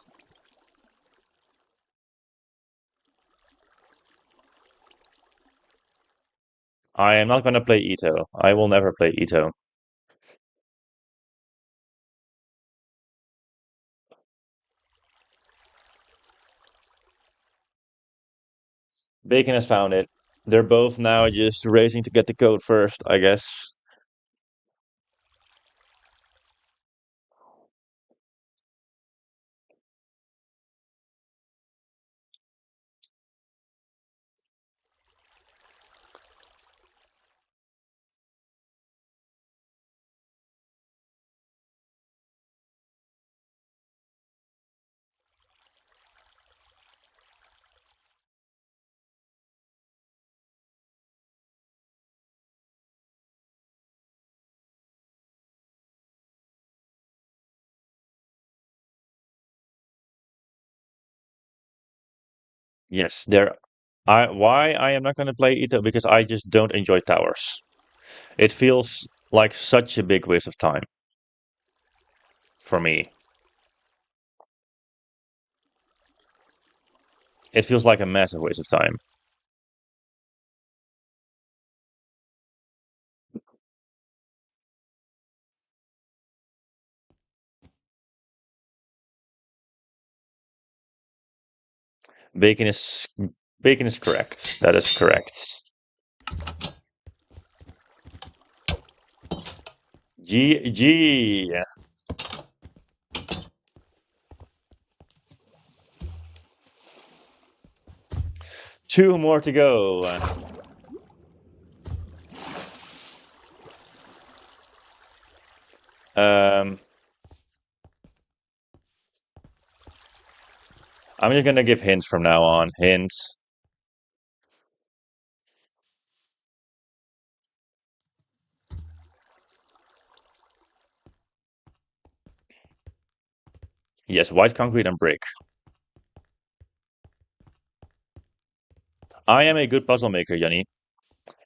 I am not going to play Ito. I will never play Ito. Bacon has found it. They're both now just racing to get the code first, I guess. Yes, there. Why I am not going to play Ito? Because I just don't enjoy towers. It feels like such a big waste of time for me. It feels like a massive waste of time. Bacon is bacon is correct. That is correct. GG. Two more to go. Um, I'm just gonna give hints from now on. Hints. Yes, white concrete and brick. I am a good puzzle maker, Yanni.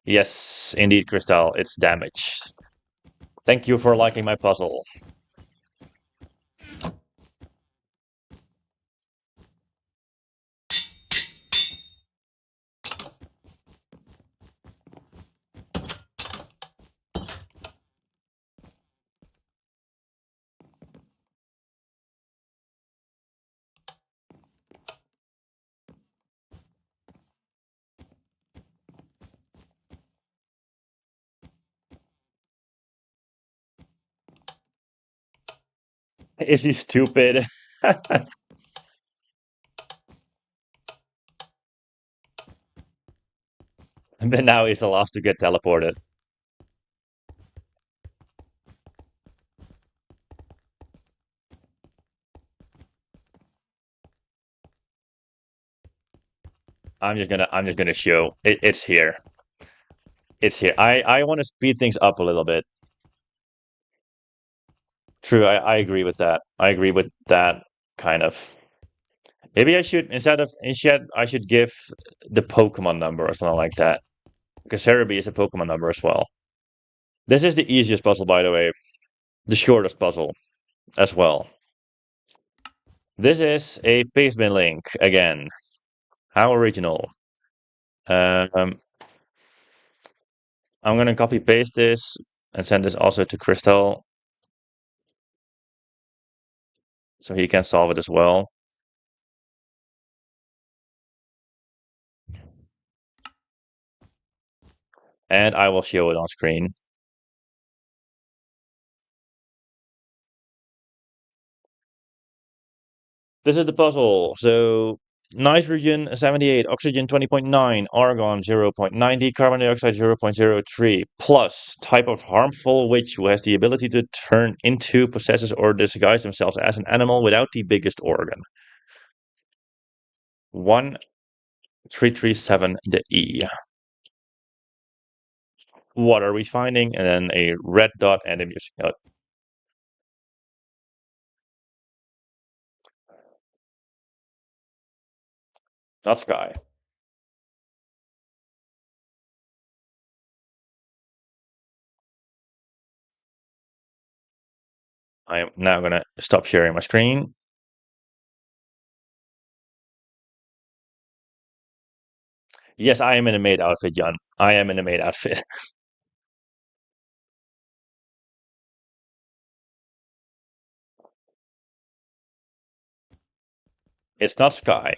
Yes, indeed, Crystal. It's damaged. Thank you for liking my puzzle. Is he stupid? But now he's the last to get teleported. I'm just gonna show it's here. It's here. I want to speed things up a little bit. True, I agree with that. I agree with that kind of. Maybe I should instead I should give the Pokemon number or something like that. Because Cerebi is a Pokemon number as well. This is the easiest puzzle, by the way. The shortest puzzle as well. This is a Pastebin link again. How original. Um, I'm gonna copy paste this and send this also to Crystal so he can solve it as well. And I will show it on screen. This is the puzzle. So nitrogen 78, oxygen 20.9, argon 0.90, carbon dioxide 0.03, plus type of harmful witch who has the ability to turn into, possesses, or disguise themselves as an animal without the biggest organ. 1337, the E. What are we finding? And then a red dot and a music note. Not sky. I am now going to stop sharing my screen. Yes, I am in a maid outfit, Jan. I am in a maid outfit. It's not sky.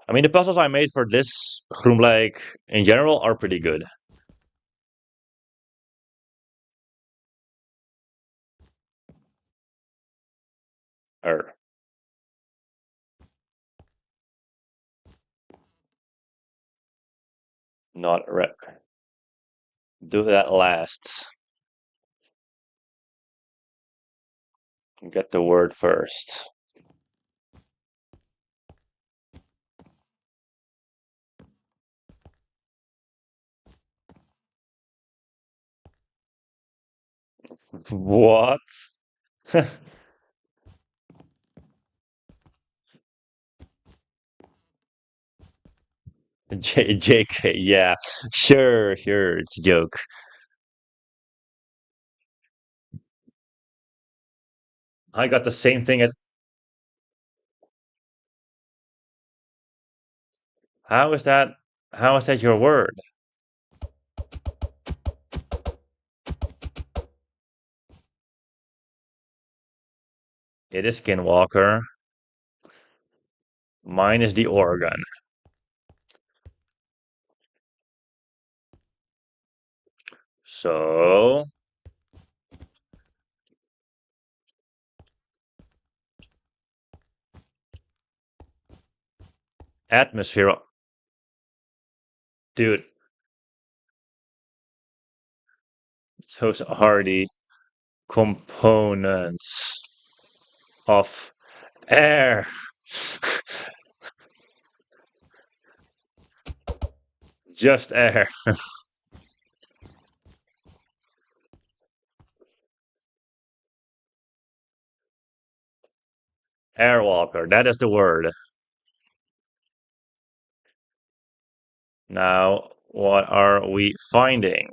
I mean, the puzzles I made for this groenblijk in general are pretty good. Or not red. Do that last. Get the word first. What? JK, yeah. Sure, it's a joke. I got the same thing at. How is that? How is that your word? It is skinwalker. Mine is the organ. So, atmosphere. Dude, those are the components of air. Just air. Airwalker. That is the word. Now, what are we finding?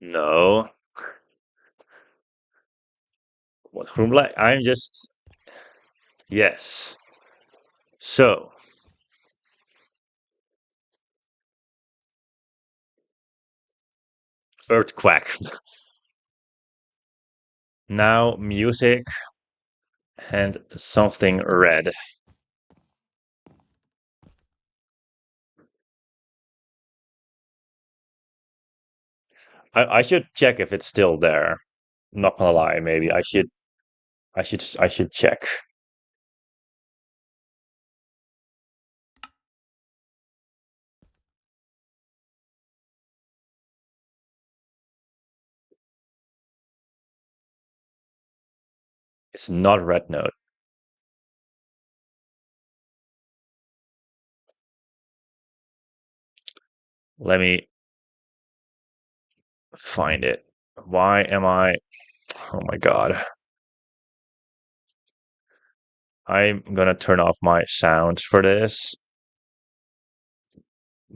No. What groenblijk? I'm just. Yes. So, earthquake. Now, music and something red. I should check if it's still there. I'm not gonna lie, maybe I should check. It's not red note. Let me find it. Why am I? Oh my god. I'm gonna turn off my sounds for this.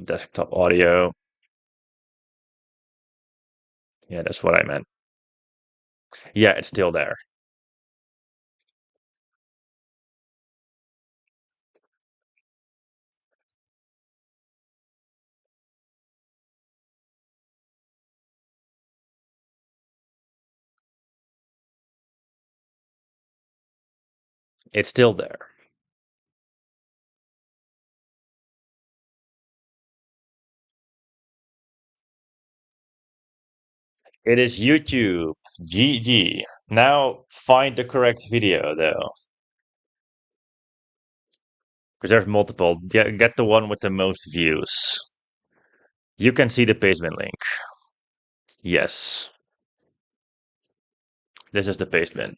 Desktop audio. Yeah, that's what I meant. Yeah, it's still there. It's still there. It is YouTube. GG. Now find the correct video though. Because there's multiple. Get the one with the most views. You can see the pavement link. Yes. This is the pavement.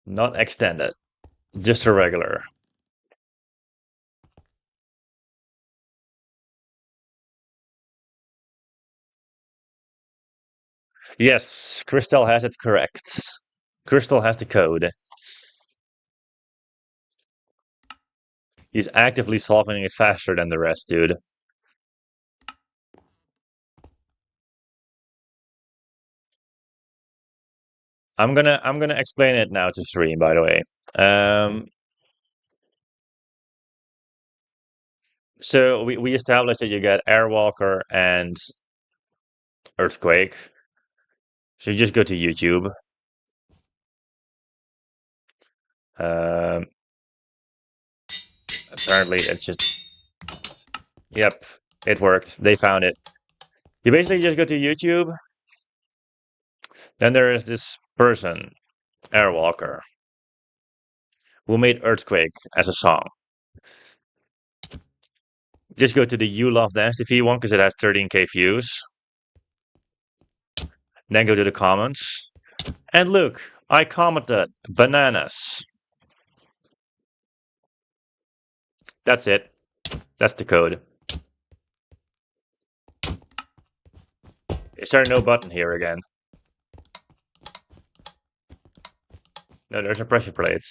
Not extended. Just a regular. Yes, Crystal has it correct. Crystal has the code. He's actively solving it faster than the rest, dude. I'm gonna explain it now to stream, by the way. Um, so we established that you get Airwalker and Earthquake. So you just go to YouTube. Um, apparently it's just yep, it worked. They found it. You basically just go to YouTube. Then there is this person, Airwalker, who made Earthquake as a song. Just go to the You Love Dance TV one because it has 13K views. Then go to the comments. And look, I commented bananas. That's it. That's the code. Is there no button here again? No, there's a pressure plate.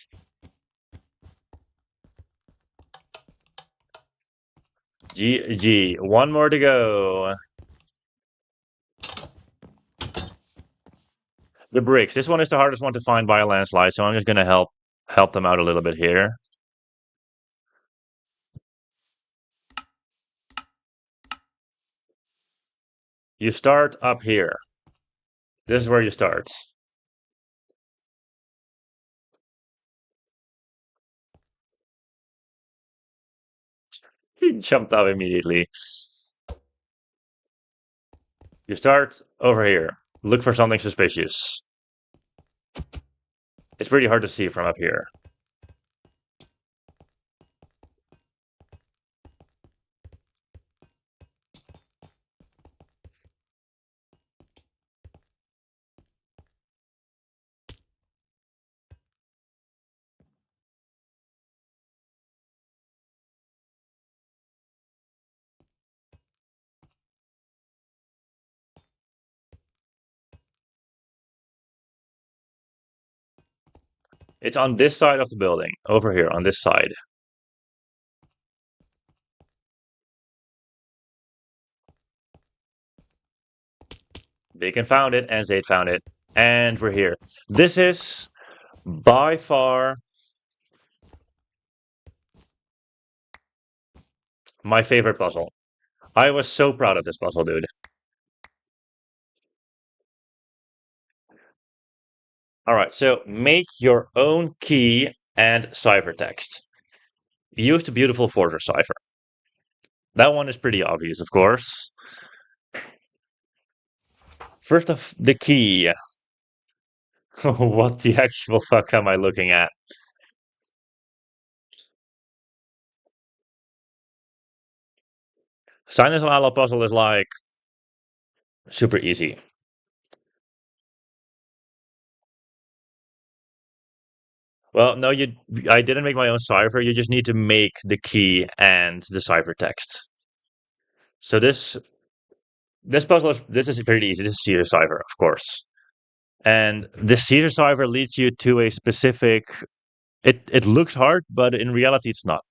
GG. One more to go. The bricks. This one is the hardest one to find by a landslide, so I'm just gonna help them out a little bit here. You start up here. This is where you start. He jumped up immediately. You start over here. Look for something suspicious. It's pretty hard to see from up here. It's on this side of the building. Over here, on this side. Bacon found it, and Zayd found it. And we're here. This is by far my favorite puzzle. I was so proud of this puzzle, dude. All right, so make your own key and ciphertext. Use the beautiful Forger cipher. That one is pretty obvious, of course. First of the key. What the actual fuck am I looking at? Silence and Isle puzzle is like super easy. Well, no, I didn't make my own cipher. You just need to make the key and the ciphertext. So this puzzle is pretty easy. This is Caesar cipher, of course. And the Caesar cipher leads you to a specific It looks hard, but in reality, it's not.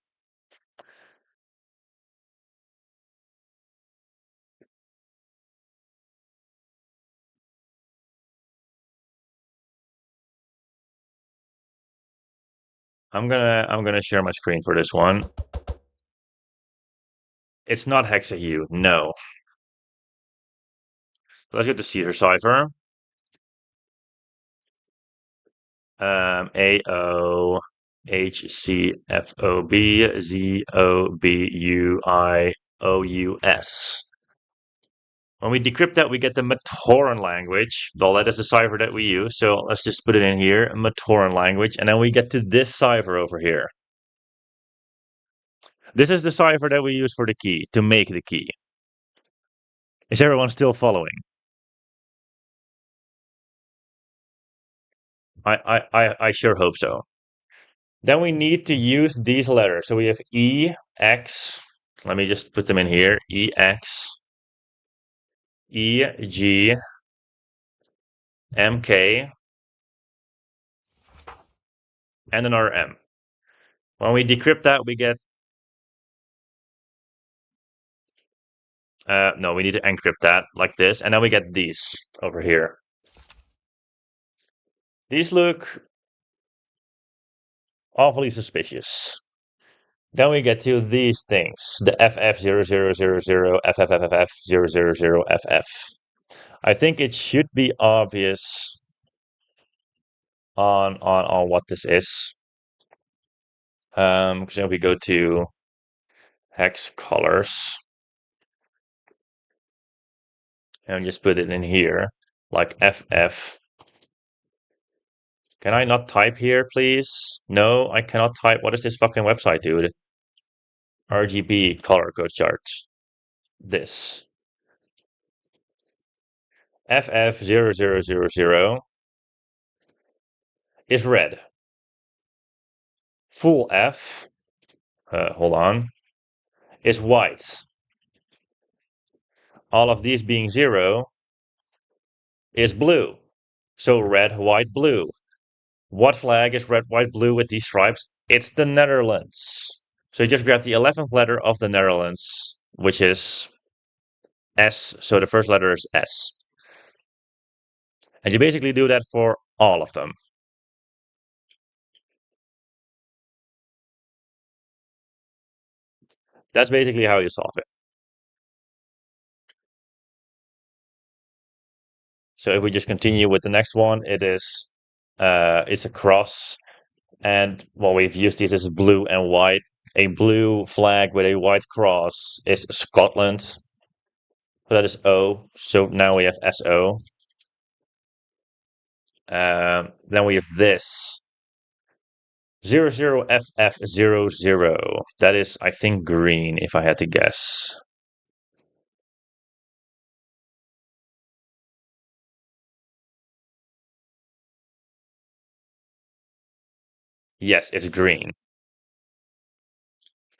I'm gonna share my screen for this one. It's not hexahue, no. Let's go to Caesar cipher. A O H C F O B Z O B U I O U S. When we decrypt that, we get the Matoran language. Well, that is the cipher that we use. So let's just put it in here, Matoran language, and then we get to this cipher over here. This is the cipher that we use for the key, to make the key. Is everyone still following? I sure hope so. Then we need to use these letters. So we have E, X. Let me just put them in here. E, X, E, G, M, K, and another M. When we decrypt that, we get... no, we need to encrypt that like this. And then we get these over here. These look awfully suspicious. Then we get to these things. The FF0000, FFFFF000FF. I think it should be obvious on what this is. So we go to hex colors and just put it in here, like FF. Can I not type here, please? No, I cannot type. What is this fucking website, dude? RGB color code charts. This. FF0000 is red. Full F, hold on, is white. All of these being 0 is blue. So red, white, blue. What flag is red, white, blue with these stripes? It's the Netherlands. So you just grab the 11th letter of the Netherlands, which is S. So the first letter is S. And you basically do that for all of them. That's basically how you solve it. So if we just continue with the next one, it's a cross. And what we've used this is blue and white. A blue flag with a white cross is Scotland. So that is O. So now we have SO. Then we have this 00FF00. That is, I think, green, if I had to guess. Yes, it's green.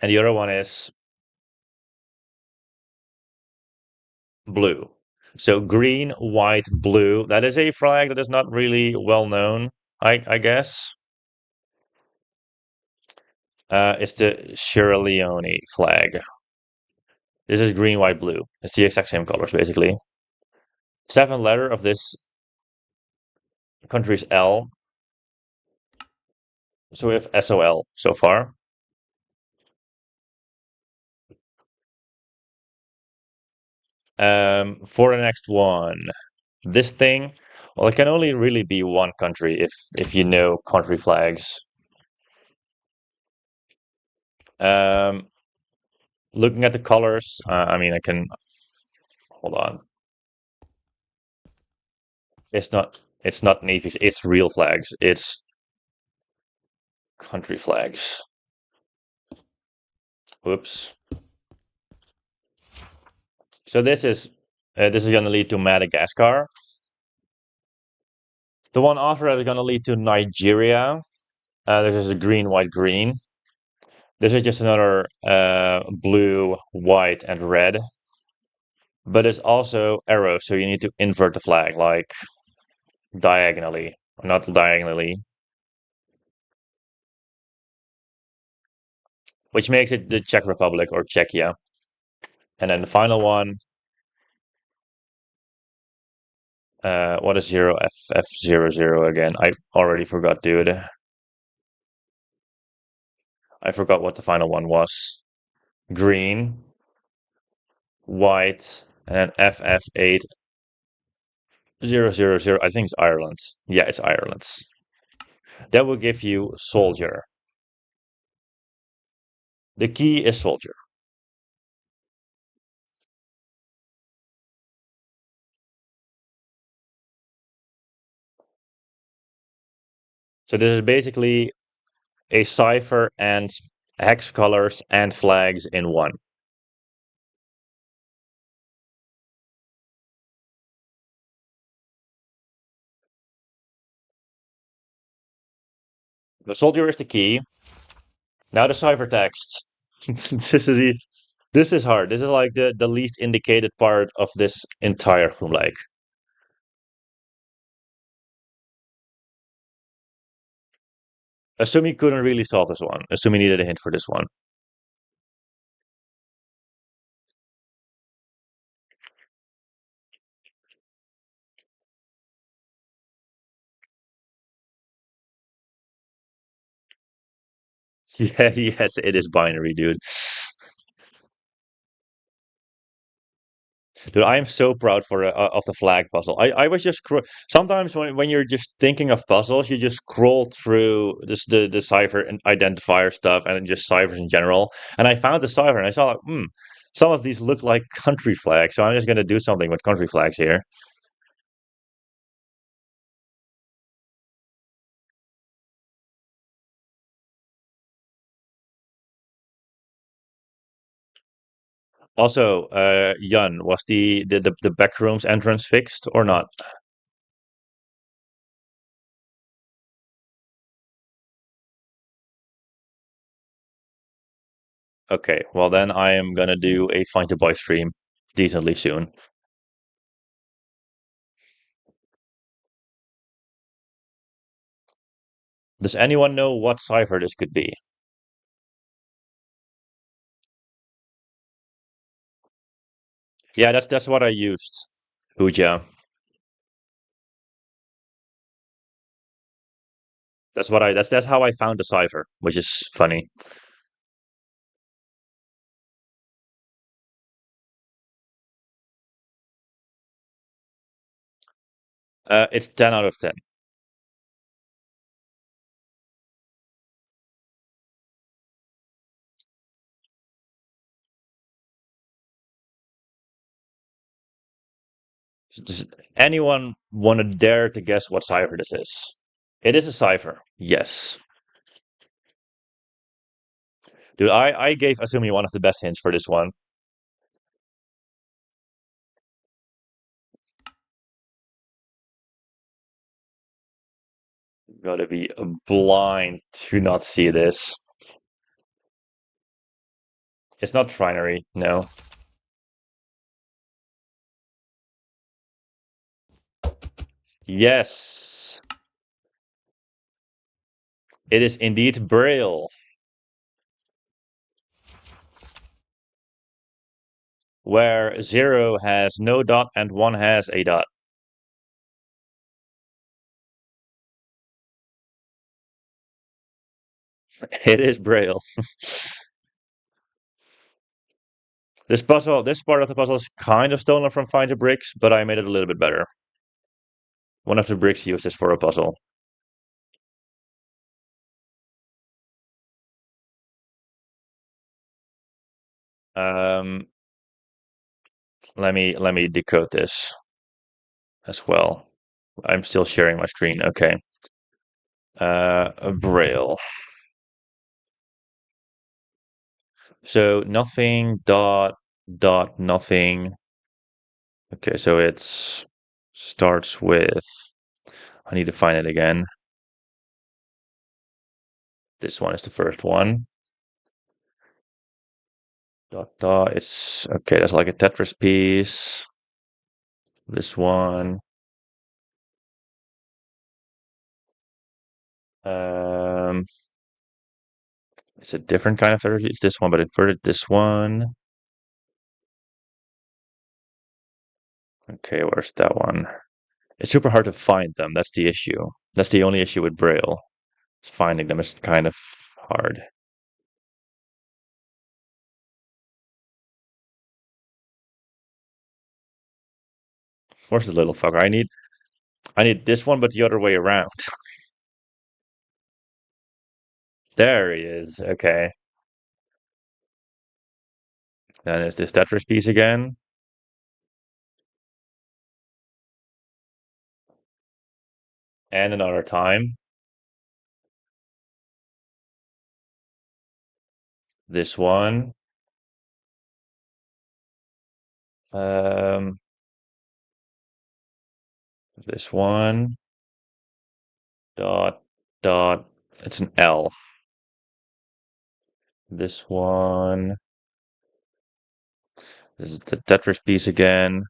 And the other one is blue. So green, white, blue. That is a flag that is not really well known, I guess. It's the Sierra Leone flag. This is green, white, blue. It's the exact same colors, basically. 7th letter of this country is L. So we have SOL so far. For the next one, this thing, well, it can only really be one country if you know country flags. Looking at the colors, I mean, I can hold on. It's not navies. It's real flags. It's country flags. Whoops. So this is going to lead to Madagascar. The one after that is going to lead to Nigeria. This is a green, white, green. This is just another blue, white, and red. But it's also arrows, so you need to invert the flag, like diagonally. Not diagonally. which makes it the Czech Republic or Czechia. And then the final one, what is 0FF00 again? I already forgot, dude. I forgot what the final one was. Green, white, and then FF8000. I think it's Ireland. Yeah, it's Ireland. That will give you soldier. The key is soldier. So this is basically a cipher and hex colors and flags in one. The soldier is the key. Now the ciphertext. This is hard. This is like the least indicated part of this entire groenblijk. Assume you couldn't really solve this one. Assume you needed a hint for this one. Yeah, yes, it is binary, dude. Dude, I am so proud for of the flag puzzle. I was just sometimes when you're just thinking of puzzles, you just scroll through this the cipher and identifier stuff and just ciphers in general. And I found the cipher and I saw like, some of these look like country flags. So I'm just gonna do something with country flags here. Also, Jan, was the back rooms entrance fixed or not? Okay, well then I am gonna do a Find Your Boy stream decently soon. Does anyone know what cipher this could be? Yeah, that's what I used. Huja. That's how I found the cipher, which is funny. It's 10 out of 10. Does anyone want to dare to guess what cipher this is? It is a cipher. Yes. Dude, I gave Asumi one of the best hints for this one. Gotta be blind to not see this. It's not trinary, no. Yes, it is indeed Braille, where 0 has no dot and 1 has a dot. It is Braille. This part of the puzzle is kind of stolen from Find the Bricks, but I made it a little bit better. One of the bricks used this for a puzzle. Um, let me decode this as well. I'm still sharing my screen. Okay. Braille. So nothing dot nothing. Okay, so it's starts with. I need to find it again. This one is the first one. Dot dot. It's okay. That's like a Tetris piece. This one. Um, It's a different kind of letter. It's this one, but inverted this one. Okay, where's that one? It's super hard to find them. That's the issue. That's the only issue with Braille. Finding them is kind of hard. Where's the little fucker? I need this one, but the other way around. There he is. Okay. Then is this Tetris piece again? And another time. This one. Um, this one. Dot, dot. It's an L. This one. This is the Tetris piece again.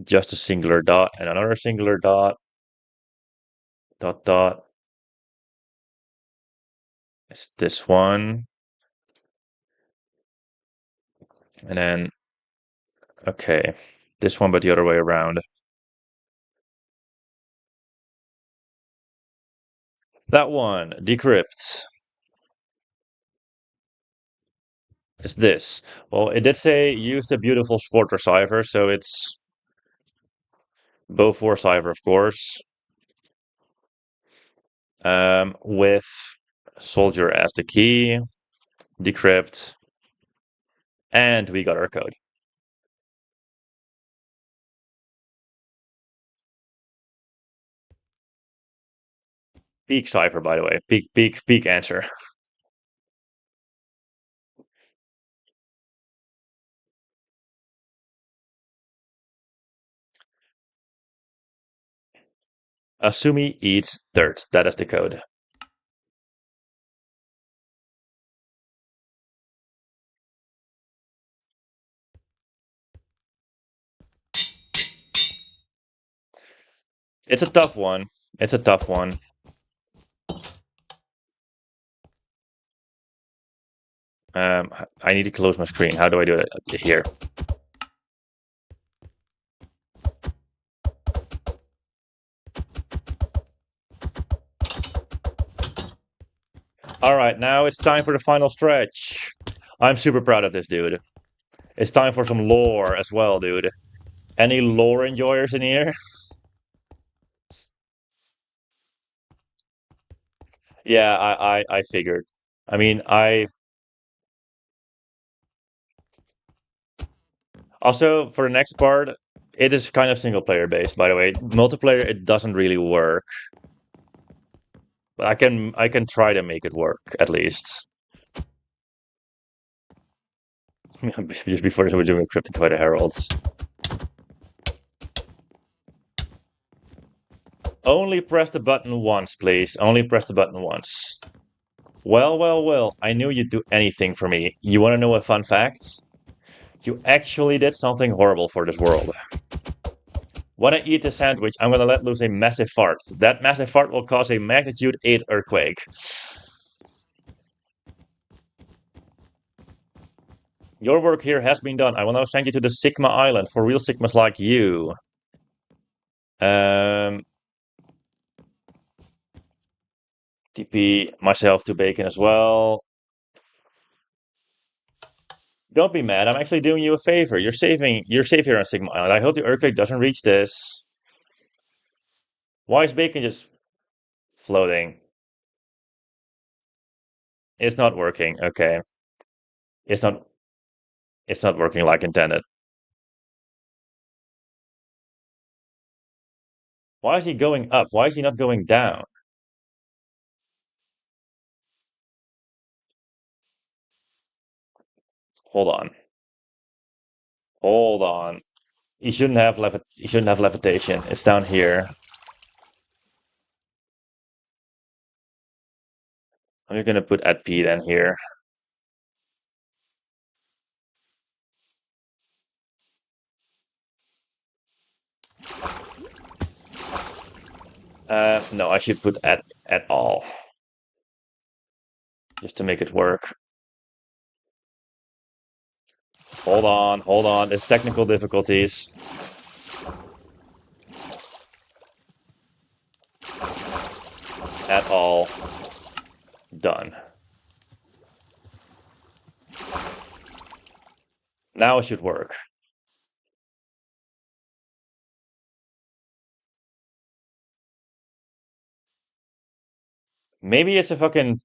Just a singular dot and another singular dot. Dot, dot. It's this one. And then, okay. This one, but the other way around. That one. Decrypt. Is this. Well, it did say use the beautiful Schwarzer cipher, so it's Beaufort cipher, of course. With soldier as the key, decrypt, and we got our code. Peak cipher, by the way. Peak answer. Asumi eats dirt. That is the code. It's a tough one. It's a tough one. I need to close my screen. How do I do it? Here. All right, now it's time for the final stretch. I'm super proud of this, dude. It's time for some lore as well, dude. Any lore enjoyers in here? Yeah, I figured. I mean, I also for the next part, it is kind of single player based, by the way. Multiplayer, it doesn't really work. But I can try to make it work at least. Just before we're doing Cryptic Fighter Heralds. Only press the button once, please. Only press the button once. Well, well, well. I knew you'd do anything for me. You want to know a fun fact? You actually did something horrible for this world. When I eat this sandwich, I'm gonna let loose a massive fart. That massive fart will cause a magnitude 8 earthquake. Your work here has been done. I will now send you to the Sigma Island for real Sigmas like you. Um, TP myself to Bacon as well. Don't be mad. I'm actually doing you a favor. You're safe here on Sigma Island. I hope the earthquake doesn't reach this. Why is Bacon just floating? It's not working. Okay. It's not it's not working like intended. Why is he going up? Why is he not going down? Hold on. Hold on. He shouldn't have levitation. It's down here. I'm gonna put at P then here. No, I should put at all, just to make it work. Hold on. There's technical difficulties. At all. Done. Now it should work. Maybe it's a fucking.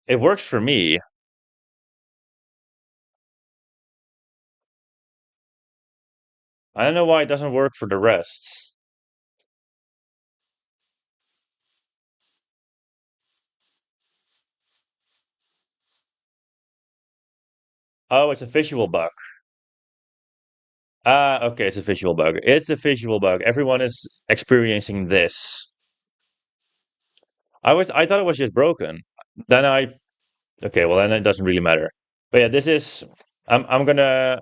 It works for me. I don't know why it doesn't work for the rest. Oh, it's a visual bug. Ah, okay, it's a visual bug. It's a visual bug. Everyone is experiencing this. I thought it was just broken. Then okay, well then it doesn't really matter. But yeah, this is, I'm gonna,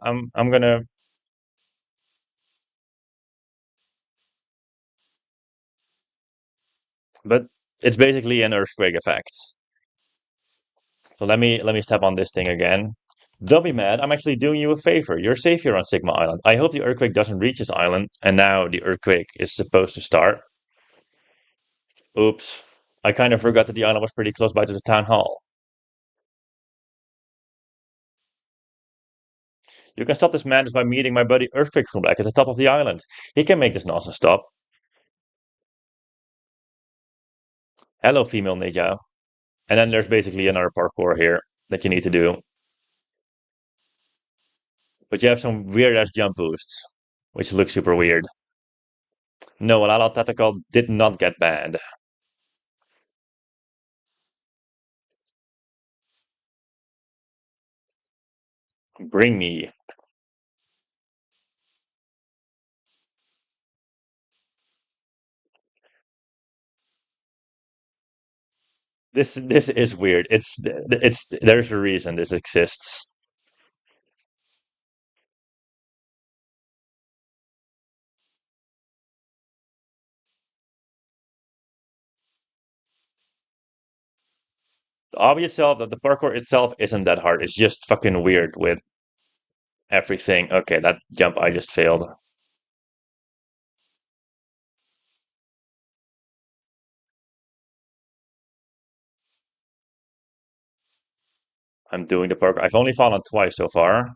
but it's basically an earthquake effect. So let me step on this thing again. Don't be mad. I'm actually doing you a favor. You're safe here on Sigma Island. I hope the earthquake doesn't reach this island, and now the earthquake is supposed to start. Oops. I kind of forgot that the island was pretty close by to the town hall. You can stop this madness by meeting my buddy Earthquake from Black at the top of the island. He can make this nonsense stop. Hello, female ninja. And then there's basically another parkour here that you need to do. But you have some weird ass jump boosts, which looks super weird. No, Alala Tentacle did not get banned. Bring me. This is weird. It's there's a reason this exists. The obvious self that the parkour itself isn't that hard. It's just fucking weird with everything. Okay, that jump I just failed. I'm doing the parkour. I've only fallen twice so far.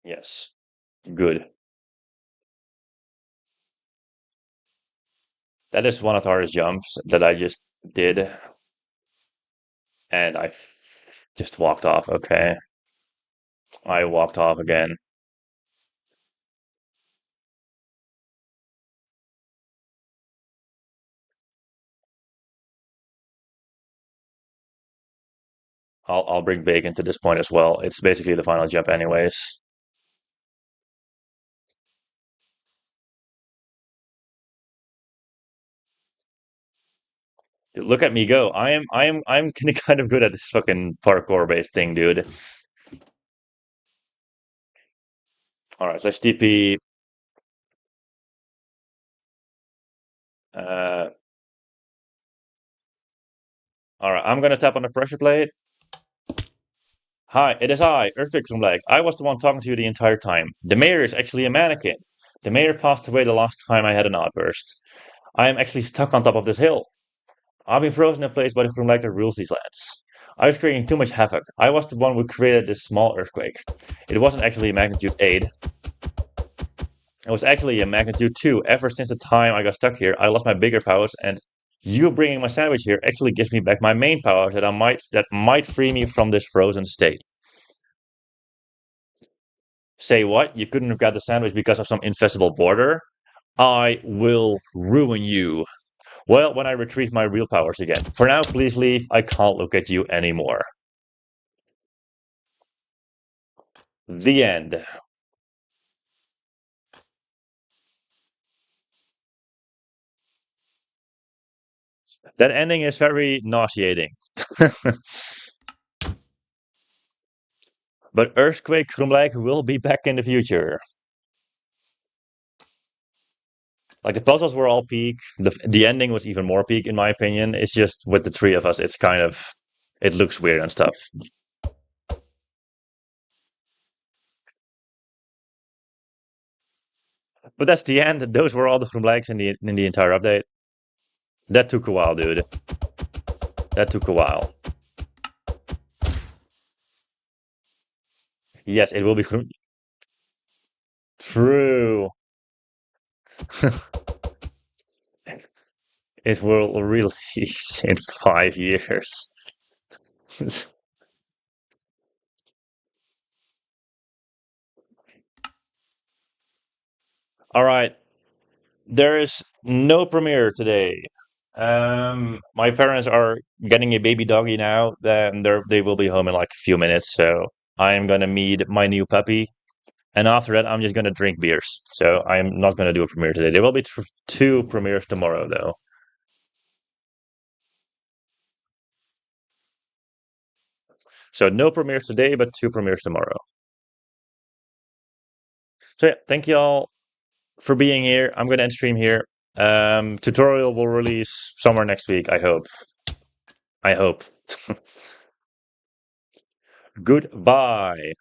Yes. Good. That is one of the hardest jumps that I just did, and just walked off. Okay. I walked off again. I'll bring bacon to this point as well. It's basically the final jump anyways. Dude, look at me go. I'm kind of good at this fucking parkour based thing, dude. All right, slash TP. Uh, all right, I'm gonna tap on the pressure plate. Hi, it is I, Earthquake from Black. I was the one talking to you the entire time. The mayor is actually a mannequin. The mayor passed away the last time I had an outburst. I am actually stuck on top of this hill. I've been frozen in place by the Groenblijks that rules these lands. I was creating too much havoc. I was the one who created this small earthquake. It wasn't actually a magnitude 8. It was actually a magnitude 2. Ever since the time I got stuck here, I lost my bigger powers, and you bringing my sandwich here actually gives me back my main powers that might free me from this frozen state. Say what? You couldn't have got the sandwich because of some infestible border? I will ruin you. Well, when I retrieve my real powers again. For now, please leave. I can't look at you anymore. The end. That ending is very nauseating. But Earthquake Groenblijk will be back in the future. Like the puzzles were all peak. The ending was even more peak in my opinion. It's just with the three of us, it's kind of it looks weird and stuff. But that's the end. Those were all the Groenblijks in the entire update. That took a while, dude. That took a while. Yes, it will be true. It will release in 5 years. All right. There is no premiere today. My parents are getting a baby doggy now. Then they will be home in like a few minutes. So I am gonna meet my new puppy, and after that, I'm just gonna drink beers. So I'm not gonna do a premiere today. There will be two premieres tomorrow, though. So no premieres today, but two premieres tomorrow. So yeah, thank you all for being here. I'm gonna end stream here. Tutorial will release somewhere next week. I hope. I hope. Goodbye.